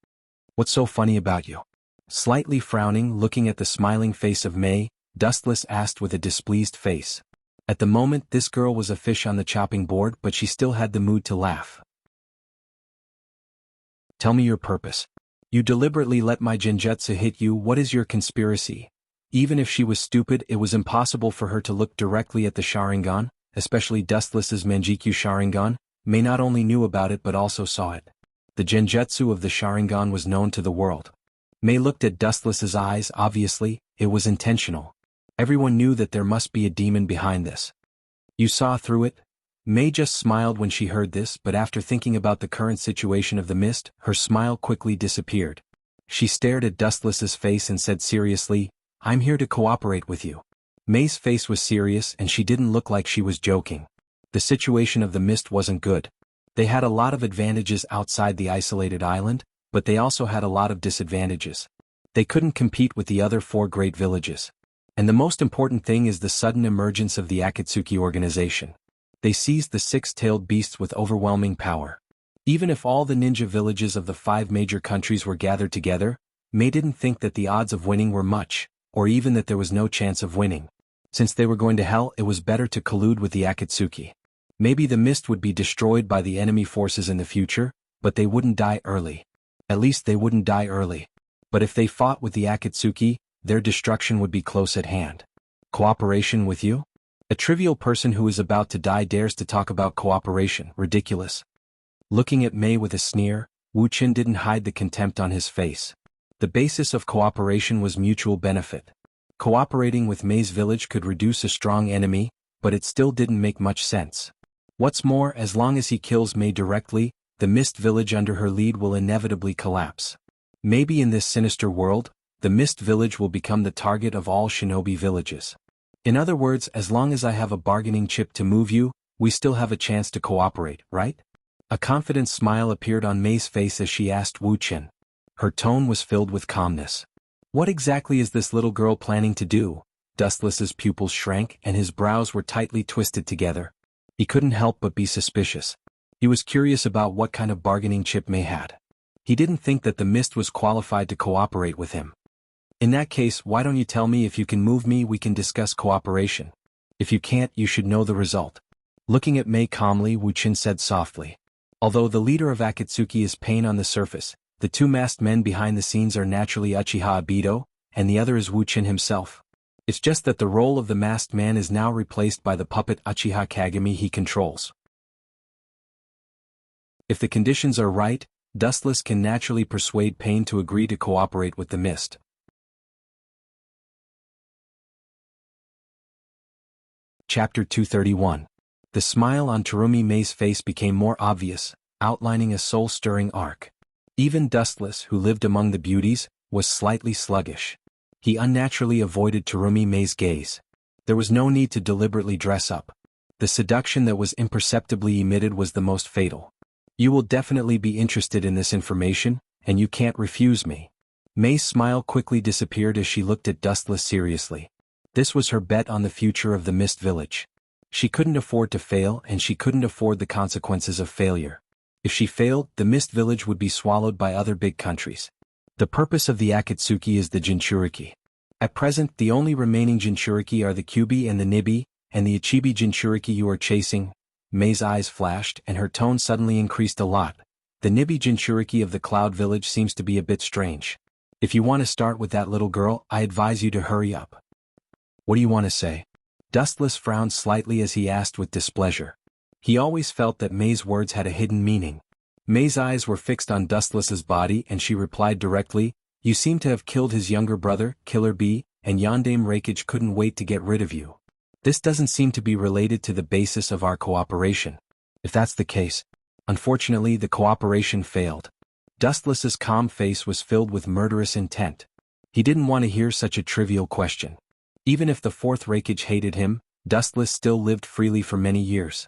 [SPEAKER 1] "What's so funny about you?" Slightly frowning, looking at the smiling face of May, Dustless asked with a displeased face. At the moment, this girl was a fish on the chopping board, but she still had the mood to laugh. "Tell me your purpose." You deliberately let my genjutsu hit you. What is your conspiracy? Even if she was stupid, it was impossible for her to look directly at the Sharingan, especially Dustless's Manjikyu Sharingan. Mei not only knew about it but also saw it. The genjutsu of the Sharingan was known to the world. Mei looked at Dustless's eyes. Obviously, it was intentional. Everyone knew that there must be a demon behind this. You saw through it? Mei just smiled when she heard this, but after thinking about the current situation of the mist, her smile quickly disappeared. She stared at Dustless's face and said seriously, "I'm here to cooperate with you." Mei's face was serious and she didn't look like she was joking. The situation of the mist wasn't good. They had a lot of advantages outside the isolated island, but they also had a lot of disadvantages. They couldn't compete with the other 4 great villages. And the most important thing is the sudden emergence of the Akatsuki organization. They seized the 6-tailed beasts with overwhelming power. Even if all the ninja villages of the 5 major countries were gathered together, Mei didn't think that the odds of winning were much, or even that there was no chance of winning. Since they were going to hell, it was better to collude with the Akatsuki. Maybe the mist would be destroyed by the enemy forces in the future, but they wouldn't die early. At least they wouldn't die early. But if they fought with the Akatsuki, their destruction would be close at hand. Cooperation with you? A trivial person who is about to die dares to talk about cooperation. Ridiculous. Looking at Mei with a sneer, Wu Qin didn't hide the contempt on his face. The basis of cooperation was mutual benefit. Cooperating with Mei's village could reduce a strong enemy, but it still didn't make much sense. What's more, as long as he kills Mei directly, the Mist Village under her lead will inevitably collapse. Maybe in this sinister world, the Mist Village will become the target of all shinobi villages. In other words, as long as I have a bargaining chip to move you, we still have a chance to cooperate, right? A confident smile appeared on Mei's face as she asked Wu Qin. Her tone was filled with calmness. What exactly is this little girl planning to do? Dustless's pupils shrank and his brows were tightly twisted together. He couldn't help but be suspicious. He was curious about what kind of bargaining chip Mei had. He didn't think that the mist was qualified to cooperate with him. In that case, why don't you tell me? If you can move me, we can discuss cooperation. If you can't, you should know the result. Looking at Mei calmly, Wu Qin said softly. Although the leader of Akatsuki is Pain on the surface, the 2 masked men behind the scenes are naturally Uchiha Obito, and the other is Wu Qin himself. It's just that the role of the masked man is now replaced by the puppet Uchiha Kagami he controls. If the conditions are right, Dustless can naturally persuade Pain to agree to cooperate with the mist. Chapter 231. The smile on Terumi Mei's face became more obvious, outlining a soul-stirring arc. Even Dustless, who lived among the beauties, was slightly sluggish. He unnaturally avoided Terumi Mei's gaze. There was no need to deliberately dress up. The seduction that was imperceptibly emitted was the most fatal. You will definitely be interested in this information, and you can't refuse me. Mei's smile quickly disappeared as she looked at Dustless seriously. This was her bet on the future of the Mist Village. She couldn't afford to fail, and she couldn't afford the consequences of failure. If she failed, the Mist Village would be swallowed by other big countries. The purpose of the Akatsuki is the Jinchuriki. At present, the only remaining Jinchuriki are the Kyubi and the Nibi, and the Ichibi Jinchuriki you are chasing. Mei's eyes flashed, and her tone suddenly increased a lot. The Nibi Jinchuriki of the Cloud Village seems to be a bit strange. If you want to start with that little girl, I advise you to hurry up. What do you want to say? Dustless frowned slightly as he asked with displeasure. He always felt that Mei's words had a hidden meaning. Mei's eyes were fixed on Dustless's body and she replied directly, "You seem to have killed his younger brother, Killer Bee, and Yondaime Reikage couldn't wait to get rid of you. This doesn't seem to be related to the basis of our cooperation. If that's the case, unfortunately the cooperation failed." Dustless's calm face was filled with murderous intent. He didn't want to hear such a trivial question. Even if the 4th Reikage hated him, Dustless still lived freely for many years.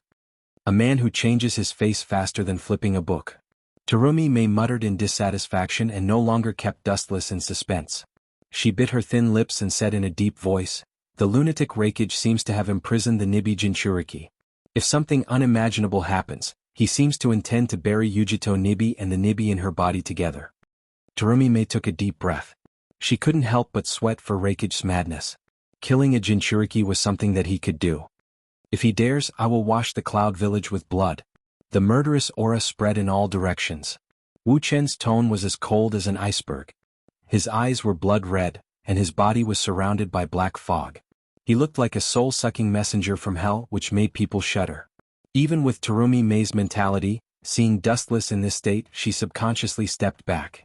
[SPEAKER 1] A man who changes his face faster than flipping a book. Terumi Mei muttered in dissatisfaction and no longer kept Dustless in suspense. She bit her thin lips and said in a deep voice, "The lunatic Reikage seems to have imprisoned the Nibi Jinchuriki. If something unimaginable happens, he seems to intend to bury Yujito Nibi and the Nibi in her body together." Terumi Mei took a deep breath. She couldn't help but sweat for Reikage's madness. Killing a Jinchuriki was something that he could do. If he dares, I will wash the Cloud Village with blood. The murderous aura spread in all directions. Wu Chen's tone was as cold as an iceberg. His eyes were blood red, and his body was surrounded by black fog. He looked like a soul-sucking messenger from hell, which made people shudder. Even with Terumi Mei's mentality, seeing Dustless in this state, she subconsciously stepped back.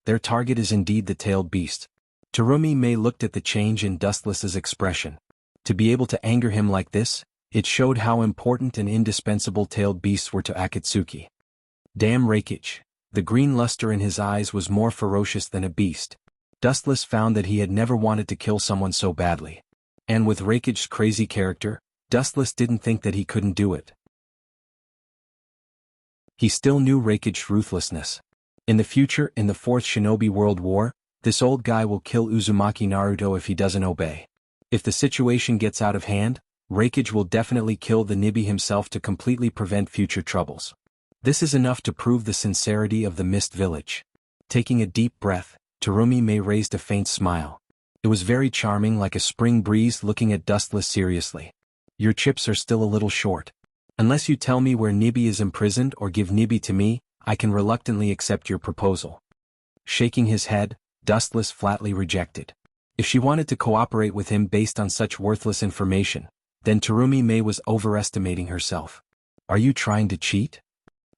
[SPEAKER 1] Their target is indeed the tailed beast. Terumi Mei looked at the change in Dustless's expression. To be able to anger him like this, it showed how important and indispensable tailed beasts were to Akatsuki. Damn Reikage. The green luster in his eyes was more ferocious than a beast. Dustless found that he had never wanted to kill someone so badly. And with Reikage's crazy character, Dustless didn't think that he couldn't do it. He still knew Reikage's ruthlessness. In the future, in the 4th Shinobi World War, this old guy will kill Uzumaki Naruto if he doesn't obey. If the situation gets out of hand, Reikage will definitely kill the Nibi himself to completely prevent future troubles. This is enough to prove the sincerity of the Mist Village. Taking a deep breath, Terumi Mei raised a faint smile. It was very charming, like a spring breeze looking at Dustless seriously. Your chips are still a little short. Unless you tell me where Nibi is imprisoned or give Nibi to me, I can reluctantly accept your proposal. Shaking his head, Dustless flatly rejected. If she wanted to cooperate with him based on such worthless information, then Terumi Mei was overestimating herself. Are you trying to cheat?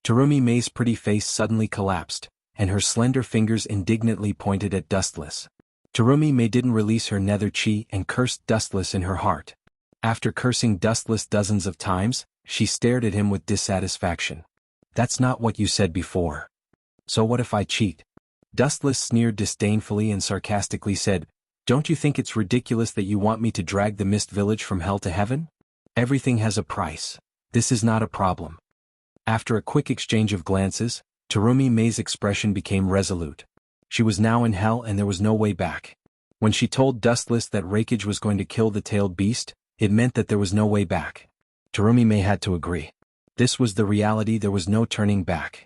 [SPEAKER 1] Terumi Mei's pretty face suddenly collapsed, and her slender fingers indignantly pointed at Dustless. Terumi Mei didn't release her nether chi and cursed Dustless in her heart. After cursing Dustless dozens of times, she stared at him with dissatisfaction. That's not what you said before. So what if I cheat? Dustless sneered disdainfully and sarcastically said, Don't you think it's ridiculous that you want me to drag the Mist Village from hell to heaven? Everything has a price. This is not a problem. After a quick exchange of glances, Terumi Mei's expression became resolute. She was now in hell and there was no way back. When she told Dustless that Reikage was going to kill the tailed beast, it meant that there was no way back. Terumi Mei had to agree. This was the reality, there was no turning back.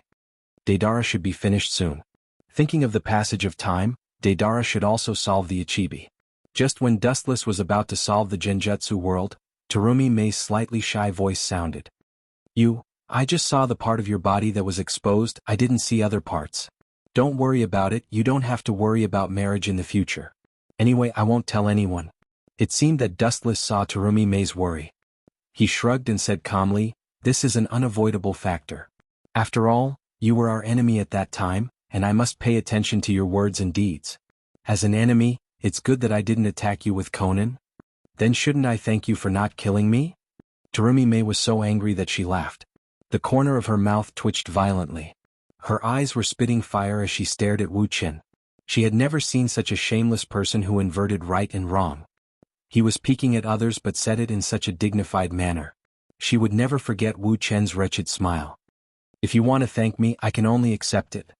[SPEAKER 1] Deidara should be finished soon. Thinking of the passage of time, Deidara should also solve the Ichibi. Just when Dustless was about to solve the Genjutsu world, Terumi Mei's slightly shy voice sounded. I just saw the part of your body that was exposed, I didn't see other parts. Don't worry about it, you don't have to worry about marriage in the future. Anyway, I won't tell anyone. It seemed that Dustless saw Terumi Mei's worry. He shrugged and said calmly, This is an unavoidable factor. After all, you were our enemy at that time, and I must pay attention to your words and deeds. As an enemy, it's good that I didn't attack you with Conan. Then shouldn't I thank you for not killing me? Terumi Mei was so angry that she laughed. The corner of her mouth twitched violently. Her eyes were spitting fire as she stared at Wu Chen. She had never seen such a shameless person who inverted right and wrong. He was peeking at others but said it in such a dignified manner. She would never forget Wu Chen's wretched smile. If you want to thank me, I can only accept it.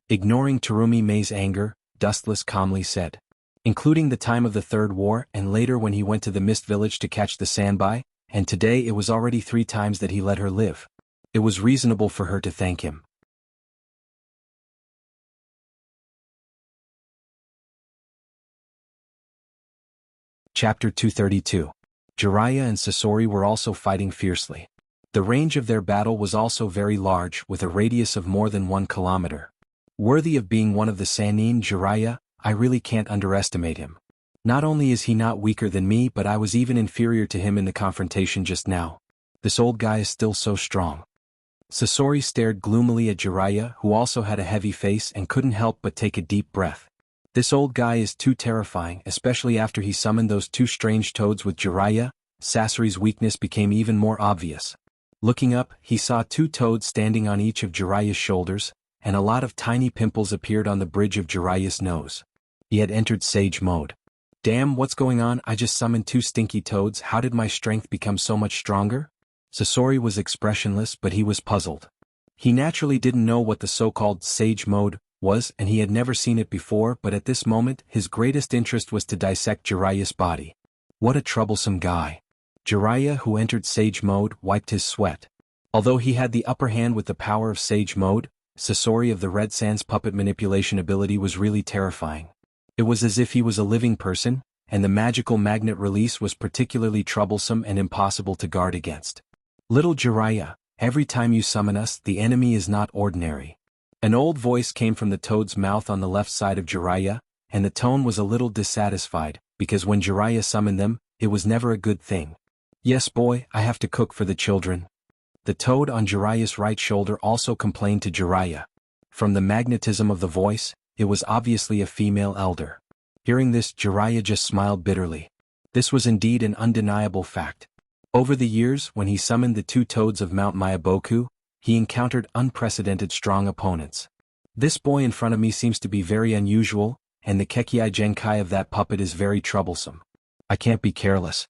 [SPEAKER 1] Ignoring Terumi Mei's anger, Dustless calmly said. Including the time of the Third War and later when he went to the Mist Village to catch the Sanbai, and today it was already 3 times that he let her live. It was reasonable for her to thank him. Chapter 232. Jiraiya and Sasori were also fighting fiercely. The range of their battle was also very large, with a radius of more than 1 kilometer. Worthy of being one of the Sannin, Jiraiya, I really can't underestimate him. Not only is he not weaker than me, but I was even inferior to him in the confrontation just now. This old guy is still so strong. Sasori stared gloomily at Jiraiya, who also had a heavy face and couldn't help but take a deep breath. This old guy is too terrifying, especially after he summoned those 2 strange toads with Jiraiya. Sasori's weakness became even more obvious. Looking up, he saw 2 toads standing on each of Jiraiya's shoulders, and a lot of tiny pimples appeared on the bridge of Jiraiya's nose. He had entered Sage mode. Damn, what's going on? I just summoned 2 stinky toads, how did my strength become so much stronger? Sasori was expressionless, but he was puzzled. He naturally didn't know what the so-called Sage mode was, and he had never seen it before, but at this moment his greatest interest was to dissect Jiraiya's body. What a troublesome guy. Jiraiya, who entered Sage mode, wiped his sweat. Although he had the upper hand with the power of Sage mode, Sasori of the Red Sands puppet manipulation ability was really terrifying. It was as if he was a living person, and the magical magnet release was particularly troublesome and impossible to guard against. Little Jiraiya, every time you summon us, the enemy is not ordinary. An old voice came from the toad's mouth on the left side of Jiraiya, and the tone was a little dissatisfied, because when Jiraiya summoned them, it was never a good thing. Yes boy, I have to cook for the children. The toad on Jiraiya's right shoulder also complained to Jiraiya. From the magnetism of the voice, it was obviously a female elder. Hearing this, Jiraiya just smiled bitterly. This was indeed an undeniable fact. Over the years, when he summoned the two toads of Mount Myaboku, he encountered unprecedented strong opponents. This boy in front of me seems to be very unusual, and the Kekkei Genkai of that puppet is very troublesome. I can't be careless.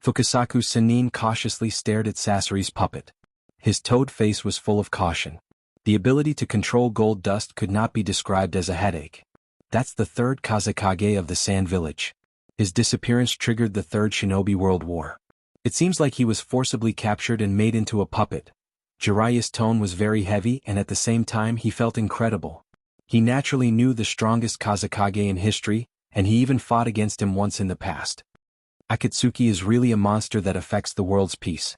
[SPEAKER 1] Fukasaku Sennin cautiously stared at Sasori's puppet. His toad face was full of caution. The ability to control gold dust could not be described as a headache. That's the third Kazekage of the Sand Village. His disappearance triggered the Third Shinobi World War. It seems like he was forcibly captured and made into a puppet. Jiraiya's tone was very heavy and at the same time he felt incredible. He naturally knew the strongest Kazekage in history, and he even fought against him once in the past. Akatsuki is really a monster that affects the world's peace.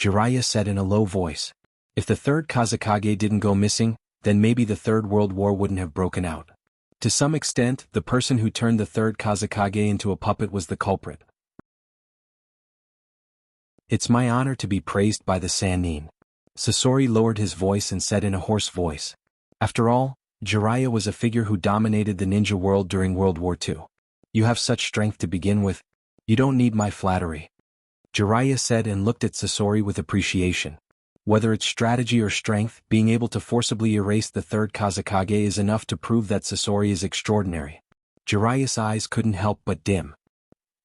[SPEAKER 1] Jiraiya said in a low voice. If the third Kazekage didn't go missing, then maybe the Third World War wouldn't have broken out. To some extent, the person who turned the third Kazekage into a puppet was the culprit. It's my honor to be praised by the Sannin. Sasori lowered his voice and said in a hoarse voice. After all, Jiraiya was a figure who dominated the ninja world during World War II. You have such strength to begin with. You don't need my flattery. Jiraiya said and looked at Sasori with appreciation. Whether it's strategy or strength, being able to forcibly erase the third Kazekage is enough to prove that Sasori is extraordinary. Jiraiya's eyes couldn't help but dim.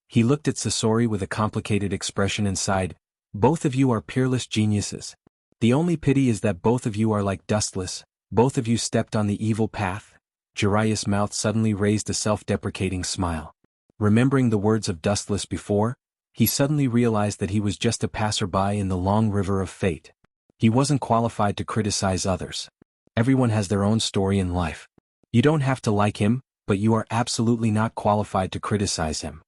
[SPEAKER 1] He looked at Sasori with a complicated expression and sighed. Both of you are peerless geniuses. The only pity is that both of you are like dustless, both of you stepped on the evil path. Jiraiya's mouth suddenly raised a self-deprecating smile. Remembering the words of dustless before, he suddenly realized that he was just a passerby in the long river of fate. He wasn't qualified to criticize others. Everyone has their own story in life. You don't have to like him, but you are absolutely not qualified to criticize him.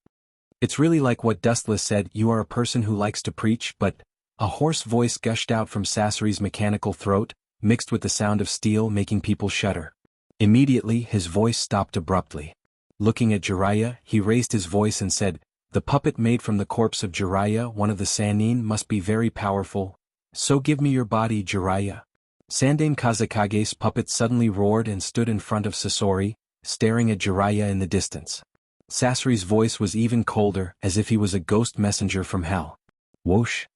[SPEAKER 1] It's really like what Dustless said, you are a person who likes to preach, but... A hoarse voice gushed out from Sasori's mechanical throat, mixed with the sound of steel making people shudder. Immediately his voice stopped abruptly. Looking at Jiraiya, he raised his voice and said, the puppet made from the corpse of Jiraiya, one of the Sannin, must be very powerful. So give me your body, Jiraiya. Sandaime Kazekage's puppet suddenly roared and stood in front of Sasori, staring at Jiraiya in the distance. Sasori's voice was even colder, as if he was a ghost messenger from hell. Whoosh!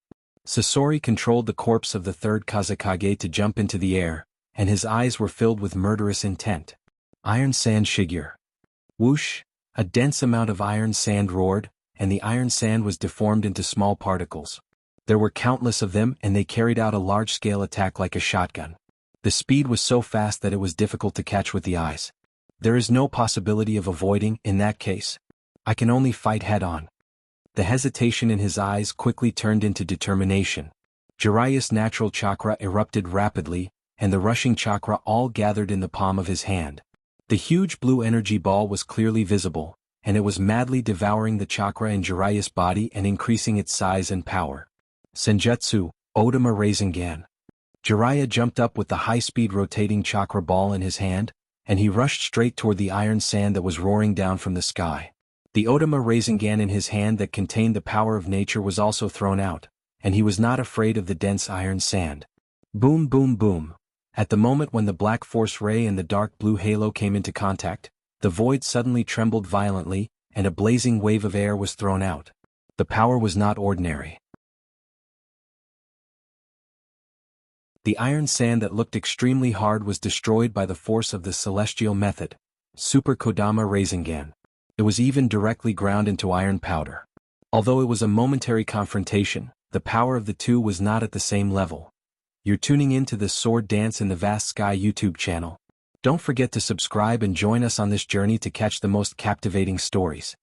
[SPEAKER 1] Sasori controlled the corpse of the third Kazekage to jump into the air, and his eyes were filled with murderous intent. Iron Sand Shigure. Whoosh! A dense amount of iron sand roared, and the iron sand was deformed into small particles. There were countless of them and they carried out a large-scale attack like a shotgun. The speed was so fast that it was difficult to catch with the eyes. There is no possibility of avoiding, in that case. I can only fight head-on. The hesitation in his eyes quickly turned into determination. Jiraiya's natural chakra erupted rapidly, and the rushing chakra all gathered in the palm of his hand. The huge blue energy ball was clearly visible, and it was madly devouring the chakra in Jiraiya's body and increasing its size and power. Senjutsu, Odama Rasengan. Jiraiya jumped up with the high-speed rotating chakra ball in his hand, and he rushed straight toward the iron sand that was roaring down from the sky. The Odama Rasengan in his hand that contained the power of nature was also thrown out, and he was not afraid of the dense iron sand. Boom boom boom. At the moment when the black force ray and the dark blue halo came into contact, the void suddenly trembled violently, and a blazing wave of air was thrown out. The power was not ordinary. The iron sand that looked extremely hard was destroyed by the force of the celestial method, Super Kodama Rasengan. It was even directly ground into iron powder. Although it was a momentary confrontation, the power of the two was not at the same level. You're tuning in to the Sword Dance in the Vast Sky YouTube channel. Don't forget to subscribe and join us on this journey to catch the most captivating stories.